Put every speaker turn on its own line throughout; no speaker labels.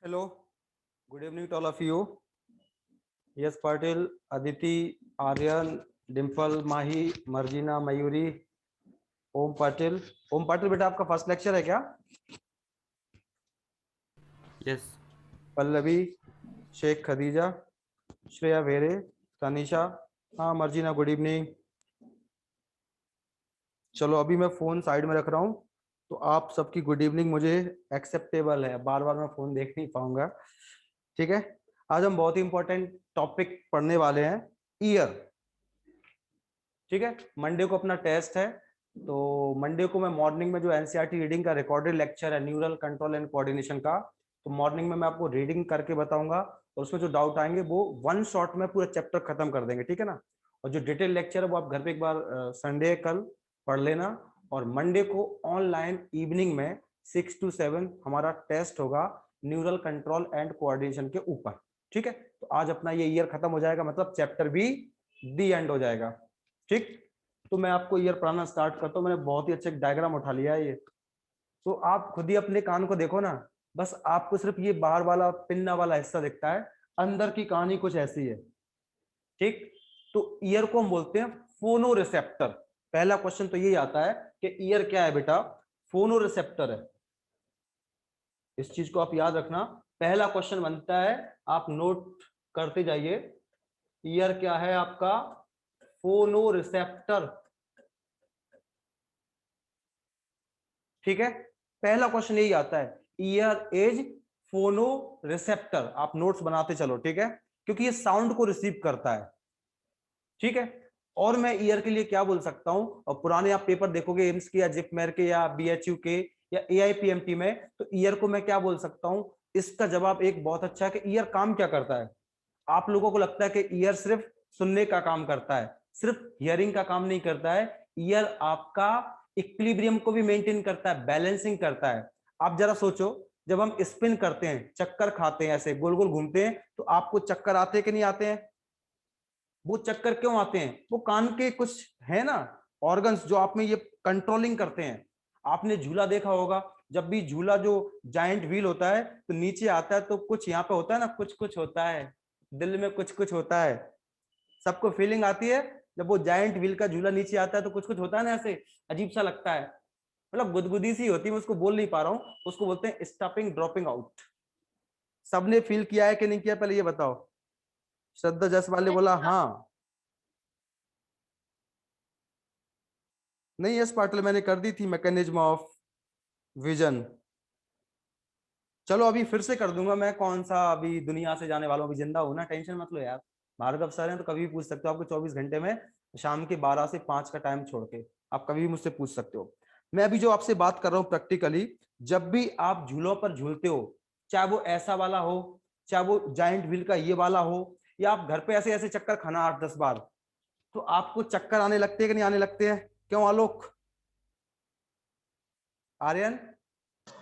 Hello, good evening to all of you. Yes, Patil, Aditi, Aryan, Dimple, Mahi, Marjina, Mayuri, ओम पाटिल। ओम पाटिल बेटा आपका first lecture है क्या?
Yes.
Pallavi, Sheikh Khadija, Shreya वेरे, तनिषा, हाँ Marjina, good evening. चलो अभी मैं फोन साइड में रख रहा हूँ, तो आप सबकी गुड इवनिंग मुझे एक्सेप्टेबल है, बार बार मैं फोन देख नहीं पाऊंगा। ठीक है, आज हम बहुत ही इंपॉर्टेंट टॉपिक पढ़ने वाले हैं, ईयर। ठीक है, मंडे को अपना टेस्ट है, तो मंडे को मैं मॉर्निंग में जो एनसीईआरटी रीडिंग का रिकॉर्डेड लेक्चर है न्यूरल कंट्रोल एंड कोऑर्डिनेशन का, तो मॉर्निंग में मैं आपको रीडिंग करके बताऊंगा और उसमें जो डाउट आएंगे वो वन शॉट में पूरा चैप्टर खत्म कर देंगे। ठीक है ना? और जो डिटेल लेक्चर है वो आप घर पे एक बार संडे कल पढ़ लेना, और मंडे को ऑनलाइन इवनिंग में 6 to 7 हमारा टेस्ट होगा न्यूरल कंट्रोल एंड कोऑर्डिनेशन के ऊपर। ठीक है, तो आज अपना ये ईयर खत्म हो जाएगा, मतलब चैप्टर भी दी एंड हो जाएगा। ठीक, तो मैं आपको ईयर पढ़ाना स्टार्ट करता हूँ। मैंने बहुत ही अच्छा एक डायग्राम उठा लिया है ये, तो आप खुद ही अपने कान को देखो ना, बस आपको सिर्फ ये बाहर वाला पिन्ना वाला हिस्सा दिखता है, अंदर की कहानी कुछ ऐसी है। ठीक, तो ईयर को हम बोलते हैं फोनो रिसेप्टर। पहला क्वेश्चन तो यही आता है कि ईयर क्या है बेटा? फोनो रिसेप्टर है। इस चीज को आप याद रखना, पहला क्वेश्चन बनता है, आप नोट करते जाइए। ईयर क्या है आपका? फोनो रिसेप्टर। ठीक है, पहला क्वेश्चन यही आता है, ईयर इज फोनो रिसेप्टर। आप नोट्स बनाते चलो, ठीक है, क्योंकि ये साउंड को रिसीव करता है। ठीक है, और मैं ईयर के लिए क्या बोल सकता हूं, और पुराने आप पेपर देखोगे एम्स के या जिपमेर के या बीएचयू के या एआईपीएमटी में, तो ईयर को मैं क्या बोल सकता हूं? इसका जवाब एक बहुत अच्छा है कि ईयर काम क्या करता है। आप लोगों को लगता है कि ईयर सिर्फ सुनने का काम करता है, सिर्फ हियरिंग का काम नहीं करता है। ईयर आपका इक्विलिब्रियम को भी मेंटेन करता है, बैलेंसिंग करता है। आप जरा सोचो, जब हम स्पिन करते हैं, चक्कर खाते हैं, ऐसे गोल गोल घूमते हैं, तो आपको चक्कर आते हैं कि नहीं आते हैं? वो चक्कर क्यों आते हैं? वो कान के कुछ है ना ऑर्गन्स जो आप में ये कंट्रोलिंग करते हैं। आपने झूला देखा होगा, जब भी झूला जो जायंट व्हील होता है तो नीचे आता है, तो कुछ यहाँ पे होता है ना, कुछ कुछ होता है, दिल में कुछ कुछ होता है। सबको फीलिंग आती है जब वो जायंट व्हील का झूला नीचे आता है, तो कुछ कुछ होता है ना, ऐसे अजीब सा लगता है, मतलब गुदगुदी सी होती है। मैं उसको बोल नहीं पा रहा हूँ, उसको बोलते हैं स्टॉपिंग ड्रॉपिंग आउट। सबने फील किया है कि नहीं किया, पहले ये बताओ। श्रद्धा जसवाल ने बोला हाँ। नहीं, यस पाटिल मैंने कर दी थी, मैकेनिज्म ऑफ विजन। चलो अभी फिर से कर दूंगा मैं, कौन सा, अभी दुनिया से जाने वालों, अभी जिंदा हूं ना, टेंशन मत लो यार। भार्गव सर हैं तो कभी भी पूछ सकते हो, आपको 24 घंटे में, शाम के 12 से 5 का टाइम छोड़ के आप कभी भी मुझसे पूछ सकते हो। मैं अभी जो आपसे बात कर रहा हूँ प्रैक्टिकली, जब भी आप झूलों पर झूलते हो, चाहे वो ऐसा वाला हो, चाहे वो जाइंट व्हील का ये वाला हो, या आप घर पे ऐसे ऐसे चक्कर खाना 8-10 बार, तो आपको चक्कर आने लगते हैं कि नहीं आने लगते हैं? क्यों आलोक, आर्यन,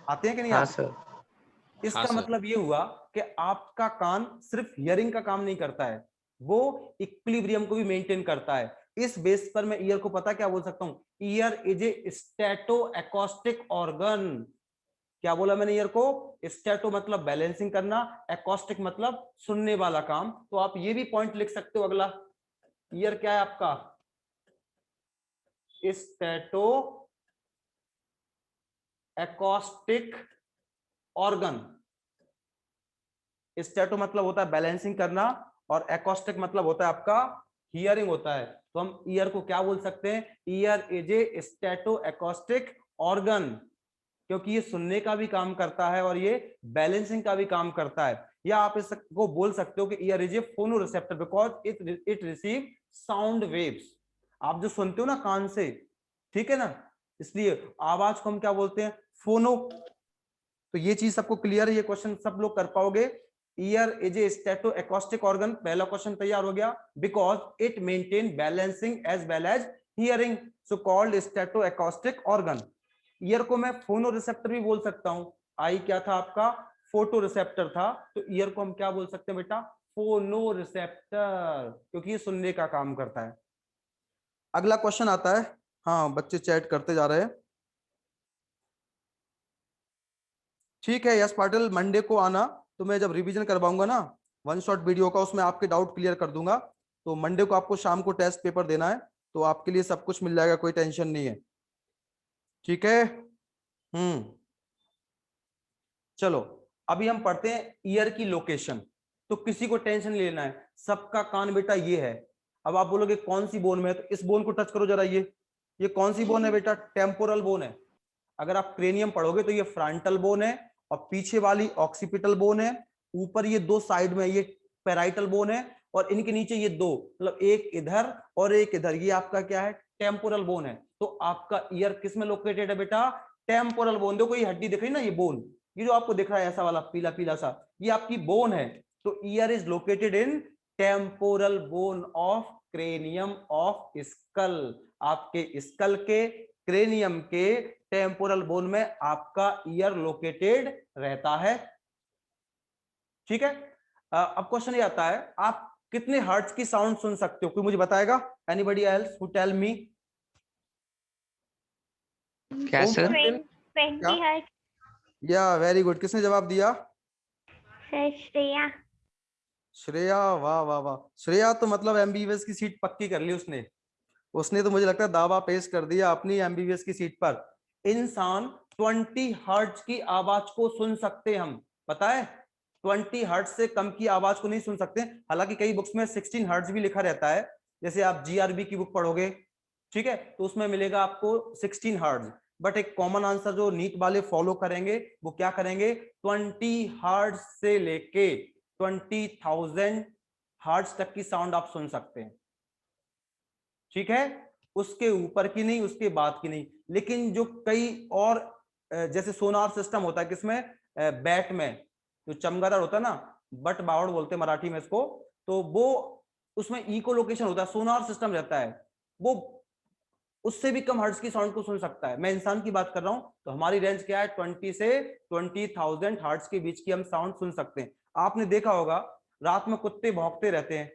आते हैं कि नहीं
हाँ
आते?
सर। हाँ
इसका
सर।
मतलब ये हुआ कि आपका कान सिर्फ हियरिंग का काम नहीं करता है, वो इक्विलिब्रियम को भी मेंटेन करता है। इस बेस पर मैं ईयर को पता क्या बोल सकता हूं? Ear is a statoacoustic organ. क्या बोला मैंने ईयर को? स्टैटो मतलब बैलेंसिंग करना, एकॉस्टिक मतलब सुनने वाला काम। तो आप ये भी पॉइंट लिख सकते हो अगला, ईयर क्या है आपका? स्टैटो एकॉस्टिक ऑर्गन। स्टैटो मतलब होता है बैलेंसिंग करना, और एकॉस्टिक मतलब होता है आपका हियरिंग होता है। तो हम ईयर को क्या बोल सकते हैं? Ear is a statoacoustic organ, क्योंकि ये सुनने का भी काम करता है और ये बैलेंसिंग का भी काम करता है। या आप इसको बोल सकते हो कि ईयर इज ए फोनो receptor, because it receive sound waves. आप जो सुनते हो ना कान से, ठीक है ना, इसलिए आवाज को हम क्या बोलते हैं? फोनो। तो ये चीज सबको क्लियर है, ये क्वेश्चन सब लोग कर पाओगे। Ear is a statoacoustic organ, पहला क्वेश्चन तैयार हो गया, because it maintain balancing as well as hearing, so called statoacoustic organ. Ear को मैं फोनो रिसेप्टर भी बोल सकता हूं। आई क्या था आपका? फोटो रिसेप्टर था, तो ईयर को हम क्या बोल सकते हैं बेटा? फोनो रिसेप्टर, क्योंकि ये सुनने का काम करता है। अगला क्वेश्चन आता है, हाँ बच्चे चैट करते जा रहे हैं। ठीक है यश पाटिल, मंडे को आना, तो मैं जब रिवीजन करवाऊंगा ना वन शॉट वीडियो का, उसमें आपके डाउट क्लियर कर दूंगा। तो मंडे को आपको शाम को टेस्ट पेपर देना है, तो आपके लिए सब कुछ मिल जाएगा, कोई टेंशन नहीं है। ठीक है। चलो अभी हम पढ़ते हैं ईयर की लोकेशन। तो किसी को टेंशन नहीं लेना है, सबका कान बेटा ये है। अब आप बोलोगे कौन सी बोन में है, तो इस बोन को टच करो जरा। ये कौन सी बोन है बेटा? टेम्पोरल बोन है। अगर आप क्रेनियम पढ़ोगे तो ये फ्रंटल बोन है, और पीछे वाली ऑक्सीपिटल बोन है। ऊपर ये दो साइड में ये पेराइटल बोन है, और इनके नीचे ये दो, मतलब एक इधर और एक इधर, ये आपका क्या है? टेम्पोरल बोन है। तो आपका ईयर किस में लोकेटेड है बेटा? Temporal bone. देखो ये हड्डी दिख रही ना, ये बोन, ये जो आपको दिख रहा है ऐसा वाला पीला पीला सा, ये आपकी बोन है। तो year is located in temporal bone of cranium of skull. आपके स्कल के, क्रेनियम के टेम्पोरल बोन में आपका ईयर लोकेटेड रहता है। ठीक है। अब क्वेश्चन ये आता है, आप कितने हर्ट्ज की साउंड सुन सकते हो? कोई मुझे बताएगा? Anybody else who tell me?
क्या सर?
20 हर्ट्ज।
या वेरी गुड। किसने जवाब दिया?
श्रेया।
श्रेया, वाह वाह वाह। श्रेया तो मतलब एमबीबीएस की सीट पक्की कर ली उसने। उसने तो मुझे लगता है दावा पेश कर दिया अपनी एमबीबीएस की सीट पर। इंसान 20 हर्ट्ज की आवाज को सुन सकते हम, पता है? 20 हर्ट्ज से कम की आवाज को नहीं सुन सकते। हालांकि कई बुक्स में 16 हर्ट्ज भी लिखा रहता है, जैसे आप जीआरबी की बुक पढ़ोगे, ठीक है, तो उसमें मिलेगा आपको 16 हर्ट्ज। बट एक कॉमन आंसर जो नीट वाले फॉलो करेंगे वो क्या करेंगे? 20 हर्ट्ज से लेके 20,000 हर्ट्ज तक की साउंड आप सुन सकते हैं। ठीक है, उसके ऊपर की नहीं, उसके बाद की नहीं। लेकिन जो कई और जैसे सोनार सिस्टम होता है किसमें? बैट में, जो चमगादड़ होता है ना, बट बावड़ बोलते हैं मराठी में इसको, तो वो उसमें इको लोकेशन होता है, सोनार सिस्टम रहता है, वो उससे भी कम हर्ट्ज की साउंड को सुन सकता है। मैं इंसान की बात कर रहा हूं, तो हमारी रेंज क्या है? 20 से 20,000 हर्ट्ज के बीच की हम साउंड सुन सकते हैं। आपने देखा होगा रात में कुत्ते भौंकते रहते हैं,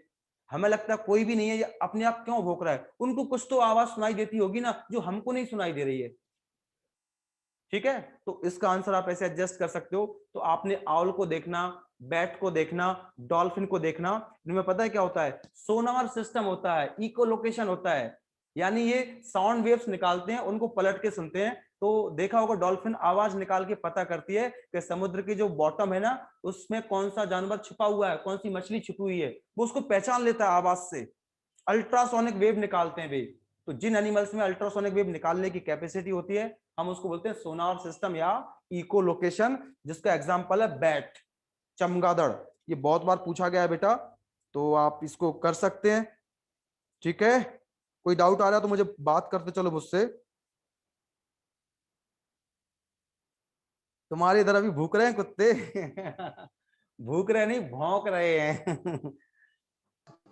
हमें लगता है कोई भी नहीं है, ये अपने आप क्यों भौंक रहा है? उनको कुछ तो आवाज सुनाई देती होगी ना, जो हमको नहीं सुनाई दे रही है। ठीक है, तो इसका आंसर आप ऐसे एडजस्ट कर सकते हो। तो आपने आउल को देखना, बैट को देखना, डॉल्फिन को देखना, इनमें पता है क्या होता है? सोनार सिस्टम होता है, इको लोकेशन होता है। यानी ये साउंड वेव्स निकालते हैं, उनको पलट के सुनते हैं। तो देखा होगा डॉल्फिन आवाज निकाल के पता करती है कि समुद्र की जो बॉटम है ना, उसमें कौन सा जानवर छिपा हुआ है, कौन सी मछली छिपी हुई है, वो उसको पहचान लेता है आवाज से। अल्ट्रासोनिक वेव निकालते हैं वे। तो जिन एनिमल्स में अल्ट्रासोनिक वेव निकालने की कैपेसिटी होती है, हम उसको बोलते हैं सोनार सिस्टम या इको लोकेशन, जिसका एग्जांपल है बैट, चमगादड़। ये बहुत बार पूछा गया है बेटा, तो आप इसको कर सकते हैं। ठीक है, कोई डाउट आ रहा है तो मुझे बात करते चलो मुझसे। तुम्हारे इधर अभी भूख रहे हैं कुत्ते? भूख रहे नहीं, भौंक रहे हैं।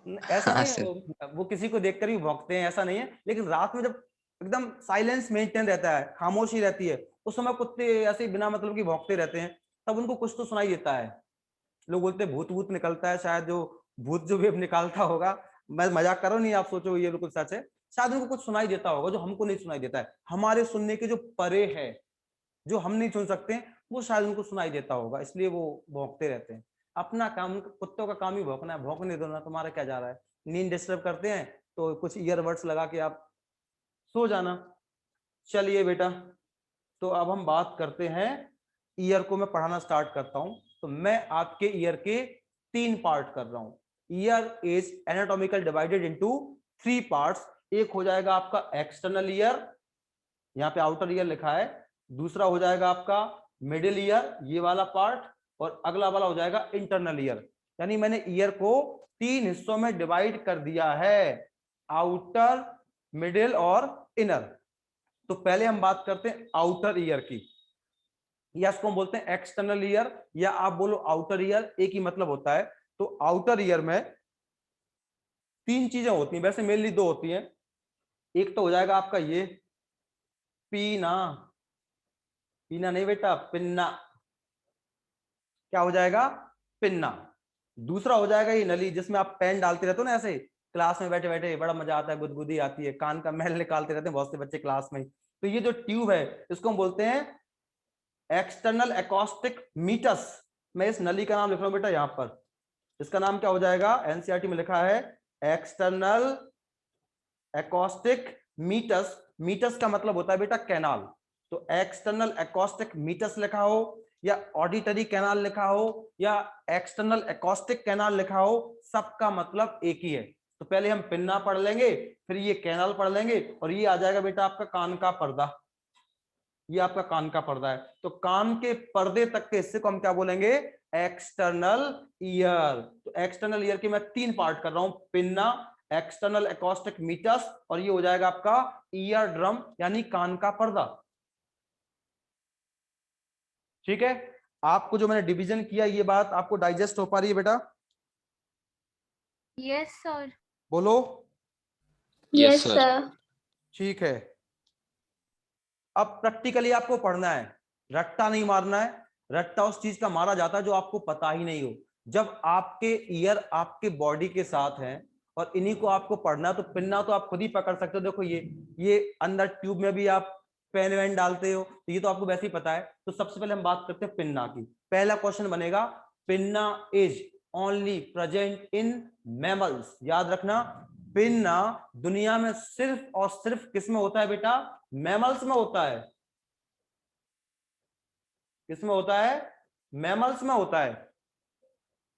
ऐसा
हाँ
नहीं है,
सर।
वो किसी को देखकर भी भौंकते हैं, ऐसा नहीं है। लेकिन रात में जब एकदम साइलेंस मेंटेन रहता है, खामोशी रहती है, उस समय कुत्ते ऐसे बिना मतलब की भौंकते रहते हैं, तब उनको कुछ तो सुनाई देता है। लोग बोलते हैं भूत भूत निकलता है, शायद जो भूत जो वेव निकालता होगा। मैं मजाक कर रहा हूँ, नहीं आप सोचो ये बिल्कुल सच है। शायद उनको कुछ सुनाई देता होगा जो हमको नहीं सुनाई देता है, हमारे सुनने के जो परे है, जो हम नहीं सुन सकते, वो शायद उनको सुनाई देता होगा, इसलिए वो भौंकते रहते हैं। अपना काम, कुत्तों का काम ही भौंकना है, भौंकने दो ना, तुम्हारा क्या जा रहा है? नींद डिस्टर्ब करते हैं तो कुछ ईयरबड्स लगा के आप सो जाना। चलिए बेटा, तो अब हम बात करते हैं, ईयर को मैं पढ़ाना स्टार्ट करता हूं। तो मैं आपके ईयर के 3 पार्ट कर रहा हूं। Ear is anatomical divided into 3 parts. एक हो जाएगा आपका एक्सटर्नल ईयर, यहाँ पे आउटर ईयर लिखा है। दूसरा हो जाएगा आपका मिडिल ईयर, ये वाला पार्ट, और अगला वाला हो जाएगा इंटरनल ईयर। यानी मैंने ईयर को 3 हिस्सों में डिवाइड कर दिया है, आउटर, मिडिल और इनर। तो पहले हम बात करते हैं आउटर ईयर की, या इसको हम बोलते हैं एक्सटर्नल ईयर, या आप बोलो आउटर ईयर, एक ही मतलब होता है। तो आउटर ईयर में 3 चीजें होती हैं, वैसे मेनली 2 होती हैं। एक तो हो जाएगा आपका ये पीना, पीना नहीं बेटा, पिन्ना। क्या हो जाएगा? पिन्ना। दूसरा हो जाएगा ये नली, जिसमें आप पेन डालते रहते हो ना, ऐसे क्लास में बैठे बैठे बड़ा मजा आता है, गुदगुदी आती है, कान का मैल निकालते रहते हैं बहुत से बच्चे क्लास में। तो ये जो ट्यूब है, इसको हम बोलते हैं एक्सटर्नल एकॉस्टिक मीटस, मैं इस नली का नाम लिख रहा हूं बेटा यहां पर, इसका नाम क्या हो जाएगा, एनसीईआरटी में लिखा है एक्सटर्नल एकॉस्टिक मीटर्स। मीटर्स का मतलब होता है बेटा कैनाल, तो एक्सटर्नल एकॉस्टिक मीटर्स लिखा हो या ऑडिटरी कैनाल लिखा हो या एक्सटर्नल एकॉस्टिक कैनाल लिखा हो, सबका मतलब एक ही है। तो पहले हम पिन्ना पढ़ लेंगे, फिर ये कैनाल पढ़ लेंगे, और ये आ जाएगा बेटा आपका कान का पर्दा। ये आपका कान का पर्दा है, तो कान के पर्दे तक के हिस्से को हम क्या बोलेंगे, एक्सटर्नल ईयर। तो एक्सटर्नल ईयर के मैं 3 पार्ट कर रहा हूं, पिन्ना, एक्सटर्नल एकॉस्टिक मीटर्स, और ये हो जाएगा आपका ईयर ड्रम यानी कान का पर्दा। ठीक है, आपको जो मैंने डिवीजन किया ये बात आपको डाइजेस्ट हो पा रही है बेटा?
Yes sir.
बोलो।
Yes, sir.
ठीक है, अब प्रैक्टिकली आपको पढ़ना है, रट्टा नहीं मारना है। रट्टा उस चीज का मारा जाता है जो आपको पता ही नहीं हो। जब आपके ईयर आपके बॉडी के साथ हैं और इन्हीं को आपको पढ़ना, तो पिन्ना तो आप खुद ही पकड़ सकते हो। देखो ये अंदर ट्यूब में भी आप पेन वैन डालते हो, तो ये तो आपको वैसे ही पता है। तो सबसे पहले हम बात करते हैं पिन्ना की। पहला क्वेश्चन बनेगा, pinna is only present in mammals. याद रखना, पिन्ना दुनिया में सिर्फ और सिर्फ किस में होता है बेटा, मैमल्स में होता है। किस में होता है, मैमल्स में होता है।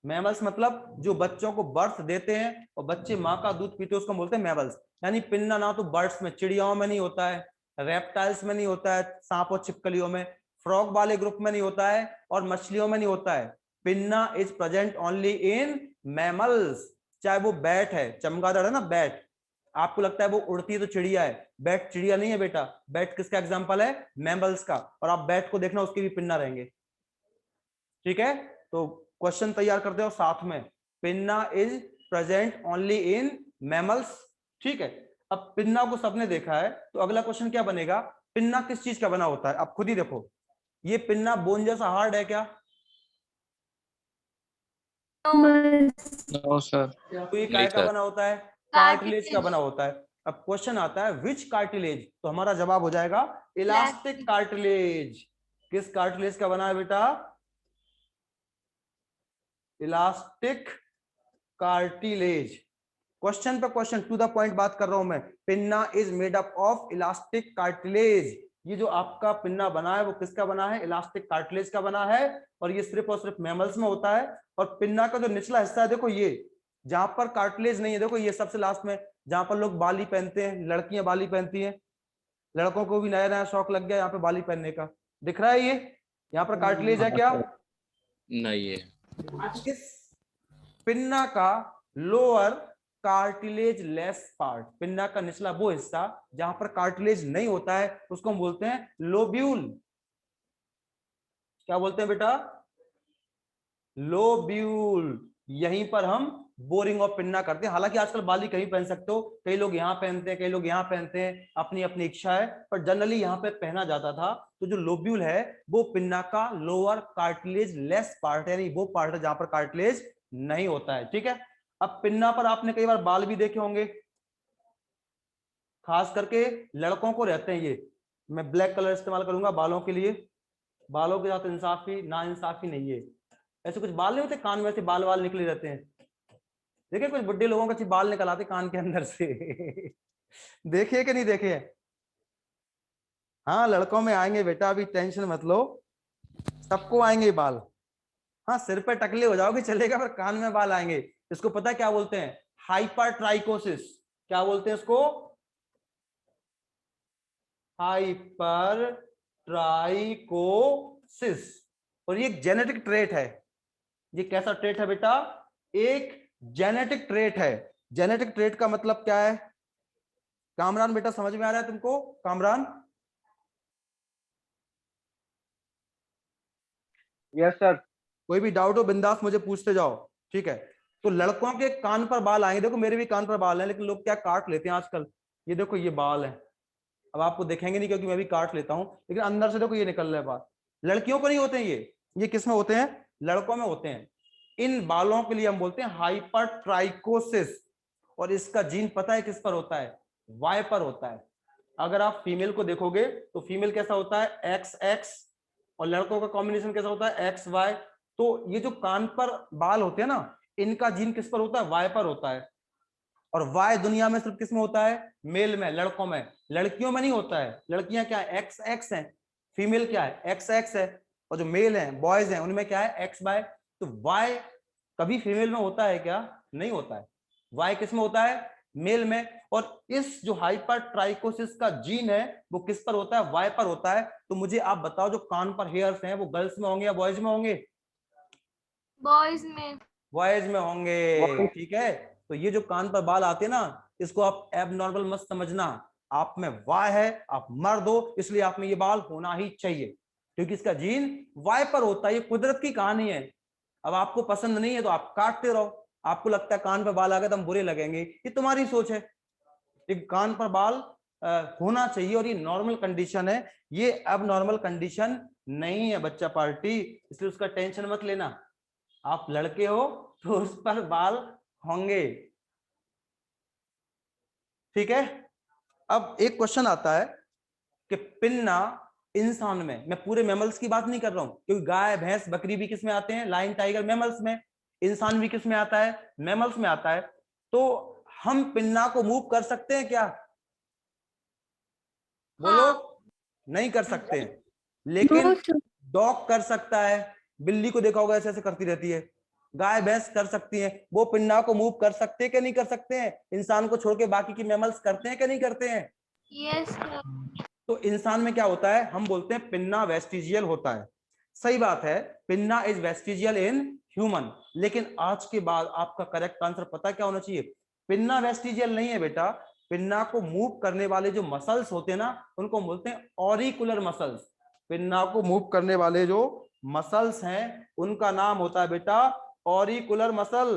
मैमल्स मतलब जो बच्चों को बर्थ देते हैं और बच्चे माँ का दूध पीते हैं, उसको बोलते हैं मैमल्स। यानी पिन्ना ना तो बर्ड्स में, चिड़ियाओं में नहीं होता है, रेप्टाइल्स में नहीं होता है, सांप और छिपकलियों में, फ्रॉग वाले ग्रुप में नहीं होता है, और मछलियों में नहीं होता है। Pinna is present only in mammals. चाहे वो बैट है, चमगादड़ है ना बैट, आपको लगता है वो उड़ती है तो चिड़िया है, बैट चिड़िया नहीं है बेटा। बैट किसका एग्जांपल है, मैमल्स का। और आप बैट को देखना, उसके भी पिन्ना रहेंगे। ठीक है, तो क्वेश्चन तैयार करते हो साथ में, pinna is present only in mammals. ठीक है, अब पिन्ना को सबने देखा है, तो अगला क्वेश्चन क्या बनेगा, पिन्ना किस चीज का बना होता है। आप खुद ही देखो, ये पिन्ना बोन जैसा हार्ड है क्या?
No, sir.
तो ये काय
नहीं
का
sir.
बना होता है, कार्टिलेज का बना होता है। अब क्वेश्चन आता है विच कार्टिलेज, तो हमारा जवाब हो जाएगा इलास्टिक कार्टिलेज। किस कार्टिलेज का बना है बेटा, इलास्टिक कार्टिलेज। क्वेश्चन पे क्वेश्चन, टू द पॉइंट बात कर रहा हूं मैं। Pinna is made up of elastic cartilage. ये जो आपका पिन्ना बना है वो किसका बना है, इलास्टिक कार्टिलेज का बना है, और ये सिर्फ और सिर्फ मैमल्स में होता है। और पिन्ना का जो निचला हिस्सा है, देखो ये जहां पर कार्टिलेज नहीं है, देखो ये सबसे लास्ट में जहां पर लोग बाली पहनते हैं, लड़कियां बाली पहनती हैं, लड़कों को भी नया नया शौक लग गया यहाँ पे बाली पहनने का। दिख रहा है ये, यहाँ पर कार्टिलेज है क्या?
नहीं है.
इस पिन्ना का lower cartilage less part, pinna का निचला वो हिस्सा जहां पर कार्टिलेज नहीं होता है, उसको हम बोलते हैं लोब्यूल। क्या बोलते हैं बेटा, लोब्यूल। यहीं पर हम बोरिंग ऑफ पिन्ना करते हैं। हालांकि आजकल बाली कहीं पहन सकते हो, कई लोग यहाँ पहनते हैं, कई लोग यहाँ पहनते हैं, अपनी अपनी इच्छा है, पर जनरली यहाँ पे पहना जाता था। तो जो लोब्यूल है वो पिन्ना का लोअर कार्टिलेज लेस पार्ट है, यानी वो पार्ट है जहां पर कार्टिलेज नहीं होता है। ठीक है, अब पिन्ना पर आपने कई बार बाल भी देखे होंगे, खास करके लड़कों को रहते हैं ये। मैं ब्लैक कलर इस्तेमाल करूंगा बालों के लिए, बालों के साथ इंसाफी ना इंसाफी नहीं है। ऐसे कुछ बाल नहीं होते कान में से, बाल बाल निकले रहते हैं, देखिए कुछ बुड्ढे लोगों के बाल निकल आते कान के अंदर से देखिए कि नहीं देखे? हाँ लड़कों में आएंगे बेटा, अभी टेंशन मत लो, सबको आएंगे बाल। हाँ सिर पे टकले हो जाओगे चलेगा, पर कान में बाल आएंगे। इसको पता है क्या बोलते हैं, हाइपर ट्राइकोसिस। क्या बोलते हैं इसको, हाइपर ट्राइकोसिस। और ये एक जेनेटिक ट्रेट है। ये कैसा ट्रेट है बेटा, एक जेनेटिक ट्रेट है। जेनेटिक ट्रेट का मतलब क्या है, कामरान बेटा समझ में आ रहा है तुमको, कामरान?
Yes sir.
कोई भी डाउट हो बिंदास मुझे पूछते जाओ। ठीक है, तो लड़कों के कान पर बाल आएंगे, देखो मेरे भी कान पर बाल हैं, लेकिन लोग क्या काट लेते हैं आजकल। ये देखो ये बाल है, अब आपको देखेंगे नहीं क्योंकि मैं भी काट लेता हूं, लेकिन अंदर से देखो ये निकल रहा है बाल। लड़कियों को नहीं होते हैं ये किस में होते हैं, लड़कों में होते हैं। इन बालों के लिए हम बोलते हैं हाइपर ट्राइकोसिस। और इसका जीन पता है किस पर होता है, वाई पर होता है। अगर आप फीमेल को देखोगे तो फीमेल कैसा होता है, एक्स एक्स, और लड़कों का कॉम्बिनेशन कैसा होता है, एक्स वाई। तो ये जो कान पर बाल होते हैं ना, इनका जीन किस पर होता है? वाई पर होता है। और वाई दुनिया में सिर्फ किस में होता है? मेल में, लड़कों में। लड़कियों में नहीं होता है। लड़कियां क्या है? एक्स एक्स है। फीमेल क्या है? एक्स एक्स है। और जो मेल है, बॉयज हैं, उनमें क्या है? X Y. तो वाई कभी फीमेल में होता है क्या? नहीं होता है। वाई किस में होता है? मेल में। और इस जो हाइपर ट्राइकोसिस का जीन है वो किस पर होता है? वाई पर होता है। तो मुझे आप बताओ, जो कान पर हेयर्स हैं वो गर्ल्स में होंगे या बॉयज में होंगे?
बॉयज में।
बॉयज में होंगे, ठीक है। तो ये जो कान पर बाल आते हैं ना, इसको आप एबनॉर्मल मत समझना। आप में वाई है, आप मर्द हो, इसलिए आप में ये बाल होना ही चाहिए, क्योंकि इसका जीन वाई पर होता है। ये कुदरत की कहानी है। अब आपको पसंद नहीं है तो आप काटते रहो। आपको लगता है कान पर बाल आ गए तो हम बुरे लगेंगे, ये तुम्हारी सोच है। एक कान पर बाल होना चाहिए, और ये नॉर्मल कंडीशन है, ये अब नॉर्मल कंडीशन नहीं है बच्चा पार्टी, इसलिए उसका टेंशन मत लेना। आप लड़के हो तो उस पर बाल होंगे, ठीक है। अब एक क्वेश्चन आता है कि पिन्ना इंसान में, मैं पूरे मैमल्स की बात नहीं कर रहा हूं, क्योंकि गाय भैंस बकरी भी किस में आते हैं? लायन टाइगर मैमल्स में। इंसान भी किस में आता है? मैमल्स में आता है। तो हम पिन्ना को मूव कर सकते हैं क्या? बोलो। नहीं कर सकते हैं। लेकिन डॉग कर सकता है। बिल्ली को देखा होगा, ऐसे ऐसे करती रहती है। गाय भैंस कर सकती हैं। वो पिन्ना को मूव कर सकते हैं कि नहीं कर सकते हैं? इंसान को छोड़ के बाकी की मैमल्स करते हैं कि नहीं करते हैं?
यस।
तो इंसान में क्या होता है? हम बोलते हैं पिन्ना वेस्टिजियल होता है। सही बात है, pinna is vestigial in human. लेकिन आज के बाद आपका करेक्ट आंसर पता क्या होना चाहिए? पिन्ना वेस्टिजियल नहीं है बेटा। पिन्ना को मूव करने वाले जो मसल्स होते हैं ना, उनको बोलते हैं ऑरिकुलर मसल्स। पिन्ना को मूव करने वाले जो मसल्स हैं उनका नाम होता है बेटा ऑरिकुलर मसल।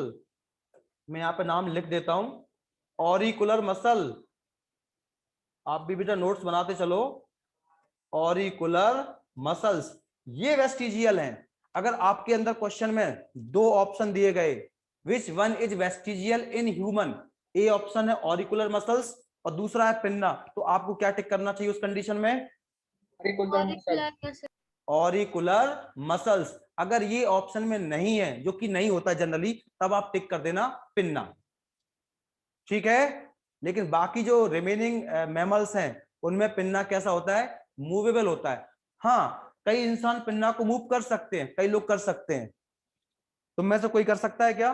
मैं यहां पे नाम लिख देता हूं, ऑरिकुलर मसल। आप भी बेटा नोट्स बनाते चलो। ऑरिकुलर मसल्स ये वेस्टिजियल हैं। अगर आपके अंदर क्वेश्चन में दो ऑप्शन दिए गए, which one is vestigial in human, A option है ऑरिकुलर मसल्स और दूसरा है पिन्ना, तो आपको क्या टिक करना चाहिए उस कंडीशन में? Auricular muscles. अगर ये ऑप्शन में नहीं है, जो कि नहीं होता जनरली, तब आप टिक कर देना पिन्ना, ठीक है। लेकिन बाकी जो रिमेनिंग मैमल्स हैं उनमें पिन्ना कैसा होता है? मूवेबल होता है। हाँ, कई इंसान पिन्ना को मूव कर सकते हैं, कई लोग कर सकते हैं। तुम में से कोई कर सकता है क्या?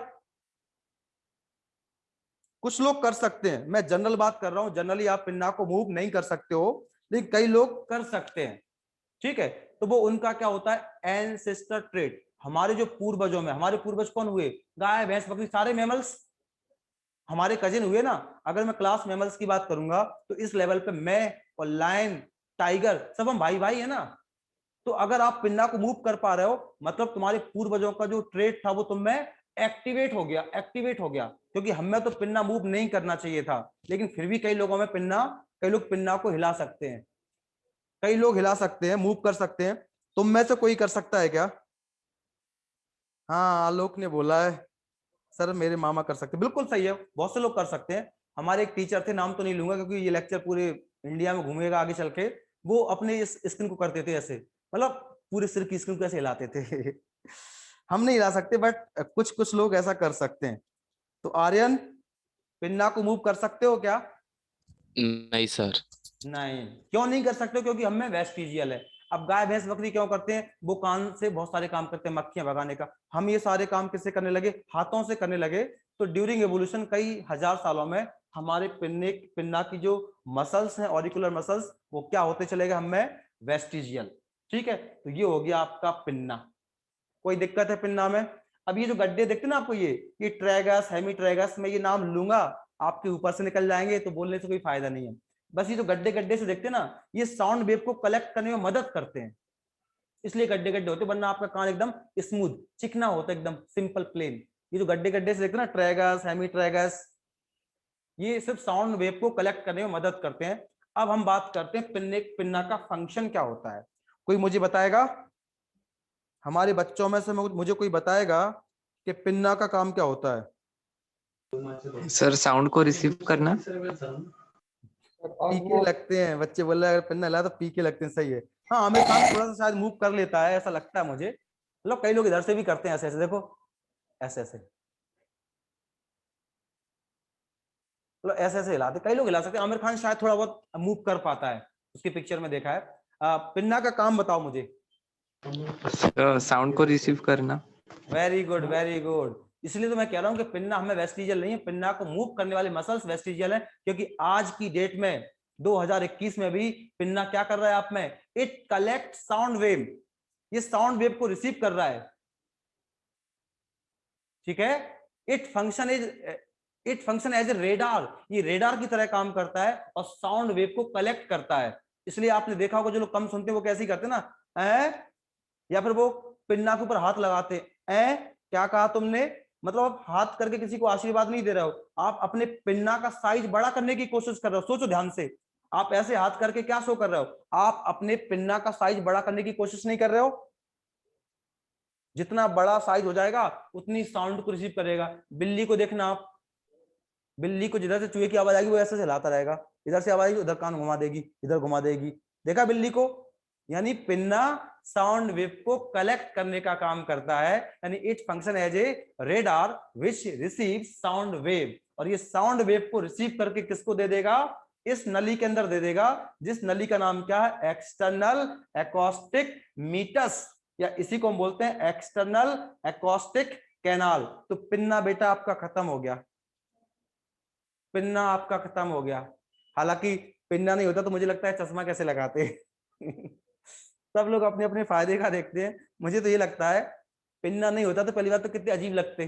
कुछ लोग कर सकते हैं, मैं जनरल बात कर रहा हूं। जनरली आप पिन्ना को मूव नहीं कर सकते हो, लेकिन कई लोग कर सकते हैं, ठीक है। तो वो उनका क्या होता है? Ancestor trait. हमारे जो पूर्वजों में, हमारे पूर्वज कौन हुए? गाय भैंस बकरी, सारे मैमल्स हमारे कजिन हुए ना। अगर मैं क्लास मैमल्स की बात करूंगा तो इस लेवल पे मैं और लायन टाइगर सब हम भाई भाई है ना। तो अगर आप पिन्ना को मूव कर पा रहे हो, मतलब तुम्हारे पूर्वजों का जो ट्रेट था वो तुम में एक्टिवेट हो गया, एक्टिवेट हो गया। क्योंकि हमें तो पिन्ना मूव नहीं करना चाहिए था, लेकिन फिर भी कई लोगों में पिन्ना, कई लोग पिन्ना को हिला सकते हैं, कई लोग हिला सकते हैं, मूव कर सकते हैं। तुम में से कोई कर सकता है क्या? हाँ, आलोक ने बोला है सर मेरे मामा कर सकते हैं। बिल्कुल सही है, बहुत से लोग कर सकते हैं। हमारे एक टीचर थे, नाम तो नहीं लूंगा क्योंकि ये लेक्चर पूरे इंडिया में घूमेगा आगे चल के। वो अपने इस स्किन को करते थे ऐसे, मतलब पूरे सिर की स्किन को ऐसे हिलाते थे। हम नहीं हिला सकते, बट कुछ कुछ लोग ऐसा कर सकते हैं। तो आर्यन, पिन्ना को मूव कर सकते हो क्या?
नहीं सर।
नहीं। क्यों नहीं कर सकते? क्योंकि हमें वेस्टिजियल है। अब गाय भैंस बकरी क्यों करते हैं? वो कान से बहुत सारे काम करते हैं, मक्खियां भगाने का। हम ये सारे काम किससे करने लगे? हाथों से करने लगे। तो ड्यूरिंग एवोल्यूशन कई हजार सालों में हमारे पिन्ना की जो मसल्स हैं, ऑरिकुलर मसल्स, वो क्या होते चले गए? हमें वेस्टिजियल, ठीक है। तो ये हो गया आपका पिन्ना। कोई दिक्कत है पिन्ना में? अब ये जो गड्ढे देखते ना आपको, ये ट्रैगस, हेमी ट्रैगस, मैं ये नाम लूंगा आपके ऊपर से निकल जाएंगे, तो बोलने से कोई फायदा नहीं है। बस ये जो गड्ढे गड्ढे से देखते ना, ये साउंड वेव को कलेक्ट करने में मदद करते हैं, इसलिए गड्ढे गड्ढे होते, वरना आपका कान एकदम स्मूथ चिकना होता है, एकदम सिंपल प्लेन। ये जो गड्ढे गड्ढे से देखते ना, ट्रैगस, हेमी ट्रैगस, ये सिर्फ साउंड वेव को कलेक्ट करने में मदद करते हैं। अब हम बात करते हैं पिन्ना का फंक्शन क्या होता है। कोई मुझे बताएगा? हमारे बच्चों में से मुझे कोई बताएगा कि पिन्ना का काम क्या होता है?
सर साउंड को रिसीव करना।
पीके लगते हैं बच्चे, बोल रहे हैं अगर पिन्ना हिला तो पीके लगते हैं, सही है। हाँ, आमिर खान थोड़ा सा शायद मूव कर लेता है, ऐसा लगता है मुझे। मतलब कई लोग इधर से भी करते हैं ऐसे ऐसे, देखो ऐसे ऐसे, मतलब ऐसे ऐसे हिलाते, कई लोग हिला सकते हैं। आमिर खान शायद थोड़ा बहुत मूव कर पाता है, उसकी पिक्चर में देखा है। पिन्ना का काम बताओ मुझे।
साउंड को रिसीव करना।
Very good very good. इसलिए तो मैं कह रहा हूं कि पिन्ना हमें वेस्टिजियल नहीं है, पिन्ना को मूव करने वाले मसल्स वेस्टिजियल है, क्योंकि आज की डेट में 2021 में भी पिन्ना क्या कर रहा है आप में, इट कलेक्ट साउंड वेव, ये साउंड वेव को रिसीव कर रहा है, ठीक है। It function as a radar, ये रेडार की तरह काम करता है और साउंड वेव को कलेक्ट करता है। इसलिए आपने देखा होगा जो लोग कम सुनते हैं वो कैसे ही करते हैं ना, या फिर वो पिन्ना के ऊपर हाथ लगाते हैं। क्या कहा तुमने, मतलब आप हाथ करके किसी को आशीर्वाद नहीं दे रहे हो, आप अपने पिन्ना का साइज बड़ा करने की कोशिश कर रहे हो। सोचो ध्यान से, आप ऐसे हाथ करके क्या शो कर रहे हो, आप अपने पिन्ना का साइज बड़ा करने की कोशिश नहीं कर रहे हो। जितना बड़ा साइज हो जाएगा उतनी साउंड को रिसीव करेगा। बिल्ली को देखना आप, बिल्ली को जिधर से चूहे की आवाज आएगी वो ऐसे हिलाता रहेगा, इधर से आवाज आएगी उधर कान घुमा देगी, इधर घुमा देगी, देखा बिल्ली को। यानी पिन्ना साउंड वेव को कलेक्ट करने का काम करता है, यानी it function as a radar which receive sound wave, और ये साउंड वेव को रिसीव करके किसको दे देगा, इस नली के अंदर दे देगा, जिस नली का नाम क्या है, एक्सटर्नल एकॉस्टिक मीटस, या इसी को हम बोलते हैं एक्सटर्नल एकॉस्टिक कैनाल। तो पिन्ना बेटा आपका खत्म हो गया, पिन्ना आपका खत्म हो गया। हालांकि पिन्ना नहीं होता तो मुझे लगता है चश्मा कैसे लगाते सब लोग अपने अपने फायदे का देखते हैं। मुझे तो ये लगता है पिन्ना नहीं होता तो पहली बात तो कितने अजीब लगते।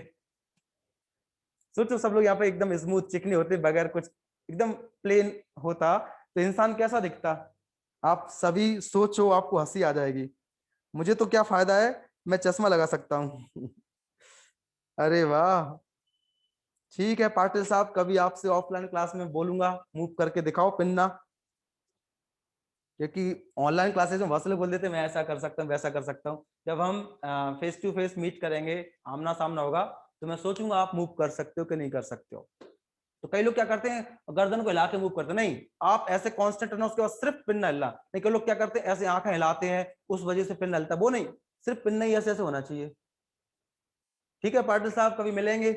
सोचो सब लोग यहाँ पे एकदम स्मूथ चिकने होते, बगैर कुछ एकदम प्लेन होता तो इंसान कैसा दिखता। आप सभी सोचो, आपको हंसी आ जाएगी। मुझे तो क्या फायदा है, मैं चश्मा लगा सकता हूँ अरे वाह, ठीक है पाटिल साहब, कभी आपसे ऑफलाइन क्लास में बोलूंगा मूव करके दिखाओ पिन्ना, क्योंकि ऑनलाइन क्लासेस में बहुत लोग बोल देते मैं ऐसा कर सकता हूँ वैसा कर सकता हूँ। जब हम फेस टू फेस मीट करेंगे, आमना सामना होगा, तो मैं सोचूंगा आप मूव कर सकते हो कि नहीं कर सकते हो। तो कई लोग क्या करते हैं, गर्दन को हिला के मूव करते हैं, नहीं आप ऐसे कांस्टेंट रहना, उसके बाद सिर्फ पिन्ना हिलना नहीं। कई लोग क्या करते हैं ऐसे आंखें हिलाते हैं उस वजह से पिन्ना हिलता, वो नहीं, सिर्फ पिन्ना ही ऐसे ऐसे होना चाहिए। ठीक है पाटिल साहब, कभी मिलेंगे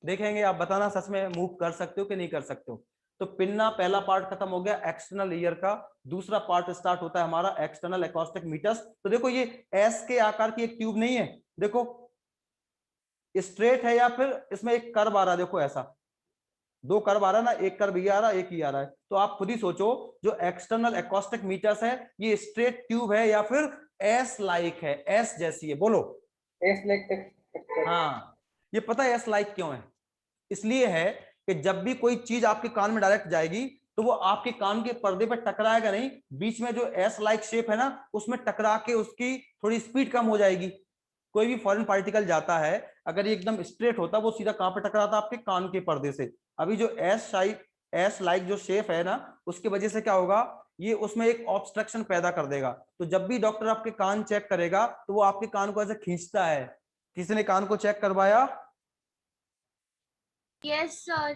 देखेंगे, आप बताना सच में मूव कर सकते हो कि नहीं कर सकते हो। तो पिन्ना पहला पार्ट खत्म हो गया एक्सटर्नल ईयर का, दूसरा पार्ट स्टार्ट होता है हमारा एक्सटर्नल एकॉस्टिक मीटर्स। तो देखो ये एस के आकार की एक ट्यूब नहीं है, देखो स्ट्रेट है या फिर इसमें एक कर्व आ रहा है, देखो ऐसा दो कर्व आ रहा है ना, एक कर्व ये आ रहा है एक ही आ रहा है। तो आप खुद ही सोचो जो एक्सटर्नल एकॉस्टिक मीटर्स है ये स्ट्रेट ट्यूब है या फिर एस लाइक है, एस जैसी है, बोलो
एस लाइक।
हाँ, ये पता है एस लाइक क्यों है, इसलिए है कि जब भी कोई चीज आपके कान में डायरेक्ट जाएगी तो वो आपके कान के पर्दे पर टकराएगा नहीं, बीच में जो एस लाइक शेप है ना उसमें टकरा के उसकी थोड़ी स्पीड कम हो जाएगी। कोई भी फॉरेन पार्टिकल जाता है अगर ये एकदम स्ट्रेट होता वो सीधा कहां पर टकराता, आपके कान के पर्दे से। अभी जो एस लाइक जो शेप है ना उसकी वजह से क्या होगा, ये उसमें एक ऑब्स्ट्रक्शन पैदा कर देगा। तो जब भी डॉक्टर आपके कान चेक करेगा तो वो आपके कान को ऐसे खींचता है। किसी ने कान को चेक करवाया?
Yes sir.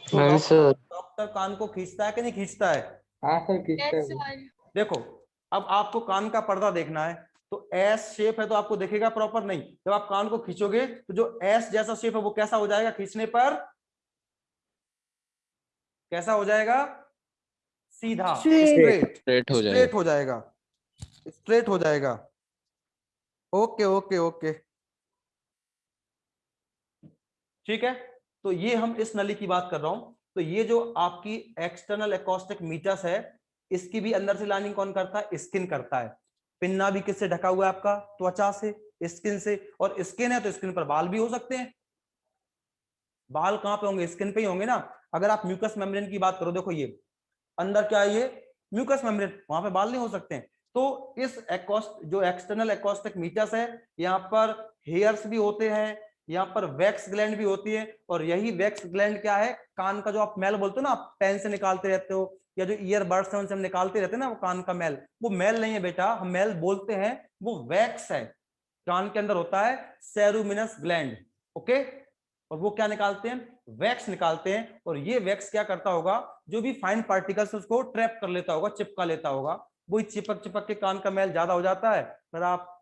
तो
नहीं सर।
डॉक्टर कान को खींचता है कि नहीं खींचता है?
हाँ सर खींचता
यस
है।
सर।
देखो अब आपको कान का पर्दा देखना है तो एस शेप है तो आपको देखेगा प्रॉपर नहीं, जब आप कान को खींचोगे तो जो एस जैसा शेप है वो कैसा हो जाएगा, खींचने पर कैसा हो जाएगा, सीधा स्ट्रेट,
स्ट्रेट हो
स्ट्रेट
जाएगा।
हो जाएगा, स्ट्रेट हो जाएगा। ओके ओके ओके, ठीक है। तो ये हम इस नली की बात कर रहा हूं। तो ये जो आपकी एक्सटर्नल एकॉस्टिक मीटर्स है इसकी भी अंदर से लाइनिंग कौन करता है, स्किन करता है। पिन्ना भी किससे ढका हुआ है आपका, त्वचा से, स्किन से। और स्किन है तो स्किन पर बाल भी हो सकते हैं। बाल कहां पे होंगे, स्किन पे ही होंगे ना। अगर आप म्यूकस मेम्ब्रेन की बात करो, देखो ये अंदर क्या है, ये म्यूकस मेम्ब्रेन, वहां पे बाल नहीं हो सकते हैं। तो इस एकॉस्ट जो एक्सटर्नल एकॉस्टिक मीटर्स है यहाँ पर हेयर्स भी होते हैं, यहाँ पर वैक्स ग्लैंड भी होती है। और यही वैक्स ग्लैंड क्या है, कान का जो आप मैल बोलते हो ना, आप पेन से निकालते रहते हो या जो ईयर बड्स है उनसे हम निकालते रहते हैं ना वो कान का मैल, वो मैल नहीं है बेटा, हम मैल बोलते हैं, वो वैक्स है। कान के अंदर होता है सेरुमिनस ग्लैंड, ओके। और वो क्या निकालते हैं, वैक्स निकालते हैं। और ये वैक्स क्या करता होगा, जो भी फाइन पार्टिकल्स उसको ट्रैप कर लेता होगा, चिपका लेता होगा। वही चिपक चिपक के कान का मैल ज्यादा हो जाता है। फिर आप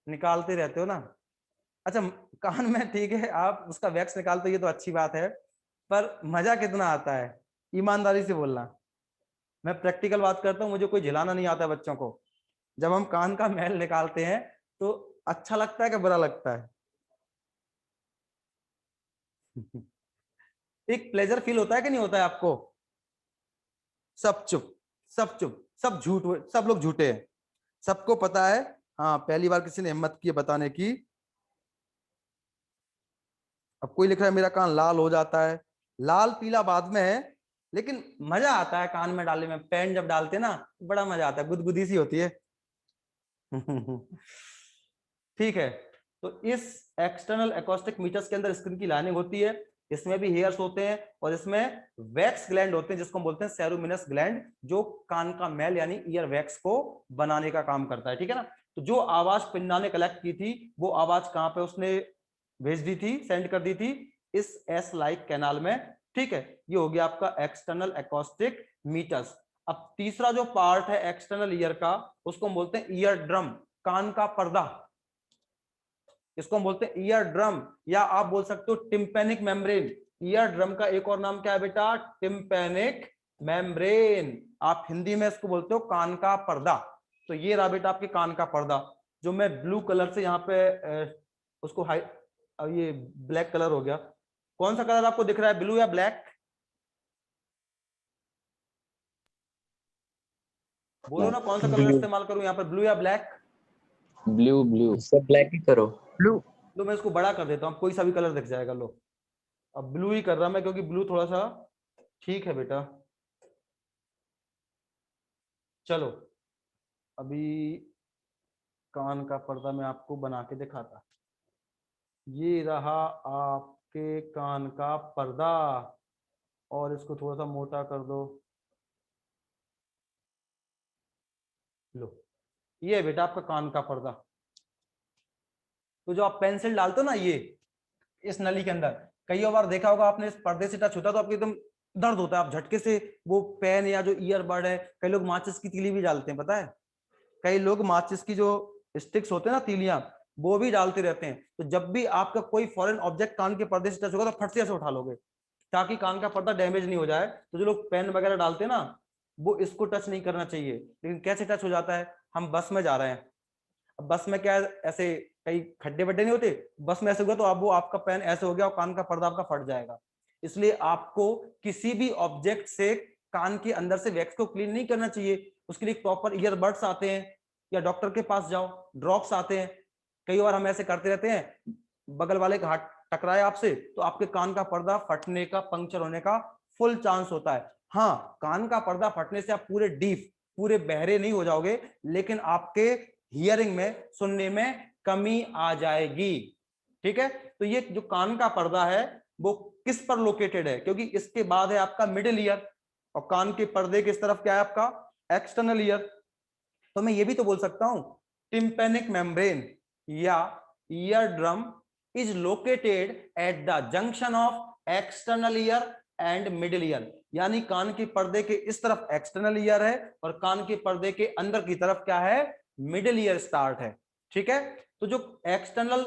निकालते रहते हो ना। अच्छा कान में ठीक है आप उसका वैक्स निकालते हो, ये तो अच्छी बात है, पर मजा कितना आता है ईमानदारी से बोलना। मैं प्रैक्टिकल बात करता हूँ, मुझे कोई झिलाना नहीं आता बच्चों को। जब हम कान का मैल निकालते हैं तो अच्छा लगता है कि बुरा लगता है? एक प्लेजर फील होता है कि नहीं होता है आपको? सब चुप, सब चुप, सब झूठ, सब लोग झूठे हैं, सबको पता है। हाँ पहली बार किसी ने हिम्मत की है बताने की। अब कोई लिख रहा है मेरा कान लाल हो जाता है, लाल पीला बाद में है, लेकिन मजा आता है कान में डालने में। पेन जब डालते हैं ना बड़ा मजा आता है, गुदगुदी सी होती है। ठीक है, तो इस एक्सटर्नल एकॉस्टिक मीटर्स के अंदर स्किन की लाइनिंग होती है, इसमें भी हेयर्स होते हैं और इसमें वैक्स ग्लैंड होते हैं जिसको हम बोलते हैं सेरुमिनस ग्लैंड, जो कान का मैल यानी ईयर वैक्स को बनाने का काम करता है। ठीक है ना। तो जो आवाज पिंडा ने कलेक्ट की थी वो आवाज कहां पे उसने भेज दी थी, सेंड कर दी थी? इस एस लाइक कैनाल में। ठीक है, ये हो गया आपका एक्सटर्नल एकॉस्टिक मीटर्स। अब तीसरा जो पार्ट है एक्सटर्नल ईयर का उसको हम बोलते हैं ईयर ड्रम, कान का पर्दा। इसको हम बोलते हैं ईयर ड्रम, या आप बोल सकते हो टिम्पेनिक मेम्ब्रेन। ईयर ड्रम का एक और नाम क्या है बेटा? Tympanic membrane. आप हिंदी में इसको बोलते हो कान का पर्दा। तो ये रहा बेटा आपके कान का पर्दा, जो मैं ब्लू कलर से यहाँ पे उसको हाई, ये ब्लैक कलर हो गया। कौन सा कलर आपको दिख रहा है, ब्लू या ब्लैक? बोलो ना कौन सा कलर
ब्लू
इस्तेमाल करूं यहाँ पर, ब्लू या ब्लैक?
ब्लू ब्लू
सब ब्लैक ही करो। ब्लू।
लो मैं इसको बड़ा कर देता हूँ, कोई सा भी कलर दिख जाएगा। लो अब ब्लू ही कर रहा मैं, क्योंकि ब्लू थोड़ा सा ठीक है बेटा। चलो अभी कान का पर्दा मैं आपको बना के दिखाता। ये रहा आपके कान का पर्दा, और इसको थोड़ा सा मोटा कर दो। लो ये है बेटा आपका कान का पर्दा। तो जो आप पेंसिल डालते हो ना ये इस नली के अंदर, कई बार देखा होगा आपने, इस पर्दे से टच होता है तो आपको एकदम दर्द होता है, आप झटके से वो पेन या जो ईयरबड है, कई लोग माचिस की तीली भी डालते हैं पता है, कई लोग माचिस की जो स्टिक्स होते हैं ना तीलियां, वो भी डालते रहते हैं। तो जब भी आपका कोई फॉरेन ऑब्जेक्ट कान के पर्दे से टच होगा तो फट से ऐसे उठा लोगे, ताकि कान का पर्दा डैमेज नहीं हो जाए। तो जो लोग पेन वगैरह डालते हैं ना वो इसको टच नहीं करना चाहिए। लेकिन कैसे टच हो जाता है, हम बस में जा रहे हैं, अब बस में क्या है, ऐसे कई खड्डे वड्डे नहीं होते, बस में ऐसे हुआ तो अब वो आपका पेन ऐसे हो गया और कान का पर्दा आपका फट जाएगा। इसलिए आपको किसी भी ऑब्जेक्ट से कान के अंदर से वैक्स को क्लीन नहीं करना चाहिए। उसके लिए प्रॉपर ईयरबड्स आते हैं, या डॉक्टर के पास जाओ, ड्रॉप्स आते हैं। कई बार हम ऐसे करते रहते हैं, बगल वाले का हाथ टकराए आपसे तो आपके कान का पर्दा फटने का, पंक्चर होने का फुल चांस होता है। हाँ कान का पर्दा फटने से आप पूरे डीफ, पूरे बहरे नहीं हो जाओगे, लेकिन आपके हियरिंग में, सुनने में कमी आ जाएगी। ठीक है, तो ये जो कान का पर्दा है वो किस पर लोकेटेड है, क्योंकि इसके बाद है आपका मिडिल ईयर, और कान के पर्दे किस तरफ क्या है आपका? External ear. तो मैं ये भी तो बोल सकता हूं टिम्पेनिक मेम्ब्रेन या ear drum is located at the junction of external ear and middle ear, यानी कान के पर्दे के इस तरफ एक्सटर्नल ईयर है और कान के पर्दे के अंदर की तरफ क्या है? मिडिल ईयर स्टार्ट है। ठीक है, तो जो एक्सटर्नल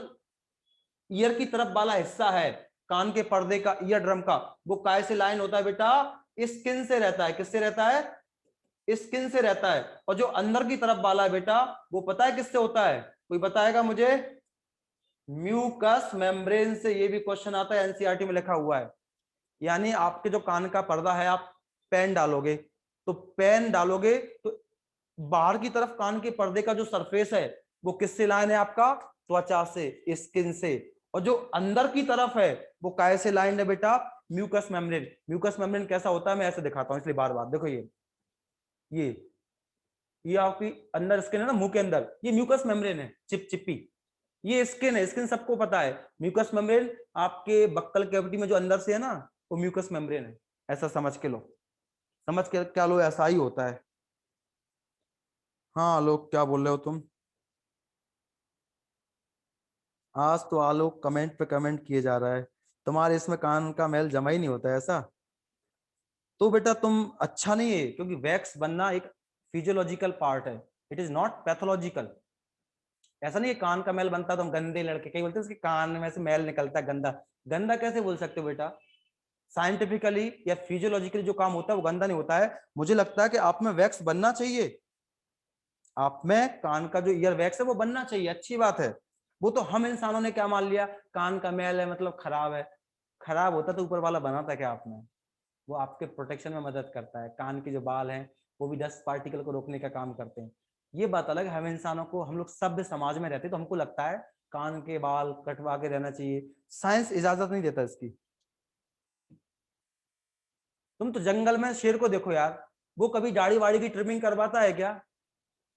ईयर की तरफ वाला हिस्सा है कान के पर्दे का, ईयर ड्रम का, वो काय से लाइन होता है बेटा? स्किन से रहता है। किससे रहता है? स्किन से रहता है। और जो अंदर की तरफ वाला है बेटा वो पता है किससे होता है? कोई बताएगा मुझे? म्यूकस मेम्ब्रेन से। ये भी क्वेश्चन आता है, एनसीईआरटी में लिखा हुआ है। यानी आपके जो कान का पर्दा है, आप पेन डालोगे तो पेन डालोगे तो बाहर की तरफ कान के पर्दे का जो सरफेस है वो किससे लाइन है आपका? त्वचा से, स्किन से। और जो अंदर की तरफ है वो काय से लाइन है बेटा? Mucus membrane. म्यूकस मेम्ब्रेन कैसा होता है मैं ऐसे दिखाता हूं, इसलिए बार बार देखो, ये आपकी अंदर स्किन है ना, मुंह के अंदर, ये म्यूकस मेम्ब्रेन है, चिपचिपी। ये स्किन है, स्किन सबको पता है। म्यूकस मेम्ब्रेन आपके बक्कल कैविटी में जो अंदर से है ना, वो म्यूकस मेम्ब्रेन है। ऐसा समझ के लो, समझ के क्या लो, ऐसा ही होता है। हाँ लोग क्या बोल रहे हो तुम? आज तो आलोक कमेंट पे कमेंट किए जा रहा है, तुम्हारे इसमें कान का मैल जमा ही नहीं होता है ऐसा? तो बेटा तुम अच्छा नहीं है, क्योंकि वैक्स बनना एक फिजियोलॉजिकल पार्ट है, इट इज नॉट पैथोलॉजिकल। ऐसा नहीं है कान का मैल बनता तो हम गंदे लड़के, कई बोलते हैं उसके कान में से मैल निकलता है गंदा। गंदा कैसे बोल सकते हो बेटा? साइंटिफिकली या फिजियोलॉजिकली जो काम होता है वो गंदा नहीं होता है। मुझे लगता है कि आप में वैक्स बनना चाहिए, आप में कान का जो ईयर वैक्स है वो बनना चाहिए, अच्छी बात है। वो तो हम इंसानों ने क्या मान लिया, कान का मैल है मतलब खराब है। खराब होता तो ऊपर वाला बनाता क्या आप में? वो आपके प्रोटेक्शन में मदद करता है। कान के जो बाल हैं वो भी डस्ट पार्टिकल को रोकने का काम करते हैं। ये बात अलग है, हम इंसानों को, हम लोग सभ्य समाज में रहते हैं तो हमको लगता है कान के बाल कटवा के रहना चाहिए। साइंस इजाजत नहीं देता इसकी। तुम तो जंगल में शेर को देखो यार, वो कभी दाढ़ी वाड़ी की ट्रिमिंग करवाता है क्या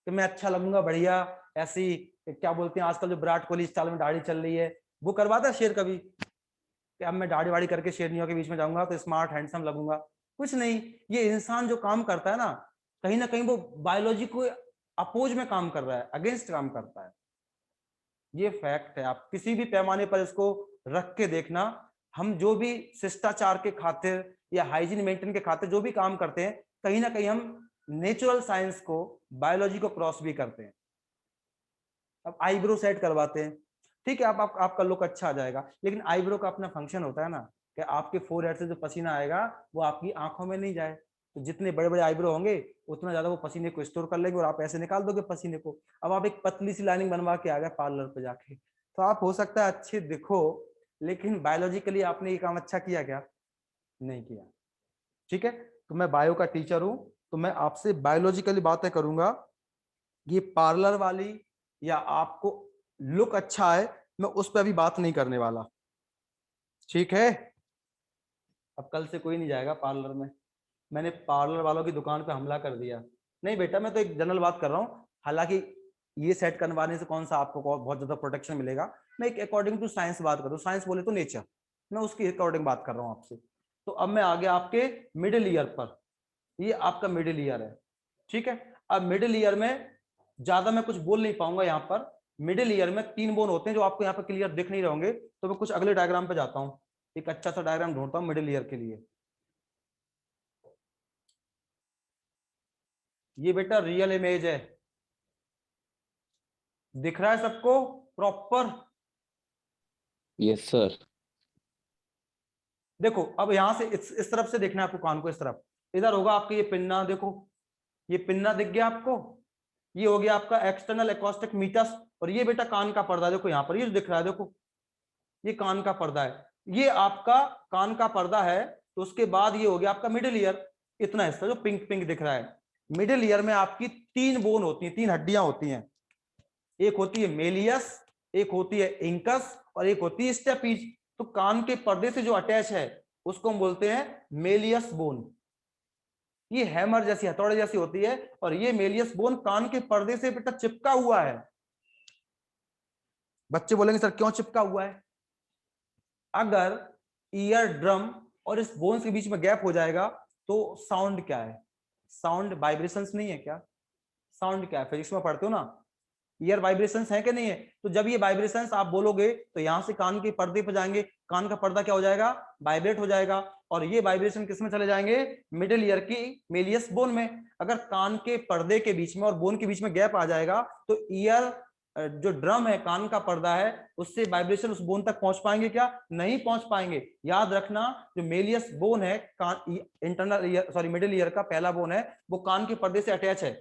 कि मैं अच्छा लगूंगा बढ़िया ऐसी, क्या बोलते हैं आजकल जो विराट कोहली स्टाइल में दाढ़ी चल रही है, वो करवाता है शेर कभी कि अब मैं दाढ़ी वाड़ी करके शेरनियों के बीच में जाऊंगा तो स्मार्ट हैंडसम लगूंगा? कुछ नहीं। ये इंसान जो काम करता है ना कहीं वो बायोलॉजी को अपोज में काम कर रहा है, अगेंस्ट काम करता है। ये फैक्ट है, आप किसी भी पैमाने पर इसको रख के देखना। हम जो भी शिष्टाचार के खातिर या हाइजीन मेंटेन के खातिर जो भी काम करते हैं, कहीं ना कहीं हम नेचुरल साइंस को, बायोलॉजी को क्रॉस भी करते हैं। अब आईब्रो सेट करवाते हैं, ठीक है, आपका लुक अच्छा आ जाएगा, लेकिन आईब्रो का अपना फंक्शन होता है ना कि आपके फोरहेड से जो पसीना आएगा वो आपकी आंखों में नहीं जाए। तो जितने बड़े बड़े आईब्रो होंगे उतना ज्यादा वो पसीने को स्टोर कर लेंगे और आप ऐसे निकाल दोगे पसीने को। अब आप एक पतली सी लाइनिंग बनवा के आ गए पार्लर पे जाके, तो आप हो सकता है अच्छे दिखो, लेकिन बायोलॉजिकली आपने ये काम अच्छा किया क्या? नहीं किया। ठीक है, तो मैं बायो का टीचर हूं, तो मैं आपसे बायोलॉजिकली बातें करूंगा। ये पार्लर वाली या आपको लुक अच्छा है, मैं उस पर अभी बात नहीं करने वाला, ठीक है? अब कल से कोई नहीं जाएगा पार्लर में, मैंने पार्लर वालों की दुकान पे हमला कर दिया। नहीं बेटा, मैं तो एक जनरल बात कर रहा हूँ। हालांकि ये सेट करवाने से कौन सा आपको बहुत ज्यादा प्रोटेक्शन मिलेगा, मैं एक अकॉर्डिंग टू साइंस बात करूँ, साइंस बोले तो नेचर, मैं उसके अकॉर्डिंग बात कर रहा हूँ आपसे। तो अब मैं आ गया आपके मिडिल ईयर पर। ये आपका मिडिल ईयर है, ठीक है? अब मिडिल ईयर में ज्यादा मैं कुछ बोल नहीं पाऊंगा यहाँ पर। मिडिल ईयर में 3 बोन होते हैं जो आपको यहाँ पर क्लियर दिख नहीं रहोगे, तो मैं कुछ अगले डायग्राम पे जाता हूँ, एक अच्छा सा डायग्राम ढूंढता हूँ मिडिल ईयर के लिए। ये बेटा रियल इमेज है, दिख रहा है सबको प्रॉपर?
Yes sir.
देखो अब यहां से इस तरफ से देखना है आपको कान को, इस तरफ इधर होगा आपके ये पिन्ना, देखो ये पिन्ना दिख गया आपको, ये हो गया आपका एक्सटर्नल एकॉस्टिक मीटस, और ये बेटा कान का पर्दा, देखो यहाँ पर ये दिख रहा है, देखो ये कान का पर्दा है, ये आपका कान का पर्दा है। तो उसके बाद ये हो गया आपका मिडिल ईयर, इतना हिस्सा जो पिंक पिंक दिख रहा है। मिडिल ईयर में आपकी 3 बोन होती हैं, 3 हड्डियां होती हैं, एक होती है मेलियस, एक होती है इंकस, और एक होती है स्टेपीज। तो कान के पर्दे से जो अटैच है उसको हम बोलते हैं मेलियस बोन। ये हैमर जैसी, हथौड़े जैसी होती है, और ये मेलियस बोन कान के पर्दे से बेटा चिपका हुआ है। बच्चे बोलेंगे सर क्यों चिपका हुआ है? अगर ईयर ड्रम और इस बोन्स के बीच में गैप हो जाएगा तो साउंड क्या है? साउंड वाइब्रेशंस नहीं है क्या? साउंड क्या है, फिजिक्स में पढ़ते हो ना, ईयर वाइब्रेशंस है कि नहीं है? तो जब ये वाइब्रेशंस आप बोलोगे तो यहां से कान के पर्दे पे जाएंगे, कान का पर्दा क्या हो जाएगा? वाइब्रेट हो जाएगा, और ये वाइब्रेशन किस में चले जाएंगे? मिडिल ईयर की मेलियस बोन में। अगर कान के पर्दे के बीच में और बोन के बीच में गैप आ जाएगा तो ईयर जो ड्रम है, कान का पर्दा है, उससे वाइब्रेशन उस बोन तक पहुंच पाएंगे क्या? नहीं पहुंच पाएंगे। याद रखना, जो मेलियस बोन है कान, internal ear sorry middle ear का पहला बोन है, वो कान के पर्दे से अटैच है,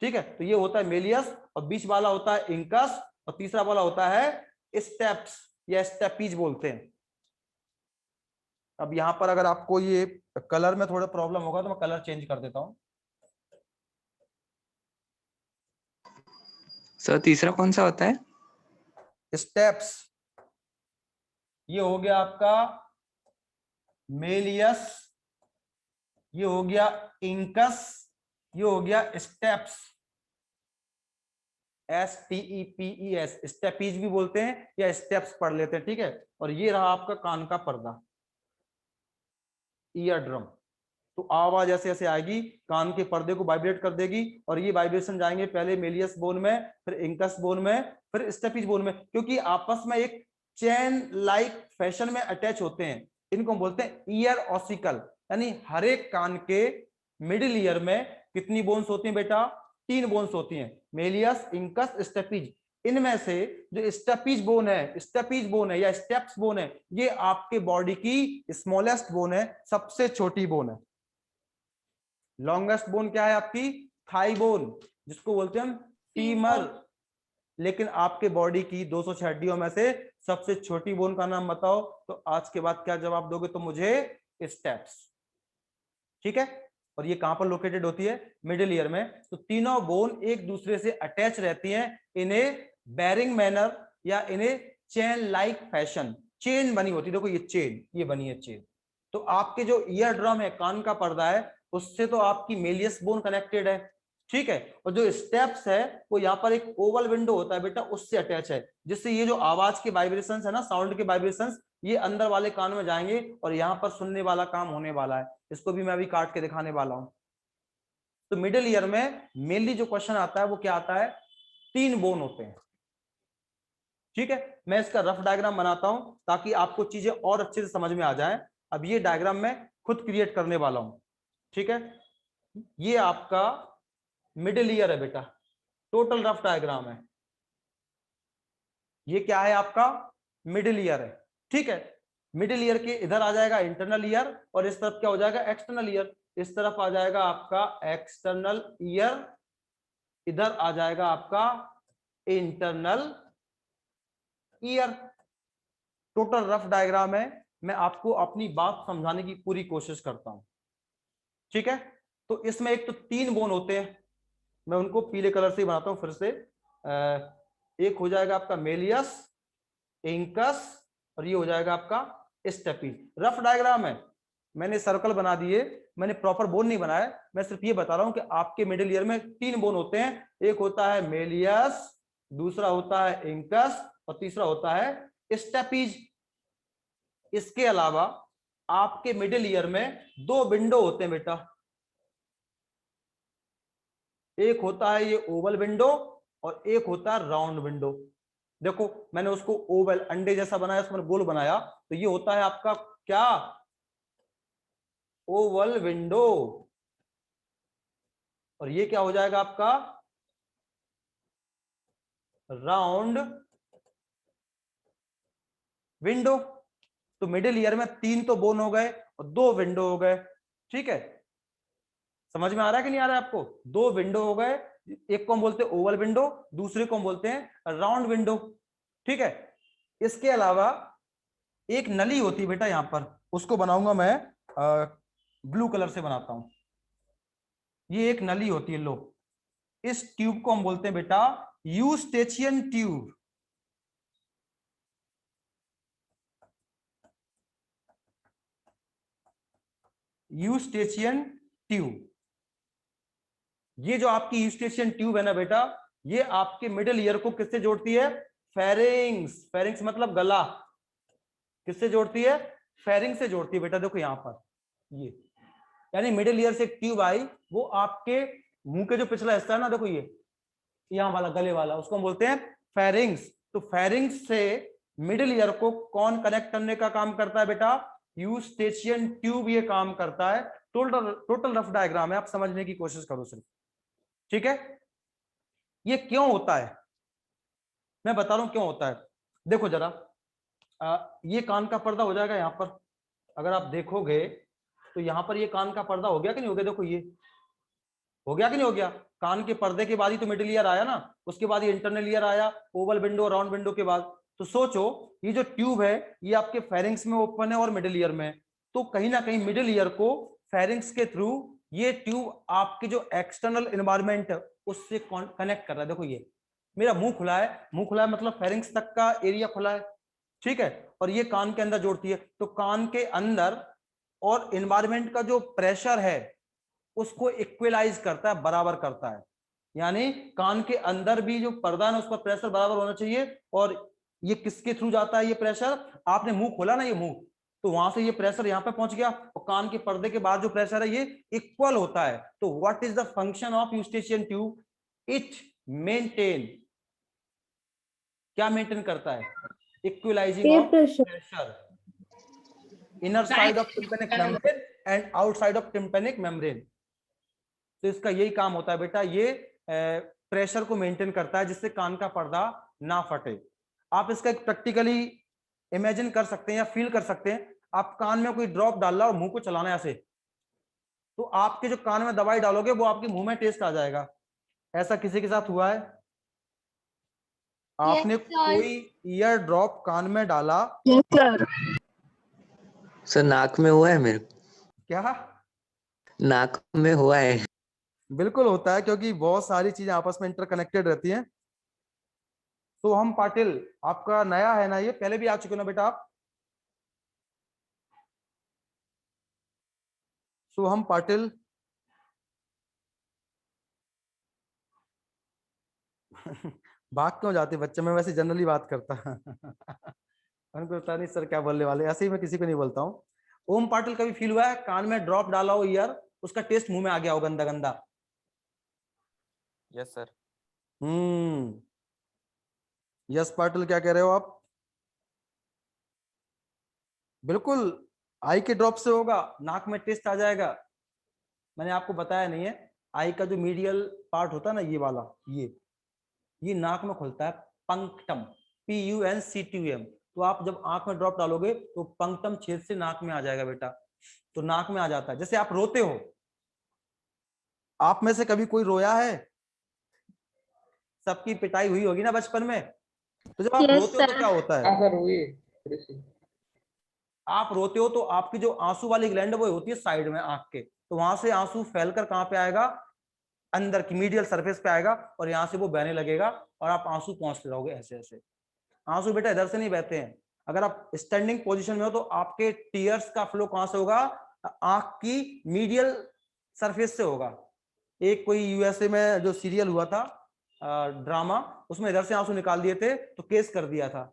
ठीक है? तो ये होता है मेलियस, और बीच वाला होता है इंकस, और तीसरा वाला होता है स्टेप्स या स्टेपीज बोलते हैं। अब यहां पर अगर आपको ये कलर में थोड़ा प्रॉब्लम होगा तो मैं कलर चेंज कर देता हूं।
सर तीसरा कौन सा होता है?
स्टेप्स, ये हो गया आपका मेलियस, ये हो गया इंकस, ये हो गया स्टेप्स, STEPES, स्टेपीज भी बोलते हैं या स्टेप्स पढ़ लेते हैं, ठीक है? और ये रहा आपका कान का पर्दा, ईयर ड्रम। तो आवाज ऐसे ऐसे आएगी, कान के पर्दे को वाइब्रेट कर देगी, और ये वाइब्रेशन जाएंगे पहले मेलियस बोन में, फिर इंकस बोन में, फिर स्टेपीज बोन में, क्योंकि आपस में एक चेन लाइक फैशन में अटैच होते हैं। इनको बोलते हैं ईयर ऑसिकल, यानी हर एक कान के मिडिल ईयर में कितनी बोन्स होती हैं बेटा? 3 बोन्स होती हैं, मेलियस, इंकस, स्टेपीज। इनमें से जो स्टेपीज बोन है या स्टेप्स बोन है, ये आपके बॉडी की स्मॉलेस्ट बोन है, सबसे छोटी बोन है। लॉन्गेस्ट बोन क्या है आपकी? थाई बोन, जिसको बोलते हैं हम फीमर। लेकिन आपके बॉडी की 206 हड्डियों में से सबसे छोटी बोन का नाम बताओ। तो आज के बाद क्या जवाब दोगे? तो मुझे स्टेप्स। ठीक है, और ये कहां पर लोकेटेड होती है? मिडिल ईयर में। तो तीनों बोन एक दूसरे से अटैच रहती हैं इन ए बेरिंग मैनर या इन ए चेन लाइक फैशन। चेन बनी होती है, देखो ये चेन, ये बनी है चेन। तो आपके जो ईयर ड्रम है, कान का पर्दा है, उससे तो आपकी मेलियस बोन कनेक्टेड है। ठीक है, और जो स्टेप्स है वो यहाँ पर एक ओवल विंडो होता है बेटा, उससे अटैच है, जिससे ये जो आवाज के वाइब्रेशंस है ना, साउंड के वाइब्रेशंस, ये अंदर वाले कान में जाएंगे और यहाँ पर सुनने वाला काम होने वाला है। इसको भी मैं अभी काट के दिखाने वाला हूं। तो मिडिल ईयर में मेनली जो क्वेश्चन आता है वो क्या आता है? 3 बोन होते हैं। ठीक है, मैं इसका रफ डायग्राम बनाता हूं ताकि आपको चीजें और अच्छे से समझ में आ जाएं। अब ये डायग्राम मैं खुद क्रिएट करने वाला हूं। ठीक है, ये आपका मिडिल ईयर है बेटा, टोटल रफ डायग्राम है। ये क्या है? आपका मिडिल ईयर है। ठीक है, मिडिल ईयर के इधर आ जाएगा इंटरनल ईयर, और इस तरफ क्या हो जाएगा? External ear. इस तरफ आ जाएगा आपका एक्सटर्नल ईयर, इधर आ जाएगा आपका internal ear. Total rough diagram है। मैं आपको अपनी बात समझाने की पूरी कोशिश करता हूं। ठीक है, तो इसमें एक तो 3 बोन होते हैं, मैं उनको पीले कलर से बनाता हूं फिर से। एक हो जाएगा आपका मेलियस, इंकस, और ये हो जाएगा आपका स्टेपीज। रफ डायग्राम है, मैंने सर्कल बना दिए, मैंने प्रॉपर बोन नहीं बनाया। मैं सिर्फ ये बता रहा हूं कि आपके मिडिल ईयर में 3 बोन होते हैं। एक होता है मेलियस, दूसरा होता है इंकस, और तीसरा होता है स्टेपीज। इसके अलावा आपके मिडिल ईयर में 2 विंडो होते हैं बेटा। एक होता है ये ओवल विंडो और एक होता है राउंड विंडो। देखो मैंने उसको ओवल अंडे जैसा बनाया, उसमें गोल बनाया, तो ये होता है आपका क्या? Oval window. और ये क्या हो जाएगा आपका? Round window. तो मिडिल ईयर में 3 तो बोन हो गए और 2 विंडो हो गए। ठीक है, समझ में आ रहा है कि नहीं आ रहा है आपको? 2 विंडो हो गए, एक को हम बोलते हैं ओवल विंडो, दूसरे को हम बोलते हैं राउंड विंडो। ठीक है, इसके अलावा एक नली होती है बेटा, यहां पर उसको बनाऊंगा मैं ब्लू कलर से बनाता हूं। ये एक नली होती है, लो, इस ट्यूब को हम बोलते हैं बेटा यूस्टेचियन ट्यूब। यूस्टेचियन ट्यूब, ये जो आपकी यूस्टेचियन ट्यूब है ना बेटा, ये आपके मिडिल ईयर को किससे जोड़ती है? फेरिंग्स। फेरिंग्स मतलब गला। किससे जोड़ती है? फेरिंग से जोड़ती है बेटा। देखो यहां पर ये, यानी मिडिल ईयर से एक ट्यूब आई, वो आपके मुंह के जो पिछला हिस्सा है ना, देखो ये यहां वाला गले वाला, उसको हम बोलते हैं फेरिंग्स। तो फेरिंग्स से मिडिल ईयर को कौन कनेक्ट करने का काम करता है बेटा? यूस्टेचियन ट्यूब ये काम करता है। टोटल रफ डायग्राम है, आप समझने की कोशिश करो सिर्फ। ठीक है, ये क्यों होता है मैं बता रहा हूं क्यों होता है। देखो जरा, ये कान का पर्दा हो जाएगा यहां पर, अगर आप देखोगे तो यहां पर ये कान का पर्दा हो गया कि नहीं हो गया? देखो ये हो गया कि नहीं हो गया? कान के पर्दे के बाद ही तो मिडिल ईयर आया ना, उसके बाद ये इंटरनल ईयर आया, ओवल विंडो राउंड विंडो के बाद। तो सोचो ये जो ट्यूब है ये आपके फेरिंग्स में ओपन है और मिडिल ईयर में, तो कहीं ना कहीं मिडिल ईयर को फेरिंग्स के थ्रू ये ट्यूब आपके जो एक्सटर्नल एनवायरमेंट है उससे कनेक्ट कर रहा है। देखो ये मेरा मुंह खुला है, मुंह खुला है मतलब फेरिंग्स तक का एरिया खुला है। ठीक है, और ये कान के अंदर जोड़ती है। तो कान के अंदर और एनवायरमेंट का जो प्रेशर है उसको इक्वलाइज करता है, बराबर करता है। यानी कान के अंदर भी जो पर्दा है उस पर प्रेशर बराबर होना चाहिए। और ये किसके थ्रू जाता है ये प्रेशर? आपने मुंह खोला ना, ये मुंह, तो वहां से ये प्रेशर यहां पे पहुंच गया, और कान के पर्दे के बाद जो प्रेशर है ये इक्वल होता है। तो what is the function of eustachian tube? It maintain, क्या मेंटेन करता है? Equalising of pressure, inner side of tympanic membrane and outside of tympanic membrane. तो इसका यही काम होता है बेटा, ये प्रेशर को मेंटेन करता है, जिससे कान का पर्दा ना फटे। आप इसका एक प्रैक्टिकली इमेजिन कर सकते हैं या फील कर सकते हैं। आप कान में कोई ड्रॉप डाल रहा और मुंह को चलाना ऐसे, तो आपके जो कान में दवाई डालोगे वो आपके मुंह में टेस्ट आ जाएगा। ऐसा किसी के साथ हुआ है? आपने कोई ईयर ड्रॉप कान में डाला?
सर नाक में हुआ है मेरे को।
क्या?
नाक में हुआ है।
बिल्कुल होता है, क्योंकि बहुत सारी चीजें आपस में इंटरकनेक्टेड रहती हैं। तो हम पाटिल, आपका नया है ना ये, पहले भी आ चुके हो ना बेटा आप? शुभम पाटिल भाग क्यों जाते बच्चे? मैं वैसे जनरली बात करता उनको पता नहीं सर क्या बोलने वाले, ऐसे ही मैं किसी को नहीं बोलता हूँ। ओम पाटिल, कभी फील हुआ है कान में ड्रॉप डाला हो ईयर, उसका टेस्ट मुंह में आ गया हो गंदा गंदा?
Yes sir.
यस पाटिल, क्या कह रहे हो आप? बिल्कुल, आई के ड्रॉप से होगा, नाक में टेस्ट आ जाएगा। मैंने आपको बताया नहीं है, आई का जो मीडियल पार्ट होता है ना, ये वाला, ये नाक में खुलता है, पंक्टम, PUNCTUM। तो आप जब आंख में ड्रॉप डालोगे तो पंक्टम छेद से नाक में आ जाएगा बेटा, तो नाक में आ जाता है। जैसे आप रोते हो, आप में से कभी कोई रोया है? सबकी पिटाई हुई होगी ना बचपन में, तो जब आप रोते हो तो क्या होता है?
हाँ सर हुई है थोड़ी सी।
आप रोते हो तो आपकी जो आंसू वाली ग्लैंड है वो होती है साइड में आंख के, तो वहां से आंसू फैलकर कहां पे आएगा? अंदर की मीडियल सरफेस पे आएगा, और यहाँ से वो बहने लगेगा और आप आंसू पहुंचते रहोगे ऐसे ऐसे। आंसू बेटा इधर से नहीं बहते हैं। अगर आप स्टैंडिंग पोजीशन में हो तो आपके टीयर्स का फ्लो कहां से होगा? आंख की मीडियल सरफेस से होगा। एक कोई यूएसए में जो सीरियल हुआ था ड्रामा, उसमें इधर से आंसू निकाल दिए थे तो केस कर दिया था।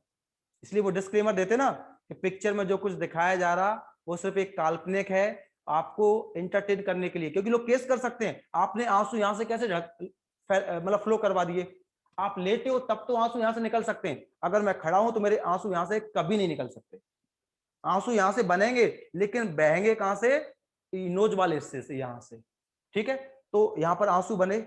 इसलिए वो डिस्क्लेमर देते ना कि पिक्चर में जो कुछ दिखाया जा रहा वो सिर्फ एक काल्पनिक है, आपको एंटरटेन करने के लिए, क्योंकि लोग केस कर सकते हैं। आपने आंसू यहां से कैसे मतलब फ्लो करवा दिए? आप लेटे हो तब तो आंसू यहां से निकल सकते हैं, अगर मैं खड़ा हूं तो मेरे आंसू यहां से कभी नहीं निकल सकते। आंसू यहां से बनेंगे लेकिन बहेंगे कहां से? नोज वाले हिस्से से, यहां से। ठीक है, तो यहां पर आंसू बने,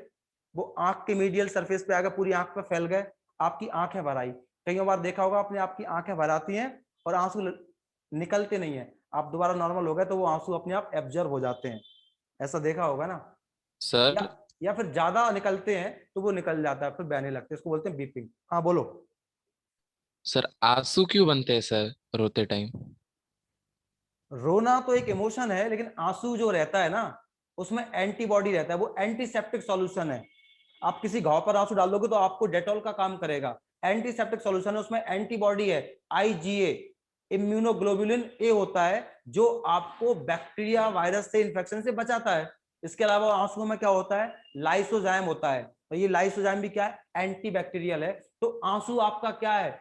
वो आंख के मीडियल सरफेस पे आएगा, पूरी आंख पे फैल गए, आपकी आंखें भर आई। कई बार देखा होगा आपने, आपकी आंखें भर आती हैं और आंसू निकलते नहीं है, आप दोबारा नॉर्मल हो गए तो वो आंसू अपने आप एब्जॉर्ब हो जाते हैं। ऐसा देखा होगा ना?
सर
या फिर ज्यादा निकलते हैं तो वो निकल जाता है, फिर बहने लगते हैं, इसको बोलते हैं बीपिंग। हाँ बोलो।
सर आंसू क्यों बनते हैं सर रोते टाइम?
रोना तो एक इमोशन है, लेकिन आंसू जो रहता है ना, उसमें एंटीबॉडी रहता है, वो एंटीसेप्टिक सॉल्यूशन है। आप किसी घाव पर आंसू डाल दोगे तो आपको डेटॉल का काम करेगा, एंटीसेप्टिक सॉल्यूशन है, उसमें एंटीबॉडी है, IgA, इम्यूनोग्लोबुलिन ए होता है, जो आपको बैक्टीरिया वायरस से इन्फेक्शन से बचाता है। इसके अलावा आंसुओं में क्या होता है? लाइसोजाइम होता है, तो ये लाइसोजाइम भी क्या है? एंटीबैक्टीरियल है। तो आंसू आपका क्या है?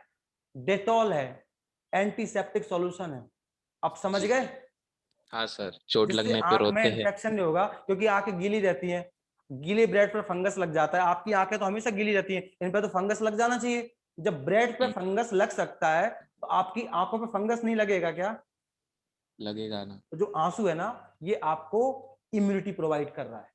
डेटॉल है, एंटीसेप्टिक सॉल्यूशन है। आप समझ गए?
हाँ सर, चोट
जिससे
लगने पे
आंख में
रोते हैं।
इन्फेक्शन नहीं होगा, क्योंकि आंखें गीली रहती हैं, गीले ब्रेड पर फंगस लग जाता है। आपकी आंखें तो हमेशा गीली रहती हैं, इन पर तो फंगस लग जाना चाहिए। जब ब्रेड पे फंगस लग सकता है तो आपकी आंखों पे फंगस नहीं लगेगा क्या?
लगेगा ना।
तो जो आंसू है ना, ये आपको इम्यूनिटी प्रोवाइड कर रहा है।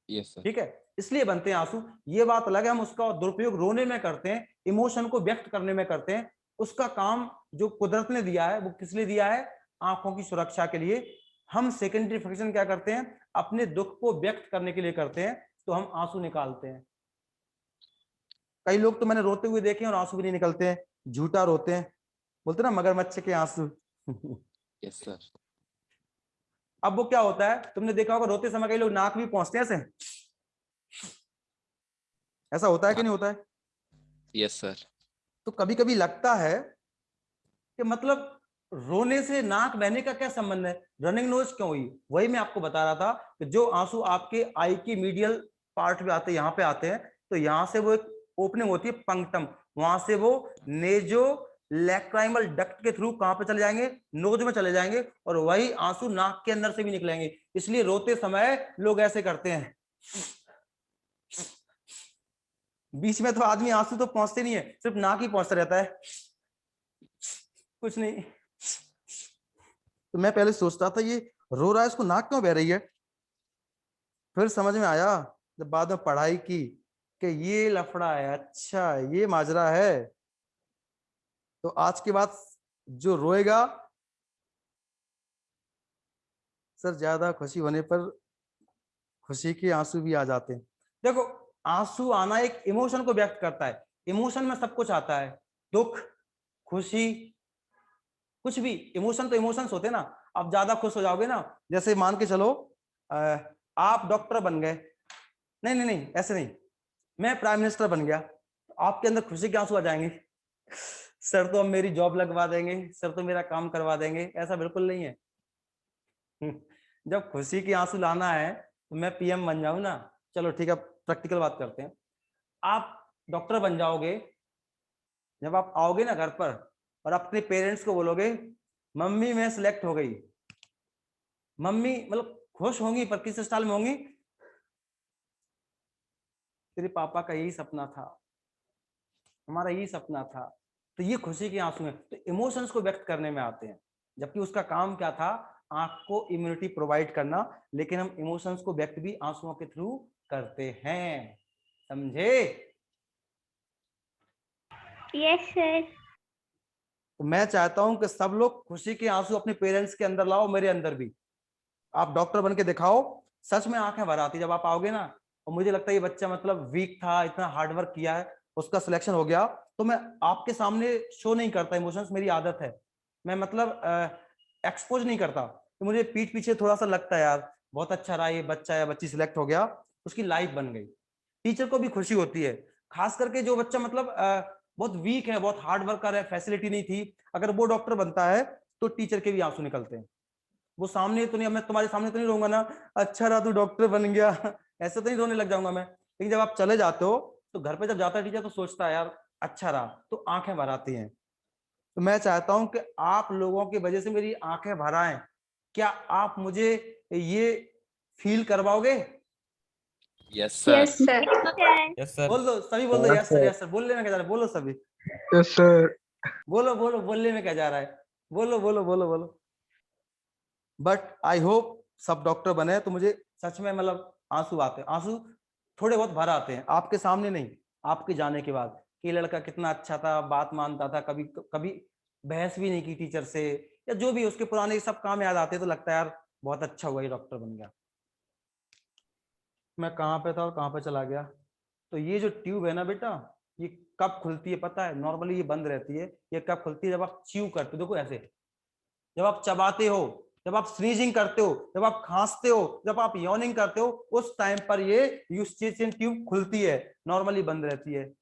Yes sir.
ठीक है, इसलिए बनते हैं आंसू। ये बात अलग है, हम उसका दुरुपयोग रोने में करते हैं, इमोशन को व्यक्त करने में करते हैं। उसका काम जो कुदरत ने दिया है, वो किस लिए दिया है? आंखों की सुरक्षा के लिए। हम सेकेंडरी फंक्शन क्या करते हैं? अपने दुख को व्यक्त करने के लिए करते हैं, तो हम आंसू निकालते हैं। कई लोग तो मैंने रोते हुए देखे और आंसू भी नहीं निकलते हैं, झूठा रोते हैं, बोलते ना मगरमच्छ के आंसू।
Yes sir.
अब वो क्या होता है, तुमने देखा होगा रोते समय कई लोग नाक भी पहुंचते हैं ऐसे, ऐसा होता है कि नहीं होता है?
Yes sir.
तो कभी कभी लगता है कि मतलब रोने से नाक बहने का क्या संबंध है, रनिंग नोज क्यों हुई? वही मैं आपको बता रहा था कि जो आंसू आपके आई की मीडियल पार्ट में आते हैं, यहाँ पे आते हैं, तो यहाँ से वो एक ओपनिंग होती है पंक्टम, वहां से वो नेजो लैक्राइमल डक्ट के थ्रू कहां पे चले जाएंगे? नोज में चले जाएंगे, और वही आंसू नाक के अंदर से भी निकलेंगे। इसलिए रोते समय लोग ऐसे करते हैं, बीच में तो आदमी आंसू तो पहुंचते नहीं है, सिर्फ नाक ही पहुंचता रहता है, कुछ नहीं। तो मैं पहले सोचता था ये रो रहा है, इसको नाक क्यों बह रही है? फिर समझ में आया जब बाद में पढ़ाई की कि ये लफड़ा है, अच्छा ये माजरा है। तो आज के बाद जो रोएगा, सर ज्यादा खुशी होने पर खुशी के आंसू भी आ जाते हैं। देखो, आंसू आना एक इमोशन को व्यक्त करता है। इमोशन में सब कुछ आता है, दुख, खुशी, कुछ भी। इमोशन तो इमोशंस होते हैं ना। आप ज्यादा खुश हो जाओगे ना, जैसे मान के चलो आप डॉक्टर बन गए, नहीं नहीं नहीं ऐसे नहीं, मैं प्राइम मिनिस्टर बन गया, तो आपके अंदर खुशी के आंसू आ जाएंगे। सर तो अब मेरी जॉब लगवा देंगे, सर तो मेरा काम करवा देंगे। ऐसा बिल्कुल नहीं है। जब खुशी के आंसू लाना है तो मैं पीएम बन जाऊं ना। चलो ठीक है, प्रैक्टिकल बात करते हैं। आप डॉक्टर बन जाओगे, जब आप आओगे ना घर पर और अपने पेरेंट्स को बोलोगे मम्मी मैं सिलेक्ट हो गई, मम्मी मतलब खुश होंगी पर किस स्टाइल में होंगी, तेरे पापा का यही सपना था, हमारा यही सपना था। तो ये खुशी के आंसू हैं, तो इमोशंस को व्यक्त करने में आते हैं। जबकि उसका काम क्या था, आंख को इम्यूनिटी प्रोवाइड करना, लेकिन हम इमोशंस को व्यक्त भी आंसुओं के थ्रू करते हैं। समझे?
Yes sir.
तो मैं चाहता हूं कि सब लोग खुशी के आंसू अपने पेरेंट्स के अंदर लाओ, मेरे अंदर भी। आप डॉक्टर बन के दिखाओ, सच में आंखें भर आती जब आप आओगे ना। और मुझे लगता है ये बच्चा मतलब वीक था, इतना हार्डवर्क किया है, उसका सिलेक्शन हो गया। तो मैं आपके सामने शो नहीं करता इमोशंस, मेरी आदत है। मैं मतलब एक्सपोज नहीं करता। तो मुझे पीठ पीछे थोड़ा सा लगता है यार बहुत अच्छा रहा ये बच्चा या बच्ची सिलेक्ट हो गया, उसकी लाइफ बन गई। टीचर को भी खुशी होती है, खास करके जो बच्चा मतलब बहुत वीक है, बहुत हार्ड वर्कर है, फैसिलिटी नहीं थी, अगर वो डॉक्टर बनता है तो टीचर के भी आंसू निकलते हैं। वो सामने तो नहीं, मैं तुम्हारे सामने तो नहीं रहूंगा ना, अच्छा रहा तू डॉक्टर बन गया, ऐसे तो नहीं रोने लग जाऊंगा मैं। लेकिन जब आप चले जाते हो तो घर पे जब जाता है टीचर तो सोचता है यार अच्छा रहा, तो आंखें भर आती हैं। तो मैं चाहता हूं कि आप लोगों की वजह से मेरी आंखें भर आएं। क्या आप मुझे ये फील करवाओगे?
Yes sir.
Yes sir.
Yes sir.
बोल दो सभी, बोल दो यस सर, यस सर। बोलने में क्या जा रहा है, बोलो सभी,
यस सर।
बोलो बोलो, बोलने में क्या जा रहा है, बोलो बोलो बोलो बोलो। बट आई होप सब डॉक्टर बने तो मुझे सच में मतलब आंसू आते हैं, आंसू थोड़े बहुत भर आते हैं, आपके सामने नहीं, आपके जाने के बाद। कि लड़का कितना अच्छा था, बात मानता था, कभी कभी बहस भी नहीं की टीचर से, या जो भी उसके पुराने सब काम याद आते तो लगता है यार बहुत अच्छा हुआ ये डॉक्टर बन गया। मैं कहाँ पे था और कहाँ पे चला गया। तो ये जो ट्यूब है ना बेटा, ये कब खुलती है पता है? नॉर्मली ये बंद रहती है। ये कब खुलती है? जब आप च्यू करते हो, देखो ऐसे, जब आप चबाते हो, जब आप स्नीजिंग करते हो, जब आप खांसते हो, जब आप यॉनिंग करते हो, उस टाइम पर ये यूस्टेशियन ट्यूब खुलती है, नॉर्मली बंद रहती है।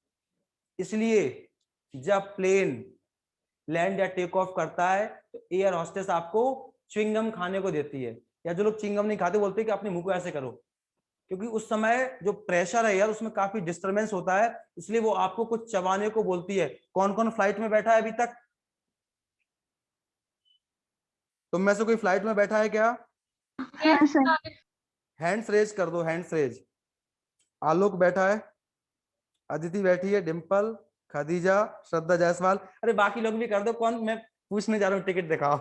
इसलिए जब प्लेन लैंड या टेक ऑफ करता है तो एयर होस्टेस आपको च्युइंगम खाने को देती है, या जो लोग च्युइंगम नहीं खाते बोलते हैं कि अपने मुंह को ऐसे करो, क्योंकि उस समय जो प्रेशर है यार उसमें काफी डिस्टरबेंस होता है, इसलिए वो आपको कुछ चबाने को बोलती है। कौन कौन फ्लाइट में बैठा है अभी तक? तुम में से कोई फ्लाइट में बैठा है क्या?
Yes sir.
हैंड्स रेज कर दो, हैंड्स रेज। आलोक बैठा है, अदिति बैठी है, डिंपल, खदीजा, श्रद्धा जायसवाल। अरे बाकी लोग भी कर दो, कौन, मैं पूछने जा रहा हूँ, टिकट दिखाओ।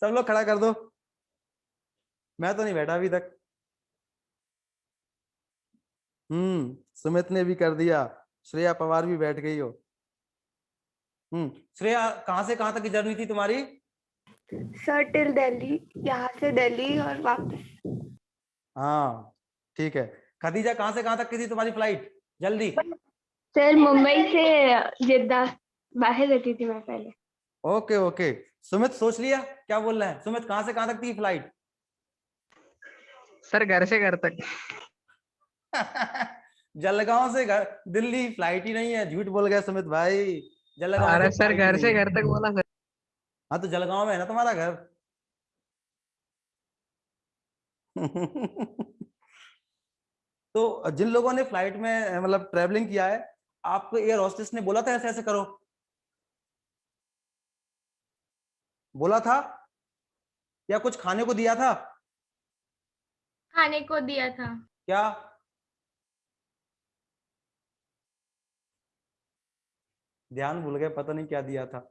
सब लोग खड़ा कर दो, मैं तो नहीं बैठा अभी तक। सुमित ने भी कर दिया, श्रेया पवार भी बैठ गई हो। श्रेया कहां से कहां तक की जर्नी थी तुम्हारी?
सर टिल दिल्ली, यहाँ से दिल्ली और वापस।
हाँ ठीक है। खदीजा कहां से कहां तक की थी तुम्हारी फ्लाइट? जल्दी।
सर मुंबई से जिद्दा बाहर रहती थी मैं पहले।
Okay okay. सुमित सोच लिया क्या बोल रहा है? सुमित कहां से कहां तक थी फ्लाइट?
सर घर से घर तक।
जलगांव से घर दिल्ली फ्लाइट ही नहीं है, झूठ बोल गया सुमित भाई। जलगांव
अरे
से
सर
flight ही
घर
नहीं
से
है।
घर तक बोला सर।
हाँ तो जलगांव में है ना तुम्हारा घर। तो जिन लोगों ने फ्लाइट में मतलब ट्रेवलिंग किया है, आपको एयर होस्टेस ने बोला था ऐसे ऐसे करो? बोला था या कुछ खाने को दिया था?
खाने को दिया था।
क्या? ध्यान भूल गए, पता नहीं क्या दिया था।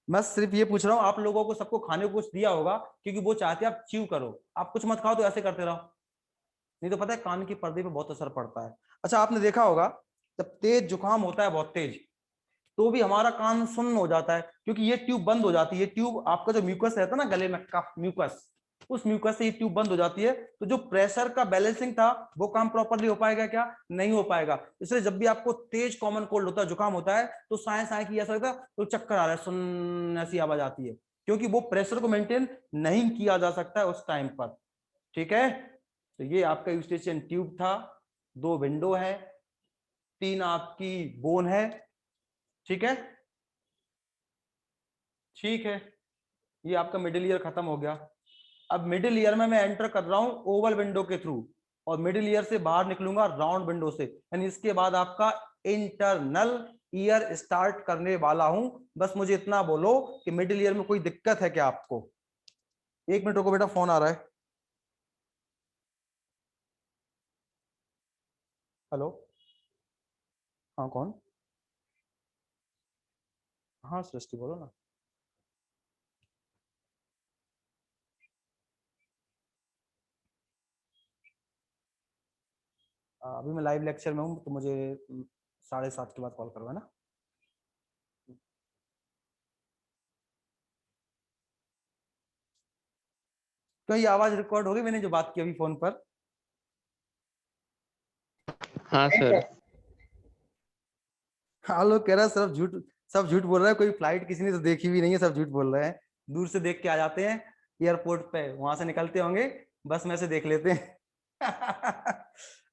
मैं सिर्फ ये पूछ रहा हूँ, आप लोगों को सबको खाने को कुछ दिया होगा, क्योंकि वो चाहते हैं आप च्यू करो। आप कुछ मत खाओ तो ऐसे करते रहो, नहीं तो पता है कान की पर्दे पे बहुत असर पड़ता है। अच्छा, आपने देखा होगा जब तेज जुकाम होता है बहुत तेज, तो भी हमारा कान सुन्न हो जाता है, क्योंकि ये ट्यूब बंद हो जाती है। ट्यूब, आपका जो म्यूकस रहता है ना गले में का म्यूकस, उस म्यूकस से ये ट्यूब बंद हो जाती है, तो जो प्रेशर का बैलेंसिंग था वो काम प्रॉपरली हो पाएगा क्या? नहीं हो पाएगा। इसलिए जब भी आपको तेज कॉमन कोल्ड होता है, जुकाम होता है, तो साए साए की ऐसा लगता है तो चक्कर आ रहा है, सुन्न ऐसी आवाज आती है, क्योंकि वो प्रेशर को मेंटेन नहीं किया जा सकता है उस टाइम पर। ठीक है, तो ये आपका यूस्टेशियन ट्यूब था, 2 विंडो है, 3 आपकी बोन है। ठीक है, ठीक है, ये आपका मिडिल ईयर खत्म हो गया। अब मिडिल ईयर में मैं एंटर कर रहा हूं ओवल विंडो के थ्रू, और मिडिल ईयर से बाहर निकलूंगा राउंड विंडो से, यानी इसके बाद आपका इंटरनल ईयर स्टार्ट करने वाला हूं। बस मुझे इतना बोलो कि मिडिल ईयर में कोई दिक्कत है क्या आपको? 1 मिनट रुको बेटा, फोन आ रहा है। हेलो, हाँ कौन? हाँ सृष्टि, बोलो ना। अभी मैं लाइव लेक्चर में हूँ, तो मुझे 7:30 के बाद कॉल करो, है ना? तो ये आवाज रिकॉर्ड होगी मैंने जो बात की अभी फोन पर?
हाँ
नहीं
सर।
सर।
हाँ, लोग कह रहा है सब झूठ बोल रहा है, कोई फ्लाइट किसी ने तो देखी भी नहीं है, सब झूठ बोल रहे हैं। दूर से देख के आ जाते हैं एयरपोर्ट पे, वहां से निकलते होंगे, बस में से देख लेते हैं।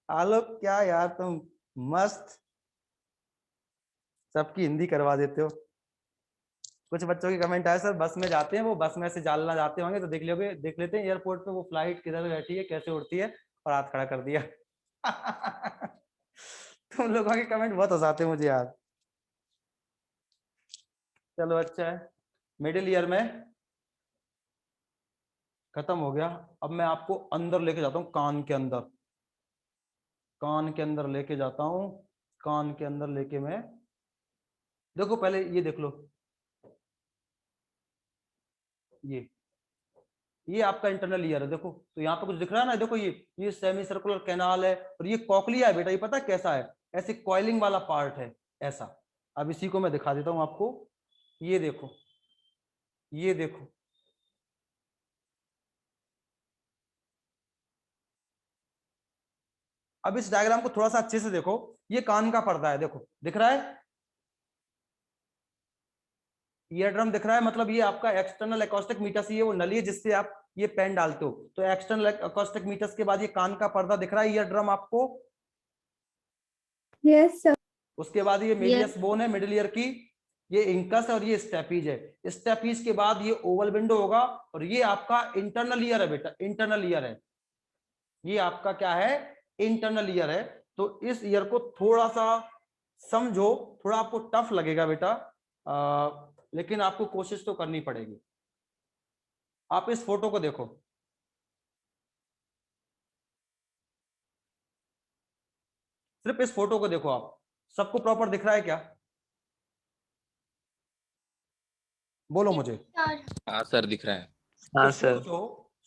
आलोक क्या यार तुम, मस्त सबकी हिंदी करवा देते हो। कुछ बच्चों के कमेंट आए, सर बस में जाते हैं, वो बस में से जालना जाते होंगे, तो देख लेते हैं एयरपोर्ट पे वो फ्लाइट किधर बैठी है, कैसे उड़ती है, और हाथ खड़ा कर दिया। तुम लोगों के कमेंट बहुत हंसाते हैं मुझे यार। चलो अच्छा है, मिडिल ईयर में खत्म हो गया। अब मैं आपको अंदर लेके जाता हूँ, कान के अंदर, कान के अंदर लेके जाता हूँ, कान के अंदर लेके मैं, देखो पहले ये देख लो, ये आपका इंटरनल ईयर है, देखो तो यहाँ पे कुछ दिख रहा है ना, देखो ये सेमी सर्कुलर कैनाल है, और ये कॉकलिया है बेटा, ये पता है कैसा है? ऐसे कॉइलिंग वाला पार्ट है ऐसा। अब इसी को मैं दिखा देता हूँ आपको, ये देखो, ये देखो, अब इस डायग्राम को थोड़ा सा अच्छे से देखो, ये कान का पर्दा है, देखो दिख रहा है, ईयर ड्रम दिख रहा है, मतलब ये आपका एक्सटर्नल एकॉस्टिक मीटर्स, ये वो नली है जिससे आप ये पेन डालते हो, तो एक्सटर्नल एकॉस्टिक मीटर्स के बाद ये कान का पर्दा दिख रहा है, ईयर ड्रम आपको।
Yes sir.
उसके बाद ये मीडियस बोन है मिडिल ईयर की, ये इंकस है, और ये स्टेपीज है। स्टेपीज के बाद ये ओवल विंडो होगा, और ये आपका इंटरनल ईयर है बेटा, इंटरनल ईयर है, ये आपका क्या है? इंटरनल ईयर है। तो इस ईयर को थोड़ा सा समझो, थोड़ा आपको टफ लगेगा बेटा, लेकिन आपको कोशिश तो करनी पड़ेगी। आप इस फोटो को देखो, सिर्फ इस फोटो को देखो आप, सबको प्रॉपर दिख रहा है क्या? बोलो मुझे।
हाँ सर, दिख रहा है।
हाँ
तो
सर।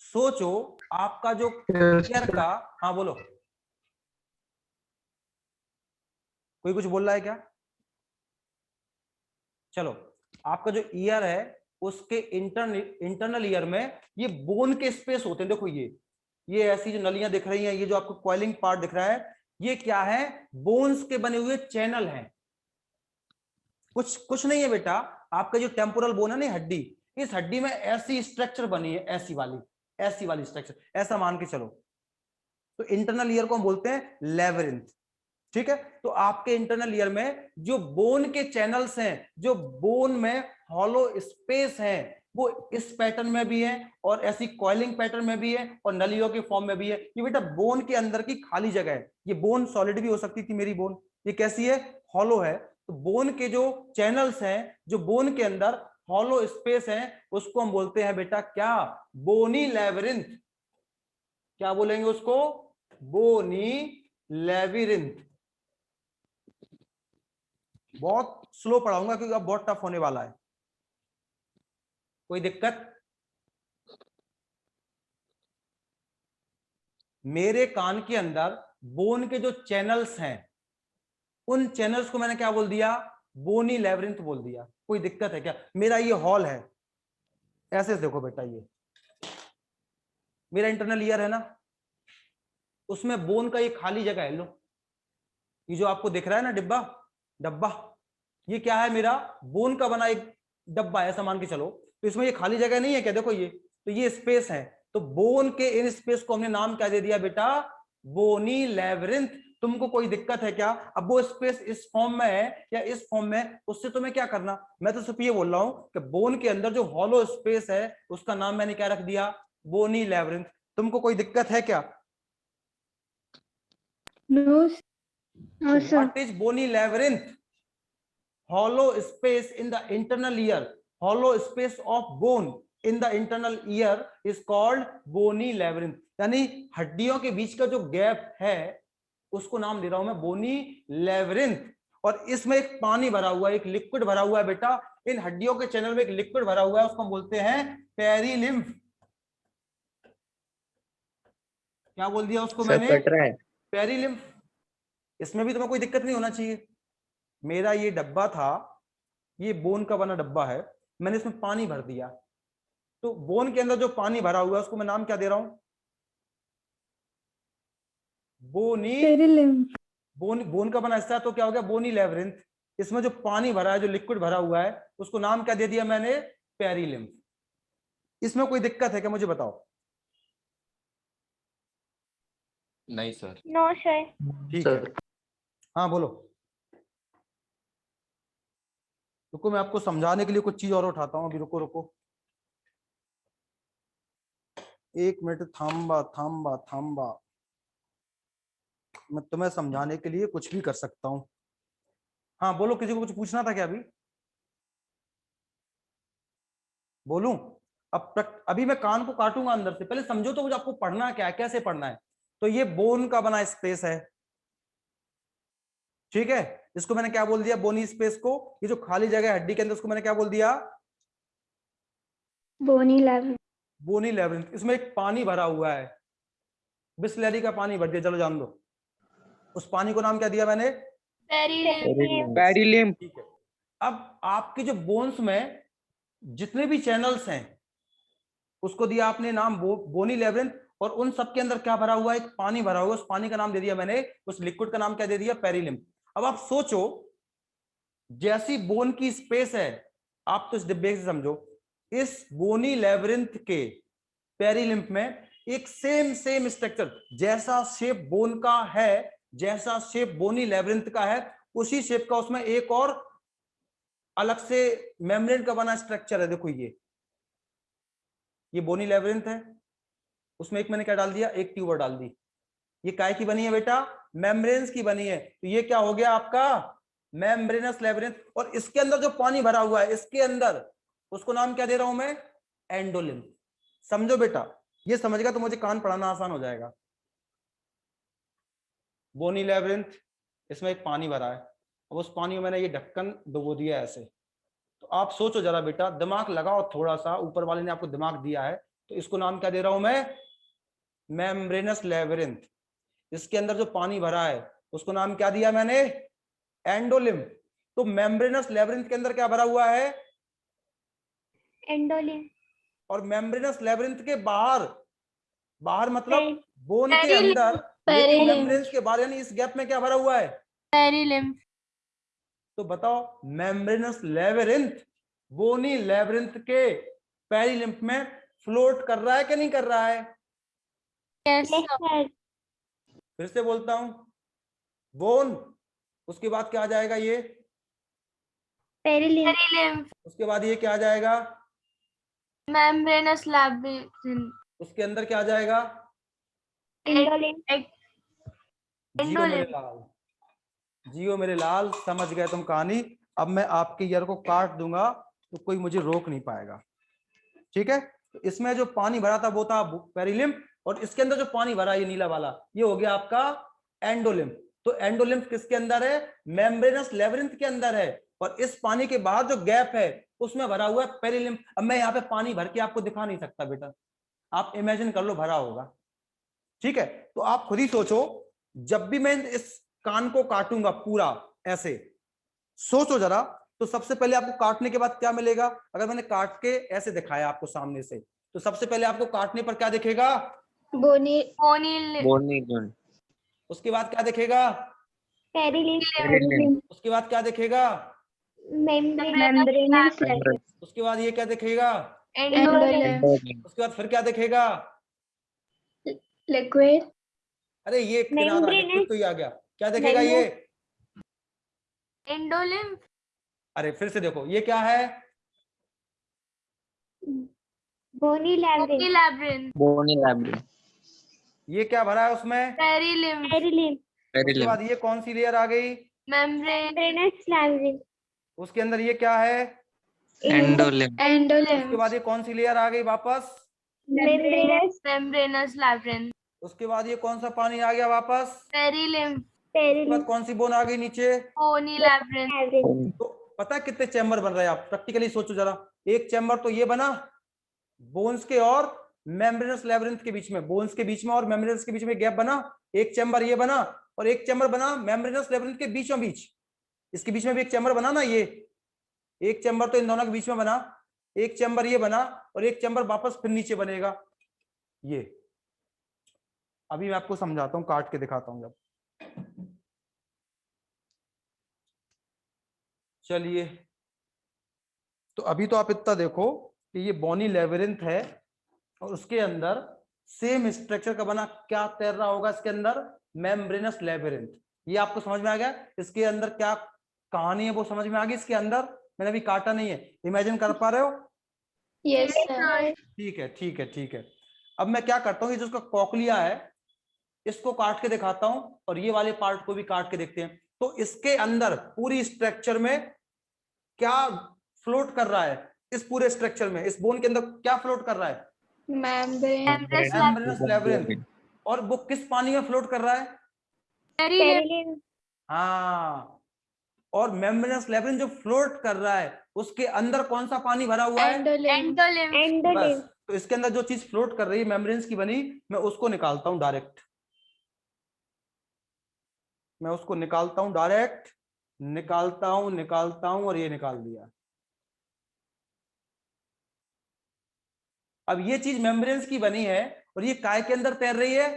सोचो आपका जो
यस
ईयर का, हाँ बोलो, कोई कुछ बोल रहा है क्या? चलो, आपका जो ईयर है उसके इंटरनल ईयर में ये बोन के स्पेस होते हैं, देखो ये ऐसी जो नलियां दिख रही हैं, ये जो आपको कॉइलिंग पार्ट दिख रहा है, ये क्या है? बोन्स के बने हुए चैनल हैं। कुछ नहीं है बेटा, आपका जो टेम्पोरल बोन है ना, हड्डी, इस हड्डी में ऐसी स्ट्रक्चर बनी है, ऐसी वाली स्ट्रक्चर, ऐसा मान के चलो। तो इंटरनल ईयर को हम बोलते हैं लेवरिंथ। ठीक है, तो आपके इंटरनल ईयर में जो बोन के चैनल्स हैं, जो बोन में हॉलो स्पेस है, वो इस पैटर्न में भी है, और ऐसी कॉइलिंग पैटर्न में भी है, और नलियों के फॉर्म में भी है। ये बेटा बोन के अंदर की खाली जगह है। ये बोन सॉलिड भी हो सकती थी मेरी बोन, ये कैसी है? हॉलो है। तो बोन के जो चैनल्स हैं, जो बोन के अंदर हॉलो स्पेस है, उसको हम बोलते हैं बेटा क्या? बोनी लेवरिंथ। क्या बोलेंगे उसको? बोनी लेविरिंथ। बहुत स्लो पढ़ाऊंगा क्योंकि अब बहुत टफ होने वाला है। कोई दिक्कत? मेरे कान के अंदर बोन के जो चैनल्स हैं उन चैनल्स को मैंने क्या बोल दिया, बोनी लेवरिंथ बोल दिया। कोई दिक्कत है क्या? मेरा ये हॉल है, ऐसे देखो बेटा, ये मेरा इंटरनल ईयर है ना, उसमें बोन का ये खाली जगह है। लो ये जो आपको दिख रहा है ना डिब्बा, डब्बा, ये क्या है, मेरा बोन का बना एक डब्बा है, ऐसा मान के चलो। तो इसमें ये खाली जगह नहीं है क्या, देखो ये, तो ये स्पेस है। तो बोन के इन स्पेस को हमने नाम क्या दे दिया बेटा, बोनी लेवरिंथ। तुमको कोई दिक्कत है क्या? अब वो स्पेस इस फॉर्म में है या इस फॉर्म में, उससे तुम्हें क्या करना, मैं तो सिर्फ ये बोल रहा हूं कि बोन के अंदर जो हॉलो स्पेस है उसका नाम मैंने क्या रख दिया, बोनी लेवरिंथ। तुमको कोई दिक्कत है क्या?
No no sir.
What is bony labyrinth? Hollow space in the internal ear. Hollow space of bone in the internal ear is called bony labyrinth. यानी हड्डियों के बीच का जो गैप है उसको नाम दे रहा हूं मैं बोनी लेवरिंथ। और इसमें एक पानी भरा हुआ है, एक लिक्विड भरा हुआ है बेटा। इन हड्डियों के चैनल में एक लिक्विड भरा हुआ है, उसको हम बोलते हैं पेरिलिम्फ। क्या बोल दिया उसको
सर
मैंने,
कट रहा है।
पेरिलिम्फ। इसमें भी तुम्हें कोई दिक्कत नहीं होना चाहिए। मेरा ये डब्बा था, ये बोन का बना डब्बा है, मैंने इसमें पानी भर दिया, तो बोन के अंदर जो पानी भरा हुआ है उसको मैं नाम क्या दे रहा हूं, बोनी। बोन का बना हिस्सा है, तो क्या हो गया, बोनी लेवरिंथ। इसमें जो पानी भरा है, जो लिक्विड भरा हुआ है, उसको नाम क्या दे दिया मैंने, पेरिलिम्फ। इसमें कोई दिक्कत है क्या, मुझे बताओ।
नहीं सर।
No sir.
ठीक है,
सर
हाँ बोलो। रुको मैं आपको समझाने के लिए कुछ चीज और उठाता हूं, अभी रुको रुको, एक मिनट, थांबा थांबा थांबा। मैं तुम्हें समझाने के लिए कुछ भी कर सकता हूं। हाँ बोलो, किसी को कुछ पूछना था क्या अभी? बोलूं? अभी मैं कान को काटूंगा अंदर से, पहले समझो तो मुझे आपको पढ़ना क्या है, कैसे पढ़ना है। तो ये बोन का बना स्पेस है, ठीक है। इसको मैंने क्या बोल दिया, बोनी स्पेस को। ये जो खाली जगह है हड्डी के अंदर, उसको मैंने क्या बोल दिया,
बोनी लेवरिंथ।
बोनी लेवरिंथ। इसमें एक पानी भरा हुआ है, बिस्लरी का पानी भर दिया, चलो जान दो। उस पानी को नाम क्या दिया मैंने,
पेरिलिम्फ।
ठीक है। अब आपके जो बोन्स में जितने भी चैनल्स हैं उसको दिया आपने नाम बोनी लेवरिंथ। और उन सब के अंदर क्या भरा हुआ है, एक पानी भरा हुआ है, उस पानी का नाम दे दिया मैंने, उस लिक्विड का नाम क्या दे दिया, पेरिलिम्फ। अब आप सोचो, जैसी बोन की स्पेस है, आप तो इस डिब्बे से समझो, इस बोनी लेवरिंथ के पेरिलिम्फ में एक सेम स्ट्रक्चर, जैसा शेप बोन का है, जैसा शेप बोनी लेवरिंथ का है, उसी शेप का उसमें एक और अलग से मेम्ब्रेन का बना स्ट्रक्चर है। देखो ये बोनी लेवरिंथ है, उसमें एक मैंने क्या डाल दिया, एक ट्यूबर डाल दी। ये काय की बनी है बेटा, मेम्ब्रेन्स की बनी है। तो ये क्या हो गया आपका, मेम्ब्रेनस लेवरिंथ। और इसके अंदर जो पानी भरा हुआ है, इसके अंदर, उसको नाम क्या दे रहा हूं मैं, एंडोलिम्फ। समझो बेटा, ये समझ गया तो मुझे कान पढ़ाना आसान हो जाएगा। बोनी लेवरिंथ, इसमें एक पानी भरा है, अब उस पानी में मैंने ये ढक्कन डुबो दिया ऐसे। तो आप सोचो जरा बेटा, दिमाग लगाओ थोड़ा सा, ऊपर वाले ने आपको दिमाग दिया है, तो इसको नाम क्या दे रहा हूं मैं, मेम्ब्रेनस लेवरिंथ। इसके अंदर जो पानी भरा है उसको नाम क्या दिया मैंने, एंडोलिम्फ। तो मेम्ब्रेनस लेवरिंथ के अंदर क्या भरा हुआ है,
एंडोलिम्फ।
और मेम्ब्रेनस लेवरिंथ के बाहर, बाहर मतलब बोन के
पेरिलिम्फ।
अंदर, लेकिन मेम्ब्रेन्स के बाहर, यानी इस गैप में क्या भरा हुआ है,
पेरिलिम्फ।
तो बताओ, मेम्ब्रेनस लेवरिंथ बोनी लेवरिंथ के पेरिलिम्फ में फ्लोट कर रहा है कि नहीं कर रहा है?
Yes sir.
फिर से बोलता हूं, बोन, उसके बाद क्या आ जाएगा, ये
पेरिलिम्फ।
उसके बाद ये क्या आ जाएगा,
मेम्ब्रेनस लेवरिंथ।
उसके अंदर क्या आ जाएगा,
एंडोलिम्फ।
जियो मेरे लाल, जियो मेरे लाल, समझ गए तुम कहानी। अब मैं आपके ईयर को काट दूंगा तो कोई मुझे रोक नहीं पाएगा, ठीक है। तो इसमें जो पानी भरा था वो था पेरिलिम्फ, और इसके अंदर जो पानी भरा ये नीला वाला, ये हो गया आपका एंडोलिम्फ। तो एंडोलिम्फ किसके अंदर है, मेम्ब्रेनस लेवरिंथ के अंदर है, और इस पानी के बाहर जो गैप है उसमें भरा हुआ है पेरिलिम्फ। अब मैं यहाँ पे पानी भर के आपको दिखा नहीं सकता बेटा, आप इमेजिन कर लो भरा होगा, ठीक है। तो आप खुद ही सोचो, जब भी मैं इस कान को काटूंगा पूरा ऐसे, सोचो जरा, तो सबसे पहले आपको काटने के बाद क्या मिलेगा? अगर मैंने काट के ऐसे दिखाया आपको सामने से, तो सबसे पहले आपको काटने पर क्या दिखेगा?
बोनी
बोनी जोन,
उसके बाद क्या दिखेगा?
पेरिलिम
उसके बाद क्या दिखेगा?
मेम्ब्रेनस
उसके बाद ये क्या दिखेगा?
एंडोलिम
उसके बाद फिर क्या दिखेगा?
लिक्विड
अरे ये किनारा लिक्विड तो ये आ गया, क्या दिखेगा ये?
एंडोलिम
अरे फिर से देखो, ये क्या है?
बोनी लैब्रिन
बोनी लैब्रिन,
ये क्या भरा है उसमें?
पेरिलिम
उसके
पेरिलिम,
बाद ये कौन सी लेयर आ गई?
मेम्ब्रेनस लैब्रिन
उसके अंदर ये क्या है?
एंडोलिम,
उसके बाद ये कौन सी लेयर आ गई वापस?
मेम्ब्रेनस लैब्रिन
उसके बाद ये कौन सा पानी आ गया वापस?
पेरिलिम
उसके बाद कौन सी बोन आ गई नीचे?
बोनी लैब्रिन
तो पता है कितने चैम्बर बन रहे हैं? आप प्रैक्टिकली सोचो जरा, एक चैम्बर तो ये बना बोन्स के और मेम्ब्रेनस लैब्रिन्थ के बीच में, बोन्स के बीच में और मेम्ब्रेनस के बीच में गैप बना, एक चैम्बर ये बना, और एक चैम्बर बना मेम्ब्रेनस लैब्रिन्थ के बीचों बीच, इसके बीच में भी एक चैम्बर बना ना, ये एक चैम्बर तो इन दोनों के बीच में बना, एक चैम्बर ये बना, और एक चैम्बर वापस फिर नीचे बनेगा। ये अभी मैं आपको समझाता हूं, काट के दिखाता हूं जब। चलिए, तो अभी तो आप इतना देखो कि ये बोनी लैबिरिंथ है, और उसके अंदर सेम स्ट्रक्चर का बना क्या तैर रहा होगा इसके अंदर? Membranes labyrinth. ये आपको समझ में आ गया? इसके अंदर क्या कहानी है वो समझ में आ गई? इसके अंदर मैंने अभी काटा नहीं है, इमेजिन कर पा रहे हो?
यस सर
ठीक है, ठीक है, ठीक है। अब मैं क्या करता हूँ, ये जो उसका कॉकलिया है इसको काट के दिखाता हूं, और ये वाले पार्ट को भी काट के देखते हैं। तो इसके अंदर पूरी स्ट्रक्चर में क्या फ्लोट कर रहा है? इस पूरे स्ट्रक्चर में, इस बोन के अंदर क्या फ्लोट कर रहा है? Membranes labyrinth. और वो किस पानी में फ्लोट कर रहा है?
पेरिलिम
हाँ, और मेम्ब्रेनस लैबिरिंथ जो फ्लोट कर रहा है उसके अंदर कौन सा पानी भरा हुआ है?
एंडोलिम
बस, तो इसके अंदर जो चीज फ्लोट कर रही है मेम्ब्रेन्स की बनी, मैं उसको निकालता हूं डायरेक्ट, मैं उसको निकालता हूं डायरेक्ट, निकालता हूं, और ये निकाल दिया। अब ये चीज मेम्ब्रेन्स की बनी है, और ये काय के अंदर तैर रही है?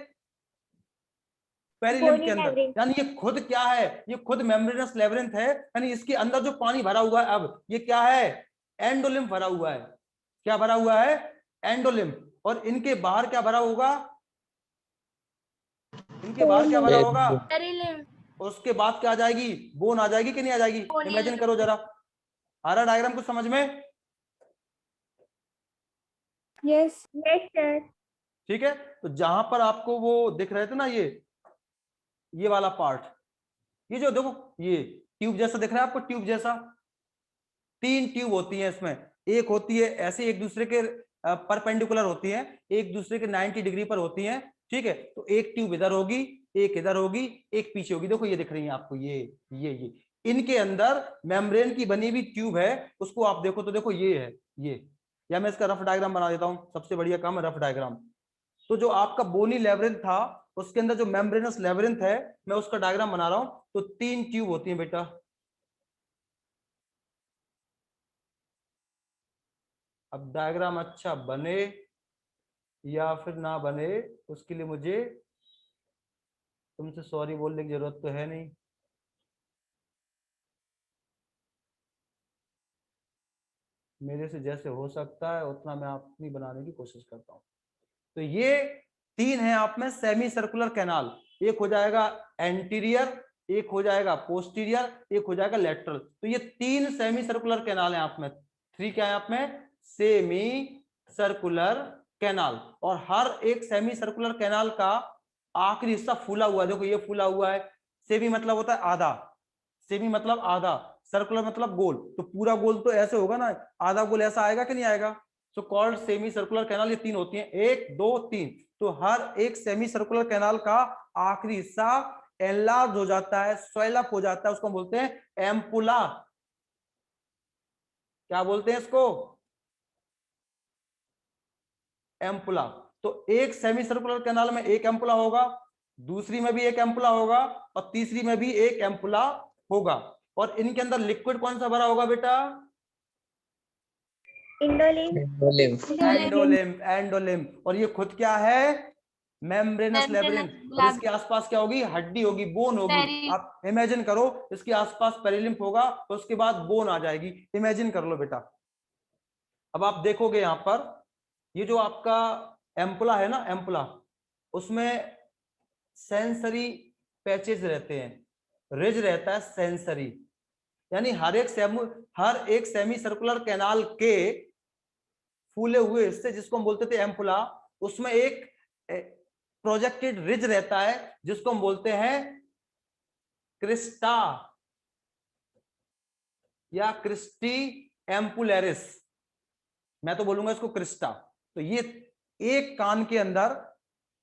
पेरिलिम के अंदर। यानी ये खुद क्या है? ये खुद मेम्ब्रेनस लैबिरिंथ है, यानी इसके अंदर जो पानी भरा हुआ है अब ये क्या है? एंडोलिम भरा हुआ है। क्या भरा हुआ है? एंडोलिम। और इनके बाहर क्या भरा होगा? इनके बाहर क्या भरा होगा?
पेरिलिम
उसके बाद क्या आ जाएगी? बोन आ जाएगी कि नहीं आ जाएगी? इमेजिन करो जरा, आ रहा डायग्राम कुछ समझ में?
यस सर
ठीक है, तो जहां पर आपको वो दिख रहे थे ना, ये वाला पार्ट, ये जो देखो ये ट्यूब जैसा दिख रहा है आपको, ट्यूब जैसा, 3 ट्यूब होती है इसमें। एक होती है ऐसे एक दूसरे के परपेंडिकुलर होती है, एक दूसरे के 90 डिग्री पर होती है। ठीक है, तो एक ट्यूब इधर होगी, एक इधर होगी, एक पीछे होगी। देखो ये दिख रही है आपको, ये इनके अंदर मेम्ब्रेन की बनी हुई ट्यूब है, उसको आप देखो तो देखो ये है ये। या मैं इसका रफ डायग्राम बना देता हूं, सबसे बढ़िया काम है रफ डायग्राम। तो जो आपका बोनी लैबिरिंथ था उसके अंदर जो मेम्ब्रेनस लैबिरिंथ है, मैं उसका डायग्राम बना रहा हूं। तो 3 ट्यूब होती हैं बेटा, अब डायग्राम अच्छा बने या फिर ना बने उसके लिए मुझे तुमसे सॉरी बोलने की जरूरत तो है नहीं। मेरे से जैसे हो सकता है उतना मैं अपनी बनाने की कोशिश करता हूं। तो ये 3 है आप में सेमी सर्कुलर कैनाल, एक हो जाएगा एंटीरियर, एक हो जाएगा पोस्टीरियर, एक हो जाएगा लेटरल। तो ये 3 सेमी सर्कुलर कैनाल है आप में। 3 क्या है आप में? Semi circular canal. और हर एक सेमी सर्कुलर कैनाल का आखिरी हिस्सा फूला हुआ है, देखो ये फूला हुआ है। सेमी मतलब होता है आधा, सेमी मतलब आधा, सर्कुलर मतलब गोल। तो पूरा गोल तो ऐसे होगा ना, आधा गोल ऐसा आएगा कि नहीं आएगा? So called semi circular canal. ये 3 होती हैं, 1 2 3। तो हर एक सेमी सर्कुलर कैनाल का आखिरी हिस्सा एनलार्ज हो जाता है, स्वेल अप हो जाता है, उसको बोलते हैं एम्पुला। क्या बोलते हैं इसको? एम्पुला। तो एक सेमी सर्कुलर कैनाल में एक एम्पुला होगा, दूसरी में भी एक एम्पुला होगा और तीसरी में भी एक एम्पुला होगा। और इनके अंदर लिक्विड कौन सा भरा होगा बेटा?
इंडोलिम।
एंडोलिम। एंडोलिम। और ये खुद क्या है? Membranes labyrinth. और इसके आसपास क्या होगी? हड्डी होगी, बोन होगी। आप इमेजिन करो, इसके आसपास पेरिलिम्फ होगा तो उसके बाद बोन आ जाएगी। इमेजिन कर लो बेटा। अब आप देखोगे यहां पर ये जो आपका एम्पुला है ना, एम्पुला, उसमें सेंसरी पैचेज रहते हैं, रिज रहता है सेंसरी, यानी हर एक सेमी सर्कुलर कैनाल के फूले हुए हिस्से जिसको हम बोलते थे एम्पुला, उसमें एक प्रोजेक्टेड रिज रहता है जिसको हम बोलते हैं क्रिस्टा या क्रिस्टी एम्पुलेरिस। मैं तो बोलूंगा इसको क्रिस्टा। तो ये एक कान के अंदर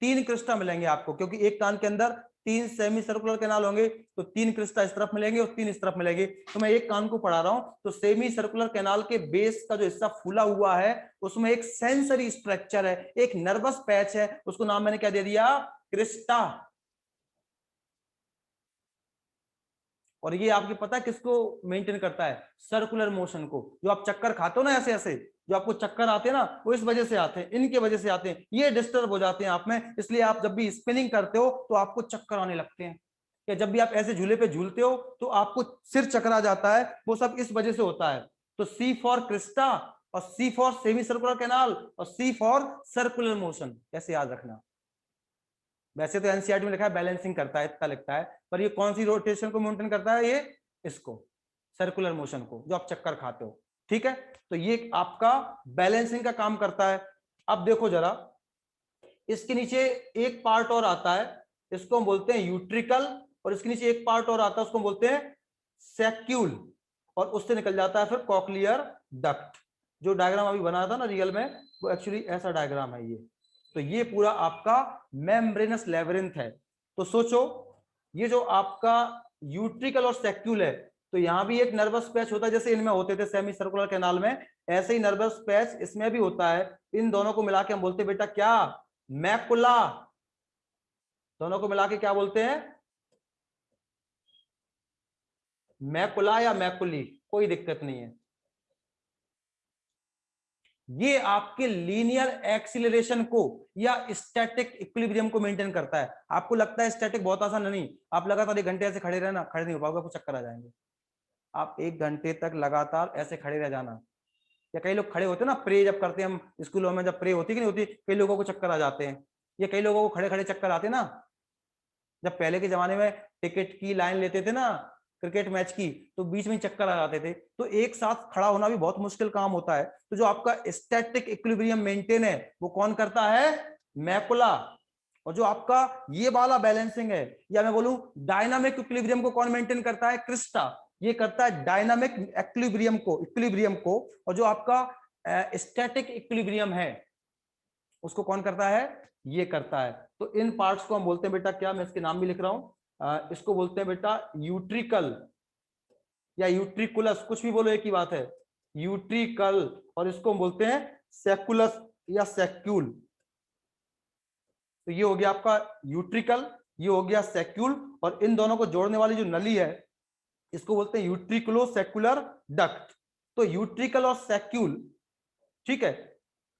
3 क्रिस्टा मिलेंगे आपको, क्योंकि एक कान के अंदर 3 सेमी सर्कुलर कैनाल होंगे, तो 3 क्रिस्टा इस तरफ मिलेंगे और 3 इस तरफ मिलेंगे। तो मैं एक कान को पढ़ा रहा हूं, तो सेमी सर्कुलर कैनाल के बेस का जो हिस्सा फूला हुआ है उसमें एक सेंसरी स्ट्रक्चर है, एक नर्वस पैच है, उसको नाम मैंने क्या दे दिया? क्रिस्टा। और ये आपको पता है किसको मेंटेन करता है? सर्कुलर मोशन को। जो आप चक्कर खाते हो ना ऐसे ऐसे, जो आपको चक्कर आते हैं ना, वो इस वजह से आते हैं, इनके वजह से आते हैं, ये डिस्टर्ब हो जाते हैं आप में, इसलिए आप जब भी स्पिनिंग करते हो तो आपको चक्कर आने लगते हैं, या जब भी आप ऐसे झूले पे झूलते हो तो आपको सिर चकरा जाता है, वो सब इस वजह से होता है। तो सी फॉर क्रिस्टा, और सी फॉर सेमी सर्कुलर कैनाल, और सी फॉर सर्कुलर मोशन। कैसे याद रखना? वैसे तो एनसीईआरटी में लिखा है बैलेंसिंग करता है, इतना लिखता है, पर ये कौन सी रोटेशन को मेंटेन करता है? ये इसको, सर्कुलर मोशन को, जो आप चक्कर खाते हो। ठीक है, तो ये आपका बैलेंसिंग का काम करता है। अब देखो जरा, इसके नीचे एक पार्ट और आता है, इसको हम बोलते हैं यूट्रिकल, और इसके नीचे एक पार्ट और आता है, उसको हम बोलते हैं सैक्यूल, और उससे निकल जाता है फिर कॉक्लियर डक्ट। जो डायग्राम अभी बनाया था ना रियल में, वो एक्चुअली ऐसा डायग्राम है ये। तो ये पूरा आपका मेम्ब्रेनस लेबिरिंथ है। तो सोचो, ये जो आपका यूट्रिकल और सैक्यूल है, तो यहां भी एक नर्वस पैच होता है, जैसे इनमें होते थे सेमी सर्कुलर कैनाल में, ऐसे ही नर्वस पैच इसमें भी होता है। इन दोनों को मिला के हम बोलते हैं बेटा क्या? मैकुला। दोनों को मिला के क्या बोलते हैं? मैकुला या मैकुली, कोई दिक्कत नहीं है। ये आपके लीनियर एक्सीलरेशन को या स्टैटिक इक्विलिब्रियम को मेंटेन करता है। आपको लगता है स्टैटिक बहुत आसान है, नहीं, आप लगातार 1 घंटे ऐसे खड़े रहना, खड़े नहीं हो पाओगे, आपको चक्कर आ जाएंगे। आप 1 घंटे तक लगातार ऐसे खड़े रह जाना, या कई लोग खड़े होते हैं ना, प्रे जब करते हैं हम स्कूलों में, जब प्रे होती कि नहीं होती, कई लोगों को चक्कर आ जाते हैं, या कई लोगों को खड़े खड़े चक्कर आते ना। जब पहले के जमाने में टिकट की लाइन लेते थे ना क्रिकेट मैच की, तो बीच में चक्कर आ जाते थे, तो एक साथ खड़ा होना भी बहुत मुश्किल काम होता है। तो जो आपका स्टैटिक इक्विलिब्रियम मेंटेन है वो कौन करता है? मैकुला। और जो आपका ये वाला बैलेंसिंग है, या मैं बोलूं डायनामिक इक्विलिब्रियम को कौन मेंटेन करता है? क्रिस्टा। ये करता है डायनामिक इक्विलिब्रियम को। और जो आपका स्टैटिक इक्विलिब्रियम है उसको कौन करता है? ये करता है। तो इन पार्ट्स को हम बोलते हैं बेटा क्या? मैं इसके नाम भी लिख रहा हूं, इसको बोलते हैं बेटा यूट्रिकल या यूट्रिकुलस, कुछ भी बोलो एक ही बात है, यूट्रिकल। और इसको हम बोलते हैं सैकुलस या सैक्यूल। तो ये हो गया आपका यूट्रिकल, ये हो गया सैक्यूल, और इन दोनों को जोड़ने वाली जो नली है इसको बोलते हैं यूट्रिकुलो सैक्युलर डक्ट। तो यूट्रिकल और सैक्यूल, ठीक है,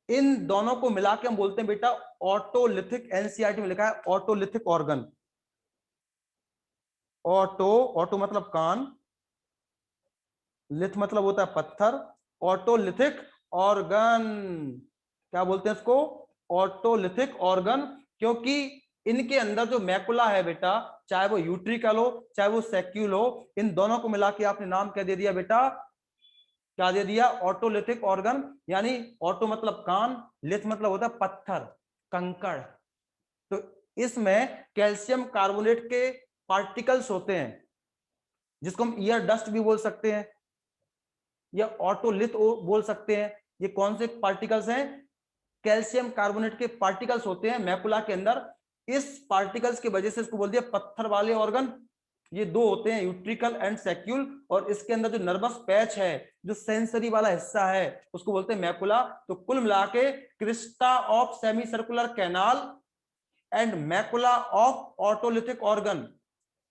इन दोनों को मिला के हम बोलते हैं बेटा ऑटोलिथिक। एनसीईआरटी में लिखा है ऑटोलिथिक ऑर्गन। ऑटो मतलब कान, लिथ मतलब होता है पत्थर, ऑटोलिथिक ऑर्गन। क्या बोलते हैं इसको? ऑटोलिथिक ऑर्गन। क्योंकि इनके अंदर जो मैकुला है बेटा, चाहे वो यूट्रिकल हो चाहे वो सैक्यूल हो, इन दोनों को मिला के आपने नाम क्या दे दिया बेटा? क्या दे दिया? ऑटोलिथिक ऑर्गन। यानी ऑटो मतलब कान, लिथ मतलब होता है पत्थर, कंकड़। तो इसमें कैल्शियम कार्बोनेट के पार्टिकल्स होते हैं, जिसको हम ईयर डस्ट भी बोल सकते हैं या ऑटोलिथ बोल सकते हैं। ये कौन से पार्टिकल्स हैं? कैल्शियम कार्बोनेट के पार्टिकल्स होते हैं मैकुला के अंदर। इस पार्टिकल्स की वजह से इसको बोल दिया पत्थर वाले ऑर्गन। ये 2 होते हैं, यूट्रिकल एंड सैक्यूल। और इसके अंदर जो नर्वस पैच है, जो सेंसरी वाला हिस्सा है, उसको बोलते हैं मैकुला। तो कुल मिला के crista of semicircular canal and macula of otolithic organ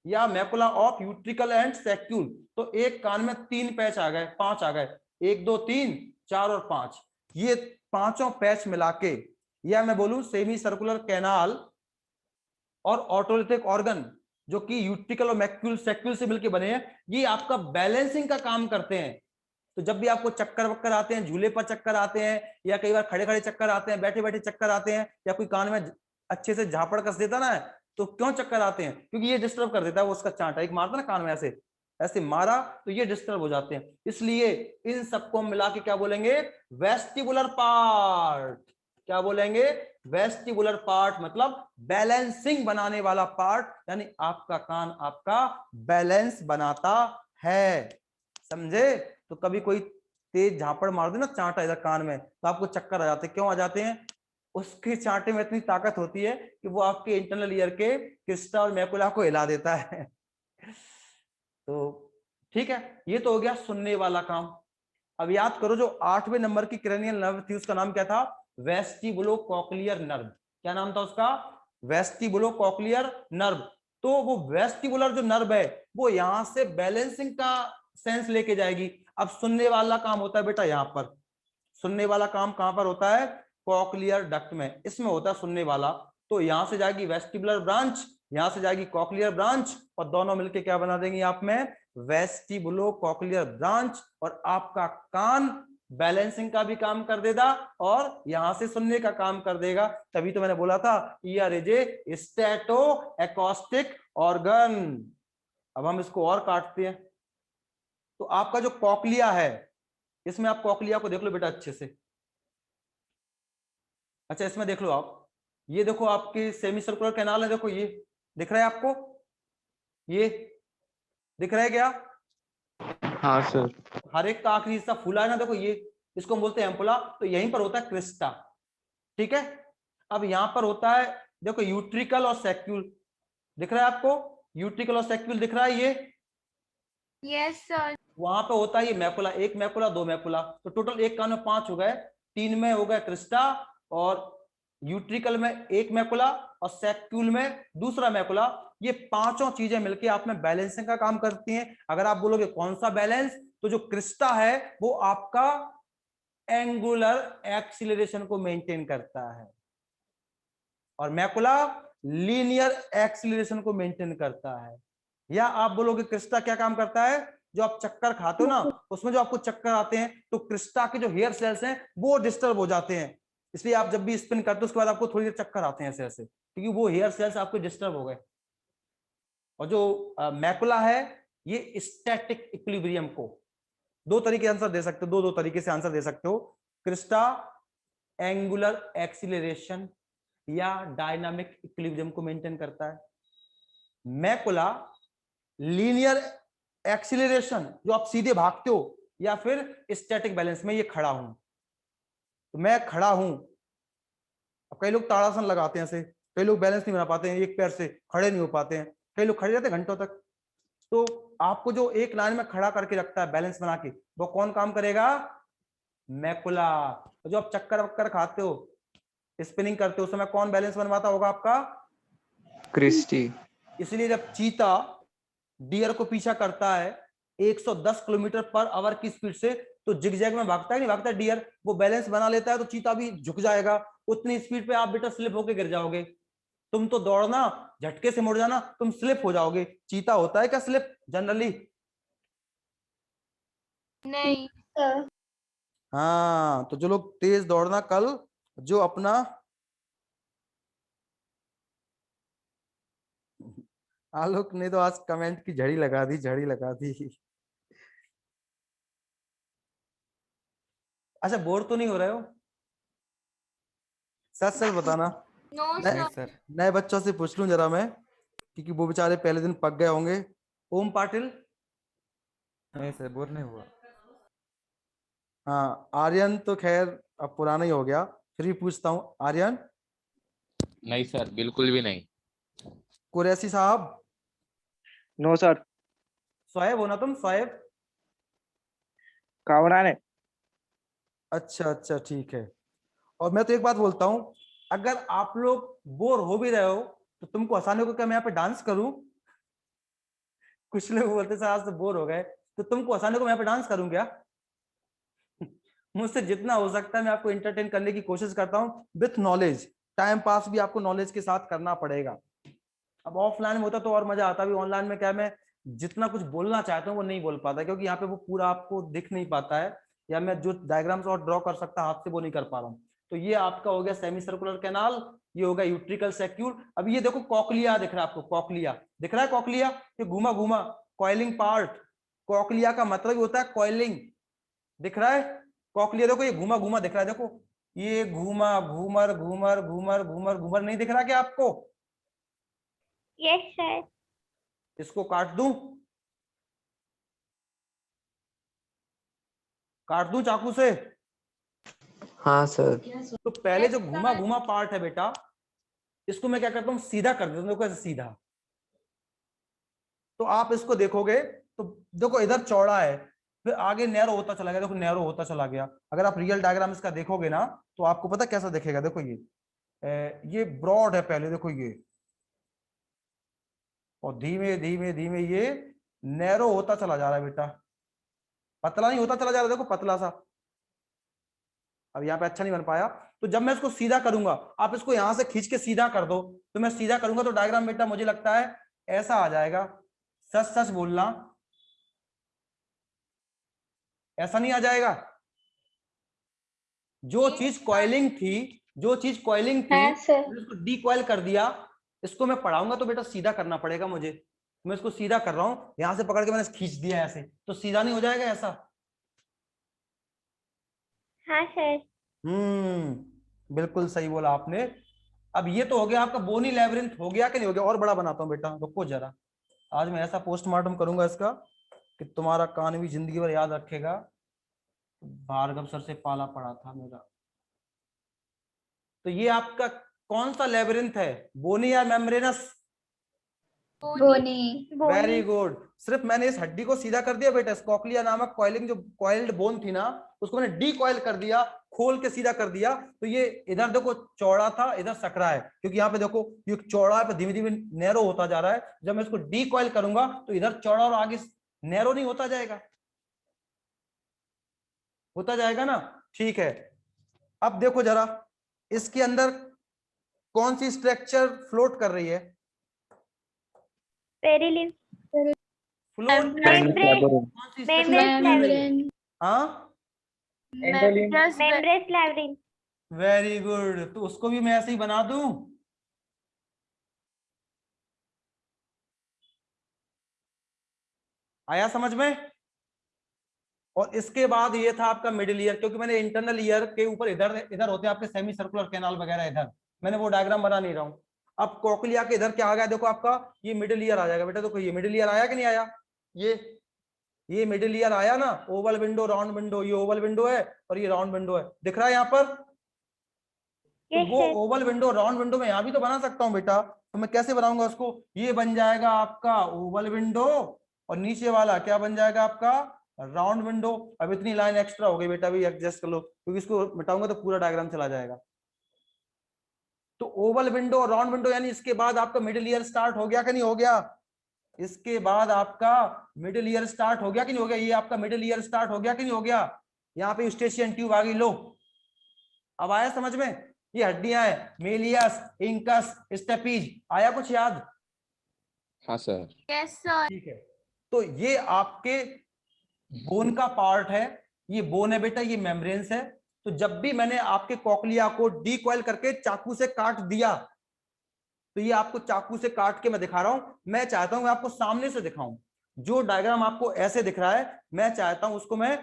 या macula of utricle and saccule. तो एक कान में 3 पैच आ गए, 5 आ गए, 1 2 3 4 और 5, ये पांचों पैच मिला के, या मैं बोलूं सेमी सर्कुलर कैनाल और ऑटोलिथिक ऑर्गन जो कि यूट्रिकल और मैक्यूल सैक्यूल से मिलकर बने हैं, ये आपका बैलेंसिंग का काम करते हैं। तो जब भी आपको चक्कर वक्कर आते हैं, झूले पर चक्कर आते हैं, या कई बार खड़े खड़े चक्कर आते हैं, बैठे बैठे चक्कर आते हैं, या कोई कान में अच्छे से झापड़ कस देता ना, तो क्यों चक्कर आते हैं? क्योंकि ये डिस्टर्ब कर देता है, वो उसका चांटा एक मारता ना कान में, ऐसे ऐसे मारा तो ये डिस्टर्ब हो जाते हैं। इसलिए इन सबको मिला के क्या बोलेंगे? Vestibular part. क्या बोलेंगे? वेस्टिबुलर पार्ट, मतलब बैलेंसिंग बनाने वाला पार्ट, यानी आपका कान आपका बैलेंस बनाता है। समझे? तो कभी कोई तेज झापड़ मार दे ना, चांटा इधर कान में, तो आपको चक्कर आ जाते हैं। क्यों आ जाते हैं? उसके चांटे में इतनी ताकत होती है कि वो आपके इंटरनल ईयर के क्रिस्टा और मैकुला को हिला देता है। तो ठीक है, ये तो हो गया सुनने वाला काम। अब याद करो, जो 8वें नंबर की क्रेनियल नर्व थी उसका नाम क्या था? वेस्टिबुलोकॉक्लियर नर्व। क्या नाम था उसका? वेस्टिबुलोकॉक्लियर नर्व। तो वो वेस्टिबुलर जो नर्व है वो यहां से बैलेंसिंग का सेंस लेके जाएगी। अब सुनने वाला काम होता है बेटा यहाँ पर। सुनने वाला काम कहां पर होता है? कॉक्लियर डक्ट में, इसमें होता है सुनने वाला। तो यहां से जाएगी वेस्टिबुलर ब्रांच, यहां से जाएगी कॉक्लियर ब्रांच, और दोनों मिलके क्या बना देंगी आप में? वेस्टिबुलोकॉक्लियर ब्रांच। और आपका कान बैलेंसिंग का भी काम कर देगा और यहां से सुनने का काम कर देगा। तभी तो मैंने बोला था ear is a statoacoustic organ. अब हम इसको और काटते हैं। तो आपका जो कॉक्लिया है, इसमें आप कॉक्लिया को देख लो बेटा अच्छे से। अच्छा, इसमें देख लो आप, ये देखो आपकी सेमी सर्कुलर कैनाल है, देखो ये दिख रहा है आपको? ये दिख रहा है क्या?
हाँ सर।
हर एक का आखिरी हिस्सा फूला है ना, देखो ये, इसको हम बोलते हैं एम्पुला। तो यहीं पर होता है क्रिस्टा। ठीक है, अब यहां पर होता है देखो यूट्रिकल और सैक्यूल। दिख रहा है आपको? यूट्रिकल और सैक्यूल दिख रहा है ये?
Yes sir.
वहां पे होता है ये मैकुला, 1 मैकुला 2 मैकुला। तो टोटल एक कान में 5 हो गए, 3 में हो गया क्रिस्टा, और यूट्रिकल में 1 मैकुला, और सैक्यूल में दूसरा मैकुला। ये पांचों चीजें मिलकर आप में बैलेंसिंग का काम करती हैं। अगर आप बोलोगे कौन सा बैलेंस, तो जो क्रिस्टा है वो आपका एंगुलर एक्सीलरेशन को मेंटेन करता है, और मैकुला लीनियर एक्सीलरेशन को मेंटेन करता है। या आप बोलोगे क्रिस्टा क्या काम करता है? जो आप चक्कर खाते हो ना, उसमें जो आपको चक्कर आते हैं, तो क्रिस्टा के जो हेयर सेल्स हैं वो डिस्टर्ब हो जाते हैं। इसलिए आप जब भी स्पिन करते हो उसके बाद आपको थोड़ी देर चक्कर आते हैं ऐसे ऐसे, क्योंकि वो हेयर सेल्स आपके डिस्टर्ब हो गए। और जो मैकुला है ये स्टैटिक इक्विलिब्रियम को, दो तरीके आंसर दे सकते हो, दो तरीके से आंसर दे सकते हो। क्रिस्टा एंगुलर एक्सीलरेशन या डायनामिक इक्विलिब्रियम को मेंटेन करता है। मैकुला लीनियर एक्सीलरेशन, जो आप सीधे भागते हो, या फिर स्टैटिक बैलेंस में ये खड़ा हूं, तो मैं खड़ा हूं। अब कई लोग ताड़ासन लगाते हैं ऐसे, कई लोग बैलेंस नहीं बना पाते हैं, एक पैर से खड़े नहीं हो पाते हैं, कई लोग खड़े रहते हैं घंटों तक। तो आपको जो एक लाइन में खड़ा करके रखता है बैलेंस बना के, वो कौन काम करेगा? मैकुला। जो आप चक्कर वक्कर खाते हो, स्पिनिंग करते हो, उस समय कौन बैलेंस बनवाता होगा आपका?
क्रिस्टी।
इसलिए जब चीता डियर को पीछा करता है 110 किलोमीटर पर आवर की स्पीड से, तो जिगजैग में भागता है नहीं भागता डियर, वो बैलेंस बना लेता है, तो चीता भी झुक जाएगा। उतनी स्पीड पे आप बेटा स्लिप होके गिर जाओगे। तुम तो दौड़ना, झटके से मुड़ जाना, तुम स्लिप हो जाओगे। चीता होता है क्या स्लिप जनरली?
नहीं।
हाँ, तो जो लोग तेज दौड़ना कल, जो अपना आलोक ने तो आज कमेंट की झड़ी लगा दी, झड़ी लगा दी। अच्छा, बोर तो नहीं हो रहे हो? सच सच बताना।
No sir.
नए बच्चों से पूछ लूं जरा मैं, क्योंकि वो बेचारे पहले दिन पक गए होंगे। ओम पाटिल?
नहीं सर, बोर नहीं हुआ।
हाँ, आर्यन तो खैर अब पुराना ही हो गया, फिर भी पूछता हूँ। आर्यन?
नहीं सर, बिल्कुल भी नहीं।
कुरैशी साहब?
No sir.
शोएब हो ना तुम? शोएब?
कामरान है।
अच्छा अच्छा, ठीक है। और मैं तो एक बात बोलता हूँ, अगर आप लोग बोर हो भी रहे हो तो तुमको हंसाने को क्या मैं यहाँ पे डांस करूं? कुछ लोग बोलते सर आज तो बोर हो गए, तो तुमको हंसाने को मैं यहाँ पे डांस करूं क्या? मुझसे जितना हो सकता है मैं आपको एंटरटेन करने की कोशिश करता हूँ विथ नॉलेज। टाइम पास भी आपको नॉलेज के साथ करना पड़ेगा। अब ऑफलाइन में होता तो और मजा आता भी, ऑनलाइन में क्या मैं जितना कुछ बोलना चाहता हूँ वो नहीं बोल पाता, क्योंकि यहाँ पे वो पूरा आपको दिख नहीं पाता है, या मैं जो डायग्राम्स और ड्रॉ कर सकता हाथ से वो नहीं कर पा रहा हूँ। तो ये आपका हो गया सेमी सर्कुलर कैनाल, ये होगा यूट्रिकल सैक्यूल। अब ये देखो कॉकलिया दिख रहा है आपको, कॉकलिया दिख रहा है, कॉकलिया ये घुमा घुमा कॉइलिंग पार्ट। कॉकलिया का मतलब होता है कॉइलिंग, दिख रहा है कॉकलिया, देखो ये घुमा घुमा दिख रहा है, देखो ये घुमा घूमर घूमर घूमर घूमर घूमर, नहीं दिख रहा क्या आपको?
Yes sir.
इसको काट दूं, काट दूं चाकू से?
हाँ सर।
तो पहले जो घुमा घुमा पार्ट है बेटा, इसको मैं क्या करता हूं सीधा कर देता हूं, देखो ऐसे सीधा। तो आप इसको देखोगे तो देखो इधर चौड़ा है, फिर आगे नैरो होता चला गया, देखो नैरो होता चला गया। अगर आप रियल डायग्राम इसका देखोगे ना तो आपको पता कैसा दिखेगा, देखो ये ब्रॉड है पहले, देखो ये, और धीमे धीमे धीमे ये नैरो होता चला जा रहा है बेटा, पतला नहीं होता चला जा रहा है, देखो पतला सा। अब यहाँ पे अच्छा नहीं बन पाया, तो जब मैं इसको सीधा करूंगा, आप इसको यहां से खींच के सीधा कर दो, तो मैं सीधा करूंगा तो डायग्राम बेटा मुझे लगता है ऐसा आ जाएगा। सच सच बोलना, ऐसा नहीं आ जाएगा? जो चीज कॉइलिंग थी, जो चीज कॉइलिंग थी
हाँ सर।
मैंने इसको डीकॉइल कर दिया। इसको मैं पढ़ाऊंगा तो बेटा सीधा करना पड़ेगा मुझे, मैं इसको सीधा कर रहा हूं, यहां से पकड़ के मैंने खींच दिया ऐसे, तो सीधा नहीं हो जाएगा ऐसा?
हाँ सर।
बिल्कुल सही बोला आपने। अब ये तो हो गया आपका बोनी लैबिरिंथ, हो गया कि नहीं हो गया? और बड़ा बनाता हूँ बेटा, रुको जरा, आज मैं ऐसा पोस्टमार्टम करूंगा इसका कि तुम्हारा कान भी जिंदगी भर याद रखेगा। भार्गव सर से पाला पड़ा था मेरा। तो ये आपका कौन सा लैबिरिंथ है, बोनी या मेम्ब्रेनस?
बोनी।
Very good. सिर्फ मैंने इस हड्डी को सीधा कर दिया बेटा, कॉकलिया नामक कॉइलिंग जो कॉइल्ड बोन थी ना उसको मैंने डीकॉइल कर दिया, खोल के सीधा कर दिया। तो ये इधर देखो चौड़ा था, इधर सकरा है, क्योंकि यहाँ पे देखो ये चौड़ा है, धीमे धीमे नैरो होता जा रहा है। जब मैं इसको डीकॉइल करूंगा तो इधर चौड़ा और आगे नैरो नहीं होता जाएगा? होता जाएगा ना? ठीक है। अब देखो जरा इसके अंदर कौन सी स्ट्रक्चर फ्लोट कर रही है?
पेरिलिन।
फ्लोट कौन सी
मेम्ब्रेन।
हाँ,
मेम्ब्रेन लैबिरिंथ।
Very good. तो उसको भी मैं ऐसे ही बना दूं? आया समझ में? और इसके बाद ये था आपका मिडिल ईयर, क्योंकि मैंने इंटरनल ईयर के ऊपर इधर इधर होते हैं आपके सेमी सर्कुलर कैनाल वगैरह, इधर मैंने वो डायग्राम बना नहीं रहा हूं। अब कोकलिया के इधर क्या आ गया, देखो आपका ये मिडिल ईयर आ जाएगा बेटा। देखो ये मिडिल ईयर आया कि नहीं आया? ये मिडिल ईयर आया ना, ओवल विंडो राउंड विंडो, ये ओवल विंडो है और ये राउंड विंडो है, दिख रहा है यहाँ पर? तो वो ओवल विंडो राउंड विंडो में यहाँ भी तो बना सकता हूँ बेटा। तो मैं कैसे बनाऊंगा उसको? ये बन जाएगा आपका ओवल विंडो और नीचे वाला क्या बन जाएगा आपका? Round window. अब इतनी लाइन एक्स्ट्रा हो गई बेटा, भी एडजस्ट कर लो, क्योंकि इसको मिटाऊंगा तो पूरा डायग्राम चला जाएगा। तो ओवल विंडो और राउंड विंडो, यानी इसके बाद आपका मिडिल ईयर स्टार्ट हो गया कि नहीं हो गया? इसके बाद आपका मिडिल ईयर स्टार्ट हो गया कि नहीं हो गया? ये आपका मिडिल ईयर स्टार्ट हो गया कि नहीं हो गया? यहाँ पे यूस्टेशियन ट्यूब आ गई, लो अब आया समझ में? ये हड्डियां हैं, मेलियस, इंकस, स्टेपीज, आया कुछ याद?
हाँ सर।
Yes sir.
ठीक है। तो ये आपके बोन का पार्ट है, ये बोन है बेटा, ये मेम्ब्रेन्स है। तो जब भी मैंने आपके कॉकलिया को डीकॉइल करके चाकू से काट दिया, तो ये आपको चाकू से काट के मैं दिखा रहा हूं। मैं चाहता हूं मैं आपको सामने से दिखाऊं। जो डायग्राम आपको ऐसे दिख रहा है, मैं चाहता हूं उसको मैं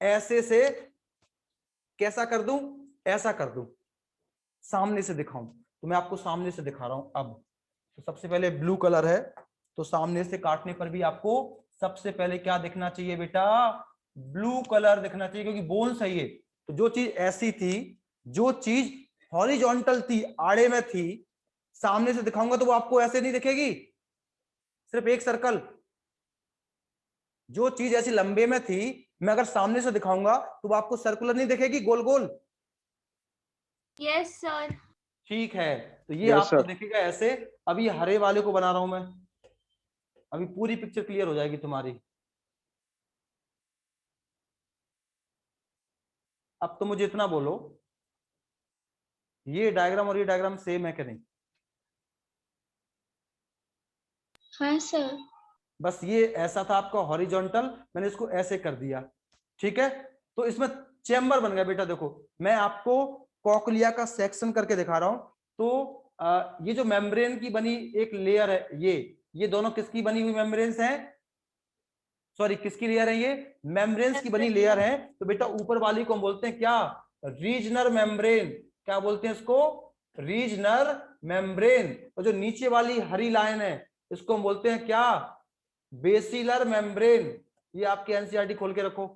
ऐसे से कैसा कर दूं, ऐसा कर दूं, सामने से दिखाऊं। तो मैं आपको सामने से दिखा रहा हूं। अब तो सबसे पहले ब्लू कलर है, तो सामने से काटने पर भी आपको सबसे पहले क्या दिखना चाहिए बेटा? ब्लू कलर दिखना चाहिए, क्योंकि बोन सही है। तो जो चीज ऐसी थी, जो चीज हॉरिजॉन्टल थी, आड़े में थी, सामने से दिखाऊंगा तो वो आपको ऐसे नहीं दिखेगी, सिर्फ एक सर्कल। जो चीज ऐसी लंबे में थी, मैं अगर सामने से दिखाऊंगा तो वो आपको सर्कुलर नहीं दिखेगी, गोल गोल।
Yes sir.
ठीक है, तो ये
Yes,
आपको
sir.
दिखेगा ऐसे। अभी हरे वाले को बना रहा हूं मैं, अभी पूरी पिक्चर क्लियर हो जाएगी तुम्हारी। अब तो मुझे इतना बोलो, ये डायग्राम और ये डायग्राम सेम है कि नहीं?
हाँ सर।
बस ये ऐसा था आपका हॉरिजॉन्टल, मैंने इसको ऐसे कर दिया, ठीक है। तो इसमें चेम्बर बन गया बेटा। देखो मैं आपको कॉकलिया का सेक्शन करके दिखा रहा हूं। तो ये जो मेम्ब्रेन की बनी एक लेयर है, ये दोनों किसकी बनी हुई मेम्ब्रेन्स हैं? सॉरी, किसकी लेयर है ये? मेम्ब्रेन्स की बनी लेयर है। तो बेटा ऊपर वाली को हम बोलते हैं क्या? Regional membrane. क्या बोलते हैं इसको? Regional membrane. और जो नीचे वाली हरी लाइन है इसको हम बोलते हैं क्या? Basilar membrane. ये आपके एनसीईआरटी खोल के रखो।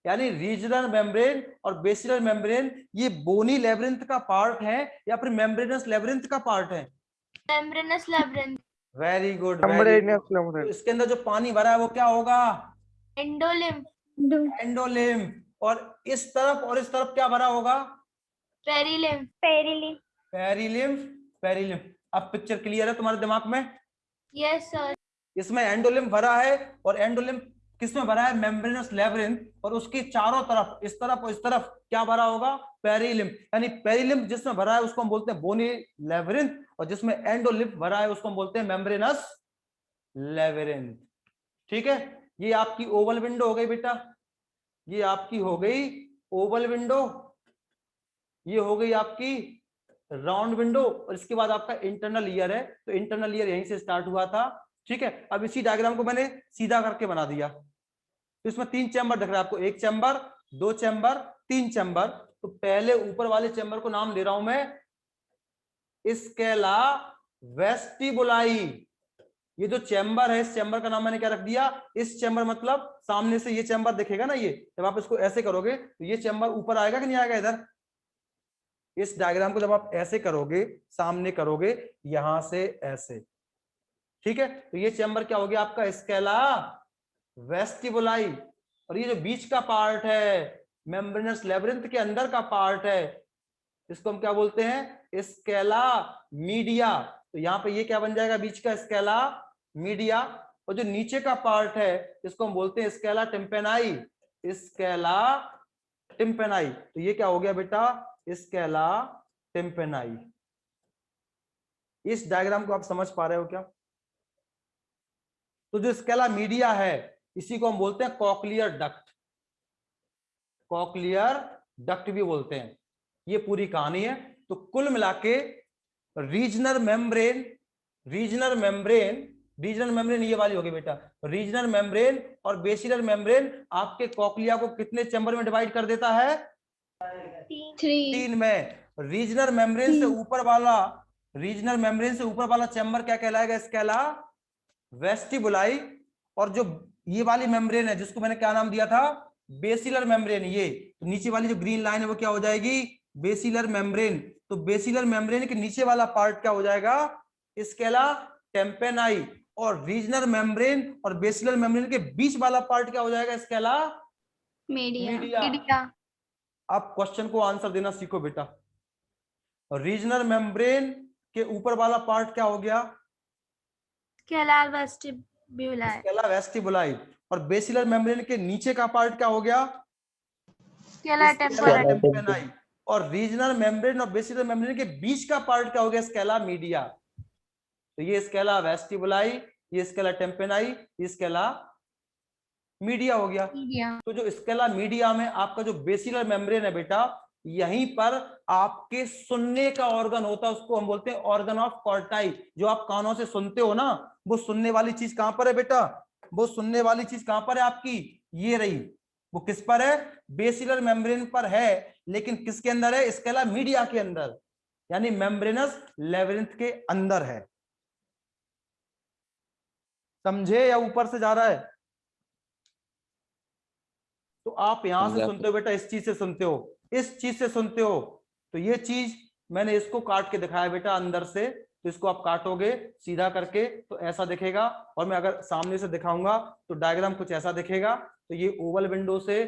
यानी रीजनल मेम्ब्रेन और बेसिलर मेम्ब्रेन ये बोनी लेब्रिंथ का पार्ट है या फिर मेम्ब्रेनस लेब्रिंथ का पार्ट है?
Membranes labyrinth.
Very good, very
Membranous
good. तो
membrane.
इसके अंदर जो पानी भरा है वो क्या होगा?
एंडोलिम्फ।
एंडोलिम्फ। और इस तरफ क्या भरा होगा?
पेरिलिम्फ। पेरिलिम्फ।
पेरिलिम्फ। पेरिलिम्फ। अब पिक्चर क्लियर है तुम्हारे दिमाग में?
Yes sir.
इसमें एंडोलिम्फ भरा है, और एंडोलिम्फ किसमें भरा है? Membranes labyrinth. और उसकी चारों तरफ, इस तरफ और इस तरफ क्या भरा होगा? पेरिलिम्फ। यानी पेरिलिम्फ जिसमें भरा है उसको हम बोलते हैं बोनी लेब्रिंथ, और जिसमें एंडोलिम्फ भरा है उसको हम बोलते हैं मेम्ब्रेनस लेब्रिंथ। ठीक है, ये आपकी ओवल विंडो हो गई बेटा, ये आपकी हो गई ओवल विंडो, ये हो गई आपकी राउंड विंडो, और इसके बाद आपका इंटरनल ईयर है। तो इंटरनल ईयर यहीं से स्टार्ट हुआ था। ठीक है, अब इसी डायग्राम को मैंने सीधा करके बना दिया। तो इसमें 3 चैम्बर दिख रहा है आपको, 1 चैम्बर, 2 चैम्बर, 3 चैम्बर। तो पहले ऊपर वाले चैम्बर को नाम दे रहा हूं मैं स्केला वेस्टिबुलाई। ये जो चैम्बर है इस चैम्बर का नाम मैंने क्या रख दिया? इस चैम्बर मतलब सामने से ये चैम्बर दिखेगा ना, ये जब आप इसको ऐसे करोगे तो ये चैम्बर ऊपर आएगा कि नहीं आएगा? इधर इस डायग्राम को जब आप ऐसे करोगे, सामने करोगे यहां से ऐसे, ठीक है, तो ये चैम्बर क्या हो गया आपका? Scala vestibuli. और ये जो बीच का पार्ट है मेम्ब्रेनस लेब्रिंथ के अंदर का पार्ट है, इसको हम क्या बोलते हैं? Scala media. तो यहाँ पे ये क्या बन जाएगा? बीच का स्केला मीडिया। और जो नीचे का पार्ट है इसको हम बोलते हैं स्केला टिम्पेनाई। स्केला टिम्पेनाई। तो ये क्या हो गया बेटा? स्केला टिम्पेनाई। इस डायग्राम को आप समझ पा रहे हो क्या? तो जो स्केला मीडिया है इसी को हम बोलते हैं कॉकलियर डक्ट। कॉकलियर डक्ट भी बोलते हैं। ये पूरी कहानी है। तो कुल मिलाके regional membrane, regional membrane, regional membrane ये वाली होगी बेटा, रीजनल मेम्ब्रेन और बेसिलर मेम्ब्रेन आपके कॉकलिया को कितने चैम्बर में डिवाइड कर देता है? 3 में। रीजनल मेम्ब्रेन से ऊपर वाला, रीजनल मेम्ब्रेन से ऊपर वाला चैम्बर क्या कहलाएगा? Scala vestibuli. और जो ये वाली मेम्ब्रेन है जिसको मैंने क्या नाम दिया था? Basilar membrane. ये तो नीचे वाली जो ग्रीन लाइन है वो क्या हो जाएगी? Basilar membrane. तो बेसिलर मेम्ब्रेन के नीचे वाला पार्ट क्या हो जाएगा? स्केला टेम्पेनाई। और रीजनल मेम्ब्रेन और बेसिलर मेम्ब्रेन के बीच वाला पार्ट क्या हो जाएगा? Scala media. आप क्वेश्चन को आंसर देना सीखो बेटा। रीजनल मेम्ब्रेन के ऊपर वाला पार्ट क्या हो गया?
Scala vestibuli.
Scala vestibuli. और बेसिलर मेम्ब्रेन के नीचे का पार्ट क्या हो गया?
स्केला
टेम्पेनाई। और रीजनल मेम्ब्रेन और बेसिलर मेम्ब्रेन के बीच का पार्ट क्या हो गया? Scala media. तो ये स्केला वेस्टिबुलाई, ये स्केला टेम्पेनाई, ये स्केला मीडिया हो गया। तो जो स्केला मीडिया में आपका जो बेसिलर मेम्ब्रेन है बेटा, यहीं पर आपके सुनने का ऑर्गन होता है, उसको हम बोलते हैं ऑर्गन ऑफ कॉर्टाई। जो आप कानों से सुनते हो ना, वो सुनने वाली चीज कहां पर है बेटा? वो सुनने वाली चीज कहां पर है आपकी? ये रही। वो किस पर है? बेसिलर मेम्ब्रेन पर है, लेकिन किसके अंदर है? स्केला मीडिया के अंदर, यानी मेम्ब्रेनस लेबिरिंथ के अंदर है। समझे या ऊपर से जा रहा है? तो आप यहां से सुनते हो बेटा, इस चीज से सुनते हो, इस चीज से सुनते हो। तो ये चीज मैंने इसको काट के दिखाया बेटा अंदर से। तो इसको आप काटोगे सीधा करके तो ऐसा दिखेगा, और मैं अगर सामने से दिखाऊंगा तो डायग्राम कुछ ऐसा दिखेगा। तो ये ओवल विंडो से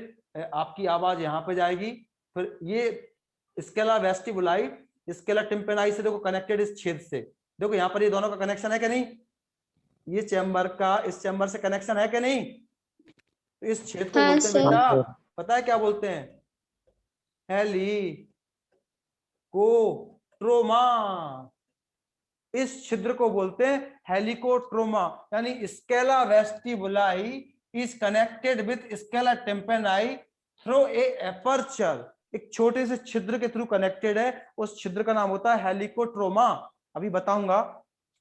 आपकी आवाज यहाँ पे जाएगी, फिर ये स्केला वेस्टिबुलाई स्केलर टिम्पेनाई से देखो कनेक्टेड इस छेद से। देखो यहाँ पर ये दोनों का कनेक्शन है कि नहीं, ये चैम्बर का इस चैम्बर से कनेक्शन है कि नहीं, तो इस छेद को
हाँ,
बोलते हैं
सर।
बेटा,
हाँ,
पता है क्या बोलते हैं, हेलिकोट्रोमा। इस छिद्र को बोलते हैं हेलिकोट्रोमा, यानी scala vestibuli is connected with scala tympani through a aperture, एक छोटे से छिद्र के थ्रू कनेक्टेड है, उस छिद्र का नाम होता है हेलिकोट्रोमा। अभी बताऊंगा।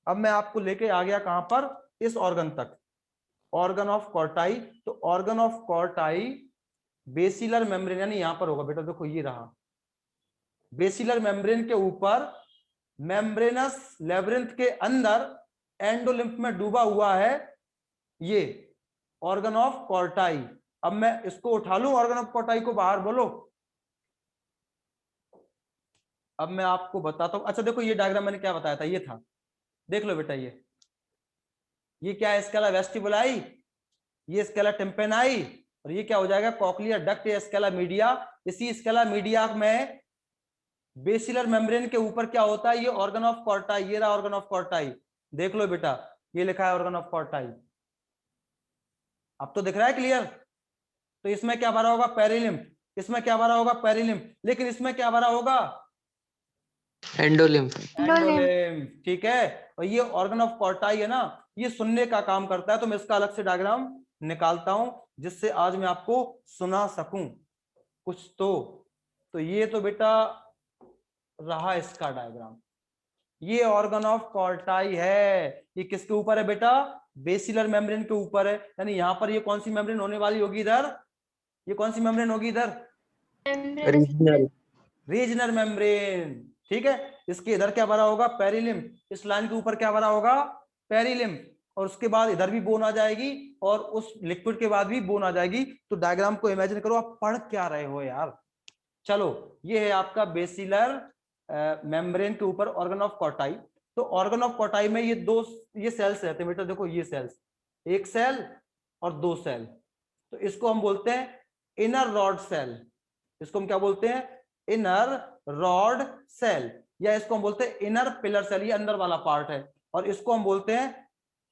अब मैं आपको लेके आ गया कहां पर, इस ऑर्गन तक, ऑर्गन ऑफ कॉर्टाई। तो organ of Corti basilar membrane, यानी यहां पर होगा बेटा, देखो ये रहा बेसिलर मेम्ब्रेन के ऊपर, मेम्ब्रेनस लेब्रिंथ के अंदर एंडोलिम्फ में डूबा हुआ है ये ऑर्गन ऑफ कॉर्टाई। अब मैं इसको उठा लूं ऑर्गन ऑफ कॉर्टाई को बाहर, बोलो। अब मैं आपको बताता हूं। अच्छा देखो ये डायग्राम मैंने क्या बताया था, ये था, देख लो बेटा, ये क्या है, स्केला वेस्टिबुलाई, ये स्केला टिम्पेनाई, और ये क्या हो जाएगा, कॉक्लियर डक्ट या स्केला मीडिया। इसी स्केला मीडिया में बेसिलर मेम्ब्रेन के ऊपर क्या होता है, ये ऑर्गन ऑफ कॉर्टाई, ये रहा ऑर्गन ऑफ कॉर्टाई, देख लो बेटा, ये लिखा है ऑर्गन ऑफ कॉर्टाई। अब तो दिख रहा है क्लियर। तो इसमें क्या भरा होगा, पेरिलिम्फ, इसमें क्या भरा होगा, पेरिलिम्फ, लेकिन इसमें क्या भरा होगा,
एंडोलिम्फ।
एंडोलिम्फ, ठीक है। और ये ऑर्गन ऑफ कॉर्टाई है ना, ये सुनने का काम करता है, तो मैं इसका अलग से डायग्राम निकालता हूं जिससे आज मैं आपको सुना सकूं कुछ। तो ये तो बेटा रहा इसका डायग्राम, ये ऑर्गन ऑफ कॉर्टाई है। ये किसके ऊपर है बेटा, बेसिलर मेम्ब्रेन के ऊपर है, यानी यहां पर ये कौन सी मेम्ब्रेन होने वाली होगी, इधर ये कौन सी मेम्ब्रेन होगी, इधर
रीजनल।
रीजनल मेम्ब्रेन, ठीक है। इसके इधर क्या भरा होगा, पेरिलिम्फ, इस लाइन के ऊपर क्या भरा होगा, पेरिलिम्फ, और उसके बाद इधर भी बोन आ जाएगी, और उस लिक्विड के बाद भी बोन आ जाएगी। तो डायग्राम को इमेजिन करो, आप पढ़ क्या रहे हो यार। चलो ये है आपका बेसिलर मेम्ब्रेन के ऊपर ऑर्गन ऑफ कॉर्टाई। तो ऑर्गन ऑफ कॉर्टाई में ये सेल्स रहते हैं बेटा, देखो ये सेल्स, एक सेल और दो सेल, तो इसको हम बोलते हैं इनर रॉड सेल। इसको हम क्या बोलते हैं, इनर रॉड सेल, या इसको हम बोलते हैं इनर पिलर सेल, ये अंदर वाला पार्ट है। और इसको हम बोलते हैं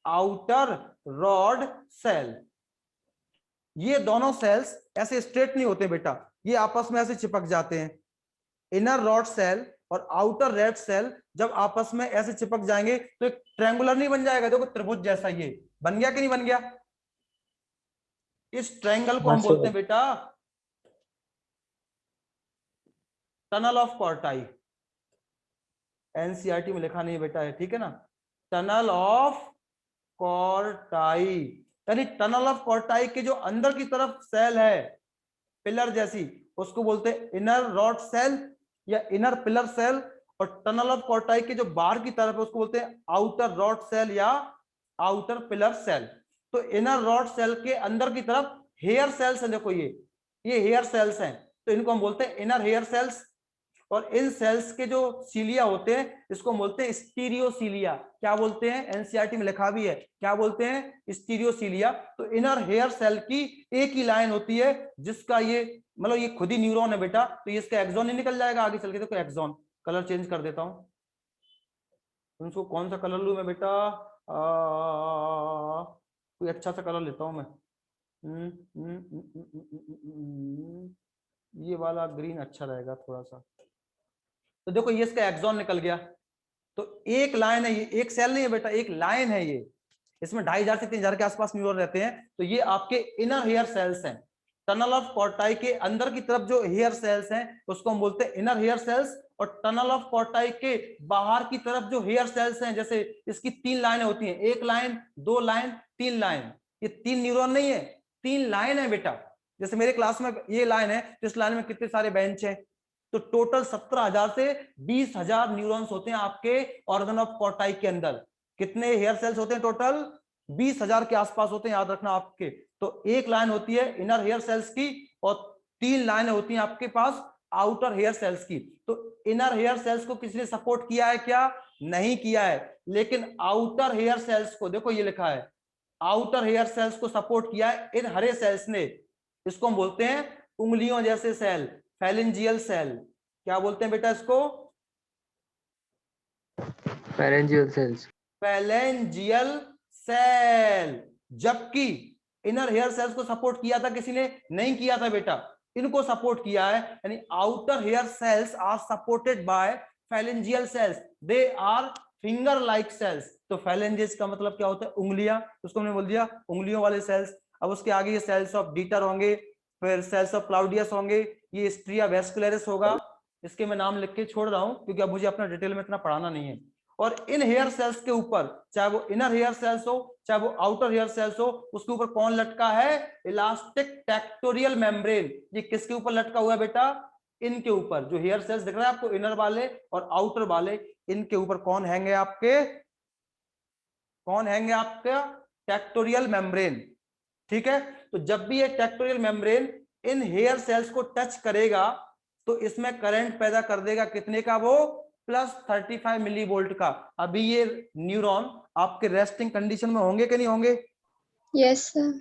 आउटर रॉड सेल। ये दोनों सेल्स ऐसे स्ट्रेट नहीं होते बेटा, ये आपस में ऐसे चिपक जाते हैं। इनर रॉड सेल और आउटर रेड सेल जब आपस में ऐसे चिपक जाएंगे तो एक ट्रायंगुलर नहीं बन जाएगा, देखो त्रिभुज जैसा, ये बन गया कि नहीं बन गया। इस ट्रायंगल को हम बोलते हैं बेटा टनल ऑफ कॉर्टाई। एनसीईआरटी में लिखा नहीं बेटा है, ठीक है ना, टनल ऑफ कॉर्टाई, यानी टनल ऑफ कॉर्टाई के जो अंदर की तरफ सेल है पिलर जैसी, उसको बोलते हैं इनर रॉड सेल या इनर पिलर सेल। और टनल ऑफ कॉर्टाई के जो बाहर की तरफ है उसको बोलते हैं आउटर रॉड सेल या आउटर पिलर सेल। तो इनर रॉड सेल के अंदर की तरफ हेयर सेल्स हैं, देखो ये हेयर सेल्स हैं, तो इनको हम बोलते हैं इनर हेयर सेल्स। और इन सेल्स के जो सीलिया होते हैं इसको बोलते हैं स्टीरियोसीलिया। क्या बोलते हैं, एनसीईआरटी में लिखा भी है, क्या बोलते हैं, स्टीरियोसीलिया। तो इनर हेयर सेल की एक ही लाइन होती है जिसका ये मतलब ये खुद ही न्यूरॉन है बेटा, तो ये इसका एक्सॉन नहीं निकल जाएगा आगे चल के। देखो एक्सॉन, कलर चेंज कर देता हूं, उनको कौन सा कलर लूं मैं बेटा, कोई अच्छा सा कलर लेता हूं मैं, ये वाला ग्रीन अच्छा रहेगा थोड़ा सा। तो देखो ये इसका एक्सॉन निकल गया। तो एक लाइन है ये, एक सेल नहीं है बेटा, एक लाइन है ये, इसमें 2500 से 3000 के आसपास न्यूरॉन रहते हैं। तो ये आपके इनर हेयर सेल्स हैं। टनल ऑफ कॉर्टाई के अंदर की तरफ जो हेयर सेल्स हैं उसको हम बोलते हैं इनर हेयर सेल्स। और टनल ऑफ कॉर्टाई के बाहर की तरफ जो हेयर सेल्स हैं, जैसे इसकी 3 लाइनें होती हैं, 1 लाइन 2 लाइन 3 लाइन, ये 3 न्यूरॉन नहीं है, 3 लाइन है बेटा। जैसे मेरे क्लास में ये लाइन है, तो इस लाइन में कितने सारे बेंच हैं, तो टोटल 17,000 से 20,000 न्यूरॉन्स होते हैं आपके ऑर्गन ऑफ कॉर्टाई के अंदर। कितने हेयर सेल्स होते हैं टोटल, 20,000 के आसपास होते हैं, याद रखना आपके। तो एक लाइन होती है इनर हेयर सेल्स की और 3 लाइनें होती हैं आपके पास आउटर हेयर सेल्स की। तो इनर हेयर सेल्स को किसने सपोर्ट किया है, क्या नहीं किया है, लेकिन आउटर हेयर सेल्स को, देखो ये लिखा है, आउटर हेयर सेल्स को सपोर्ट किया है इन हरे सेल्स ने। इसको हम बोलते हैं उंगलियों जैसे सेल, फैलेंजियल सेल। क्या बोलते हैं बेटा इसको,
pharyngeal cells.
फेलेंजियल सेल। जबकि इनर हेयर सेल्स को सपोर्ट किया था किसी ने? नहीं किया था बेटा, इनको सपोर्ट किया है। यानी outer hair cells are supported by phalangeal cells, they are finger like cells. तो फेलेंजेस का मतलब क्या होता है? उंगलियां, उसको हमने बोल दिया उंगलियों वाले सेल्स। अब उसके आगे ये सेल्स ऑफ डीटर होंगे, फिर सेल्स ऑफ क्लाउडियस होंगे, ये स्ट्रिया वेस्कुलरिस होगा। इसके मैं नाम लिख के छोड़ रहा हूं क्योंकि अब मुझे अपना डिटेल में इतना पढ़ाना नहीं है। और इन हेयर सेल्स के ऊपर, चाहे वो इनर हेयर सेल्स हो चाहे वो आउटर हेयर सेल्स हो, उसके ऊपर कौन लटका है? Elastic tectorial membrane. ये किसके ऊपर लटका हुआ है बेटा? इनके ऊपर। जो हेयर सेल्स दिख रहा है आपको, इनर वाले और आउटर वाले, इनके ऊपर कौन हैंगे आपके? कौन हैंगे आपका? Tectorial membrane. ठीक है, तो जब भी ये टेक्टोरियल मेम्ब्रेन इन हेयर सेल्स को टच करेगा तो इसमें करंट पैदा कर देगा कितने का? वो +35 मिली वोल्ट का। अभी ये न्यूरॉन आपके रेस्टिंग कंडीशन में होंगे कि नहीं होंगे?
Yes sir.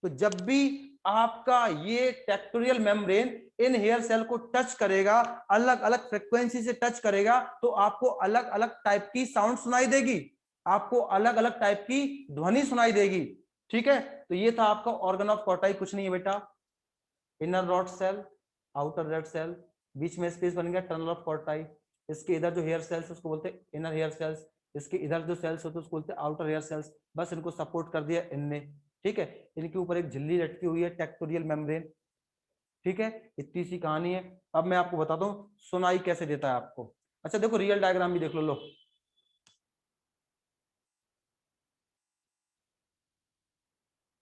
तो जब भी आपका ये टेक्टोरियल मेम्ब्रेन इन हेयर सेल को टच करेगा, अलग अलग फ्रीक्वेंसी से टच करेगा, तो आपको अलग अलग टाइप की साउंड सुनाई देगी, आपको अलग अलग टाइप की ध्वनि सुनाई देगी। ठीक है, तो ये था आपका ऑर्गन ऑफ कॉटाई। कुछ नहीं है बेटा, inner rod cell, outer rod cell, बीच में स्पेस बन गया टनल ऑफ कॉटाई। इसके इधर जो हेयर सेल्स उसको बोलते हैं इनर हेयर सेल्स, इसके इधर जो सेल्स होते हैं उसको बोलते हैं आउटर हेयर सेल्स। बस इनको सपोर्ट कर दिया इनने। ठीक है, इनके ऊपर एक झिल्ली लटकी हुई है, टेक्टोरियल मेम्ब्रेन। ठीक है, इतनी सी कहानी है। अब मैं आपको बताता हूँ सुनाई कैसे देता है आपको। अच्छा देखो, रियल डायग्राम भी देख लो।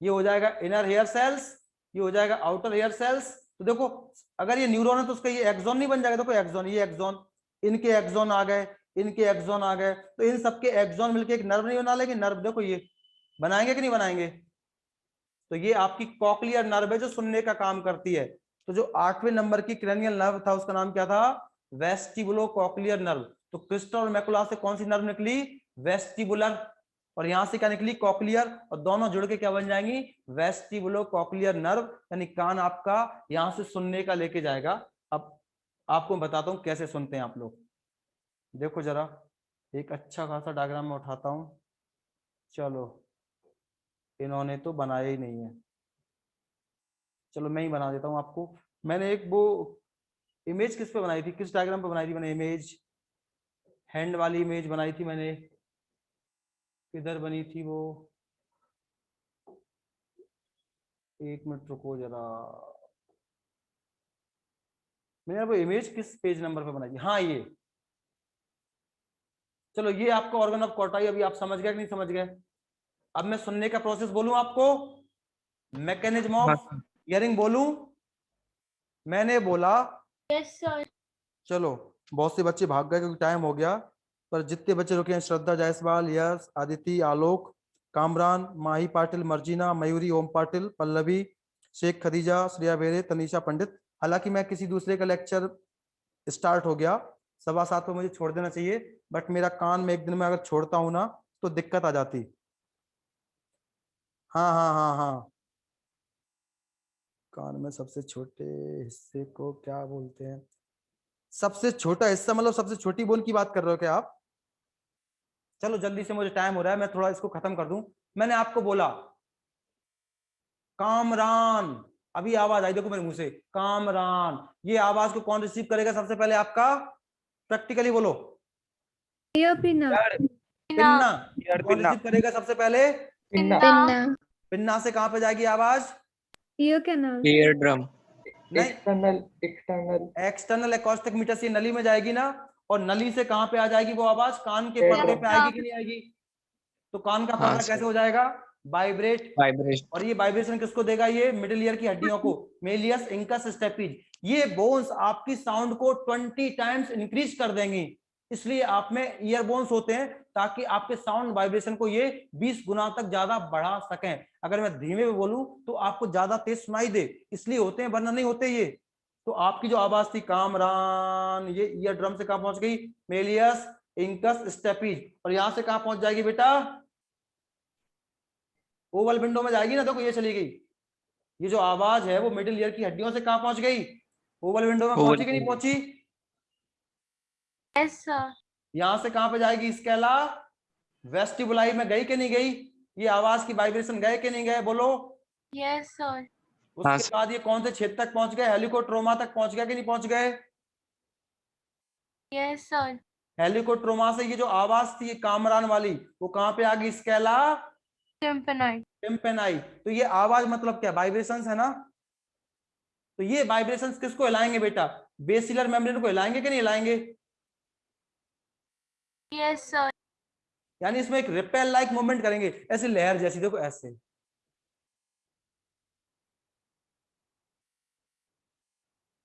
ये हो जाएगा इनर हेयर सेल्स, ये हो जाएगा आउटर हेयर सेल्स। तो देखो, अगर ये न्यूरॉन है तो उसका ये एक्सॉन नहीं बन जाएगा? देखो एक्सॉन, ये एक्सॉन, इनके एक्सॉन आ गए, इनके एक्सॉन आ गए, तो इन सबके एक्सॉन मिलके एक नर्व नहीं बना लेंगे? नर्व देखो ये बनाएंगे कि नहीं बनाएंगे? तो ये आपकी कॉक्लियर नर्व है जो सुनने का काम करती है। तो जो 8वें नंबर की क्रेनियल नर्व था उसका नाम क्या था? वेस्टिबुलो कॉक्लियर नर्व। तो क्रिस्टल और मैकुला से कौन सी नर्व निकली? वेस्टिबुलर। और यहां से क्या निकली? कॉक्लियर। और दोनों जुड़ के क्या बन जाएंगी? वेस्टिबुलो कॉक्लियर नर्व। यानी कान आपका यहां से सुनने का लेके जाएगा। अब आपको बताता हूं कैसे सुनते हैं आप लोग। देखो जरा, एक अच्छा खासा डायग्राम में उठाता हूं। चलो, इन्होंने तो बनाया ही नहीं है, चलो मैं ही बना देता हूं आपको। मैंने एक वो इमेज किस पे बनाई थी, किस डायग्राम पे बनाई थी मैंने इमेज? हैंड वाली इमेज बनाई थी मैंने। किधर बनी थी वो? एक मिनट रुको जरा, मैंने वो इमेज किस पेज नंबर पे बनाई थी? हाँ ये। चलो, ये आपका ऑर्गन ऑफ कॉटाई। अभी आप समझ गए कि नहीं समझ गए? अब मैं सुनने का प्रोसेस बोलूं आपको, मैकेनिज्म ऑफ हियरिंग बोलूं? मैंने बोला
यस सर।
चलो, बहुत से बच्चे भाग गए क्योंकि टाइम हो गया, पर जितने बच्चे रुके हैं, श्रद्धा जायसवाल, यश, आदिति, आलोक, कामरान, माही पाटिल, मर्जीना, मयूरी, ओम पाटिल, पल्लवी, शेख खदीजा, श्रेया बेरे, तनीषा पंडित। हालांकि मैं किसी दूसरे का लेक्चर स्टार्ट हो गया 7:15 पे मुझे छोड़ देना चाहिए, बट मेरा कान में एक दिन में अगर छोड़ता हूं ना तो दिक्कत आ जाती। हाँ हाँ हाँ हाँ, कान में सबसे छोटे हिस्से को क्या बोलते हैं? सबसे छोटा हिस्सा मतलब सबसे छोटी बोन की बात कर रहे हो क्या आप? चलो जल्दी से, मुझे टाइम हो रहा है, मैं थोड़ा इसको खत्म कर दूं। मैंने आपको बोला कामरान, अभी आवाज आई देखो मेरे मुंह से, कामरान। ये आवाज को कौन रिसीव करेगा सबसे पहले आपका? प्रैक्टिकली बोलो।
पिन्ना।
पिन्ना। कौन रिसीव करेगा सबसे पहले?
पिन्ना।
पिन्ना से कहां पे जाएगी आवाज?
Ear canal.
Eardrum.
नहीं,
एक्सटर्नल
एक्सटर्नल एकॉस्टिक मीटर से नली में जाएगी ना, और नली से कहां पे आ जाएगी वो आवाज? कान के पर्दे पे आएगी कि नहीं आएगी? तो कान का
हाँ
पर्दा
सर।
कैसे हो जाएगा? वाइब्रेट।
Vibration.
और ये वाइब्रेशन किसको देगा? ये मिडिल ईयर की हड्डियों को, मेलियस, इंकस, स्टेपिज। ये बोन्स आपकी साउंड को 20 टाइम्स इंक्रीज कर देंगी। इसलिए आप में ईयर बोन्स होते हैं ताकि आपके साउंड वाइब्रेशन को ये 20 गुना तक ज्यादा बढ़ा सकें। अगर मैं धीमे में बोलूं तो आपको ज्यादा तेज सुनाई दे, इसलिए होते हैं, वरना नहीं होते ये। तो आपकी जो आवाज थी कामरान, ये ईयर ड्रम से कहां पहुंच गई? Méliès, incus, stapes. और यहां से कहां पहुंच जाएगी बेटा? ओवल विंडो में जाएगी ना। देखो ये चली गई, ये जो आवाज है वो मिडिल ईयर की हड्डियों से कहां पहुंच गई? ओवल विंडो में पहुंची कि नहीं पहुंची?
Yes sir.
यहां से कहां पे जाएगी स्केला, वेस्टिबुलाई में गई कि नहीं गई, ये आवाज की वाइब्रेशन गए कि नहीं गए, बोलो।
Yes, sir.
उसके बाद ये कौन से क्षेत्र तक पहुंच गए, हेलिकोट्रोमा तक पहुंच गया कि नहीं पहुंच गए।
Yes, sir.
हेलिकोट्रोमा से ये जो आवाज थी ये कामरान वाली, वो कहां पे आ गई, स्केला
Tympanoid.
टिम्पेनाई। तो ये आवाज मतलब क्या, वाइब्रेशंस है ना। तो ये वाइब्रेशंस किसको हिलाएंगे बेटा, बेसिलर मेम्ब्रेन को हिलाएंगे कि नहीं हिलाएंगे।
Yes, sir.
यानी इसमें एक रिपेल लाइक मूवमेंट करेंगे, ऐसे लहर जैसी, देखो ऐसे।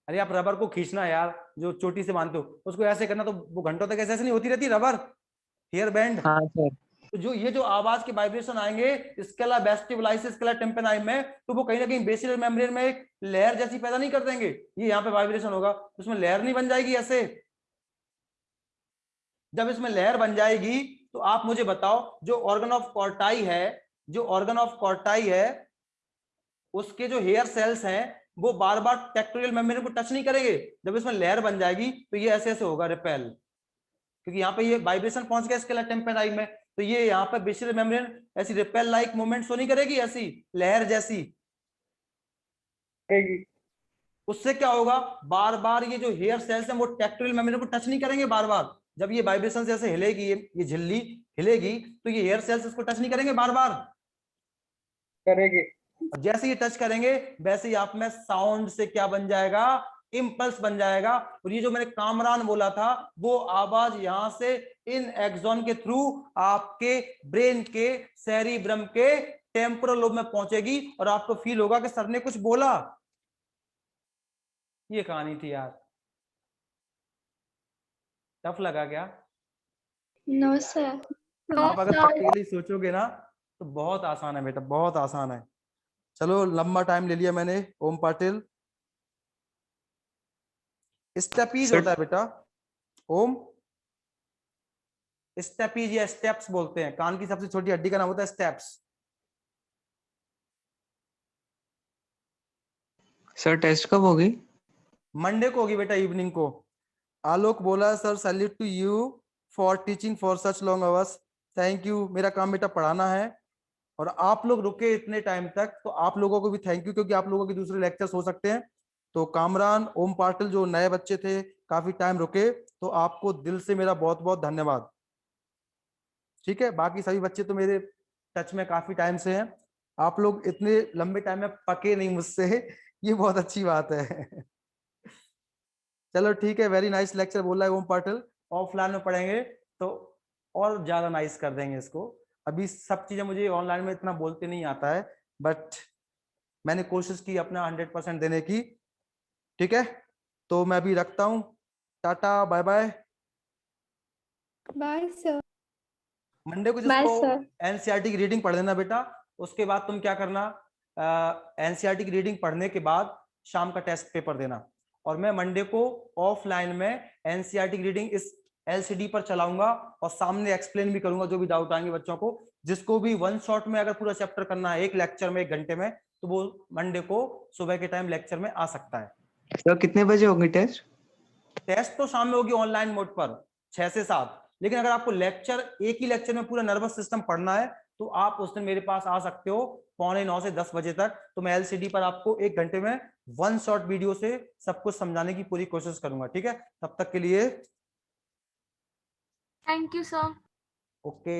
अरे आप रबर को खींचना यार, जो चोटी से बांधते हो उसको ऐसे करना, तो वो घंटों तक ऐसे ऐसे नहीं होती रहती रबर, हेयर बैंड।
हाँ सर।
तो जो ये जो आवाज के वाइब्रेशन आएंगे स्केला वेस्टिबुलाइसिस स्केला टिम्पेनाई में, तो वो कहीं ना कहीं बेसिलर मेम्ब्रेन में एक लहर जैसी पैदा नहीं कर देंगे। ये यहाँ पे वाइब्रेशन होगा तो उसमें लहर नहीं बन जाएगी ऐसे। जब इसमें लहर बन जाएगी तो आप मुझे बताओ, जो ऑर्गन ऑफ कॉर्टाई है, जो ऑर्गन ऑफ कॉर्टाई है उसके जो हेयर सेल्स हैं वो बार बार टेक्टोरियल मेम्ब्रेन को टच नहीं करेंगे। जब इसमें लहर बन जाएगी तो ये ऐसे ऐसे होगा रिपेल, क्योंकि यहाँ पे ये वाइब्रेशन पहुंच गया स्केला टिम्पेनाई में, तो ये यहाँ पे बेसिलर मेम्ब्रेन ऐसी रिपेल लाइक मूवमेंट तो नहीं करेगी, ऐसी लहर जैसी। उससे क्या होगा, बार बार ये जो हेयर सेल्स हैं वो टेक्टोरियल मेम्ब्रेन को टच नहीं करेंगे बार बार। जब ये वाइब्रेशन ऐसे हिलेगी, ये झिल्ली हिलेगी, तो ये हेयर सेल्स इसको टच नहीं करेंगे बार बार,
करेंगे।
जैसे ये टच करेंगे वैसे ही आप में साउंड से क्या बन जाएगा, इंपल्स बन जाएगा। और ये जो मैंने कामरान बोला था वो आवाज यहां से इन एक्सॉन के थ्रू आपके ब्रेन के सेरिब्रम के टेम्पोरल लोब में पहुंचेगी और आपको फील होगा कि सर ने कुछ बोला। ये कहानी थी यार, टफ लगा क्या।
No sir.
आप अगर प्रैक्टिकली सोचोगे ना तो बहुत आसान है बेटा, बहुत आसान है। चलो लंबा टाइम ले लिया मैंने। ओम पाटिल, स्टेपीज होता है बेटा, ओम स्टेपीज या स्टेप्स बोलते हैं, कान की सबसे छोटी हड्डी का नाम होता है स्टेप्स।
सर टेस्ट कब होगी?
मंडे को होगी बेटा, इवनिंग को। आलोक बोला sir salute to you for teaching for such long hours. Thank you, मेरा काम बेटा पढ़ाना है और आप लोग रुके इतने टाइम तक, तो आप लोगों को भी थैंक यू, क्योंकि आप लोगों के दूसरे लेक्चर्स हो सकते हैं। तो कामरान, ओम पाटिल जो नए बच्चे थे काफी टाइम रुके, तो आपको दिल से मेरा बहुत बहुत धन्यवाद। ठीक है, बाकी सभी बच्चे तो मेरे टच में काफी टाइम से हैं, आप लोग इतने लंबे टाइम में पके नहीं मुझसे, ये बहुत अच्छी बात है। चलो ठीक है, वेरी नाइस लेक्चर बोल रहा है ओम पाटिल, ऑफलाइन में पढ़ेंगे तो और ज्यादा नाइस कर देंगे इसको। अभी सब चीजें मुझे ऑनलाइन में इतना बोलते नहीं आता है, बट मैंने कोशिश की अपना 100% देने की। ठीक है, तो मैं अभी रखता हूँ, tata bye bye.
Bye sir.
Monday को
बाय
जिसको
सर।
एनसीईआरटी की रीडिंग पढ़ लेना बेटा, उसके बाद तुम क्या करना, एनसीईआरटी की रीडिंग पढ़ने के बाद शाम का टेस्ट पेपर देना। और मैं मंडे को ऑफलाइन में एनसीईआरटी की रीडिंग इस एलसीडी पर चलाऊंगा और सामने एक्सप्लेन भी करूंगा जो भी डाउट आएंगे बच्चों को। जिसको भी वन शॉट में अगर पूरा चैप्टर करना है एक लेक्चर में 1 घंटे में, तो वो मंडे को सुबह के टाइम लेक्चर में आ सकता है।
सर कितने बजे होंगे टेस्ट?
टेस्ट तो शाम में होगी ऑनलाइन मोड पर 6 से 7, लेकिन अगर आपको लेक्चर एक ही लेक्चर में पूरा नर्वस सिस्टम पढ़ना है तो आप उस दिन मेरे पास आ सकते हो 9:15 से 10 बजे तक। तो मैं एलसीडी पर आपको 1 घंटे में वन शॉट वीडियो से सब कुछ समझाने की पूरी कोशिश करूंगा। ठीक है, तब तक के लिए
Thank you, sir.
ओके।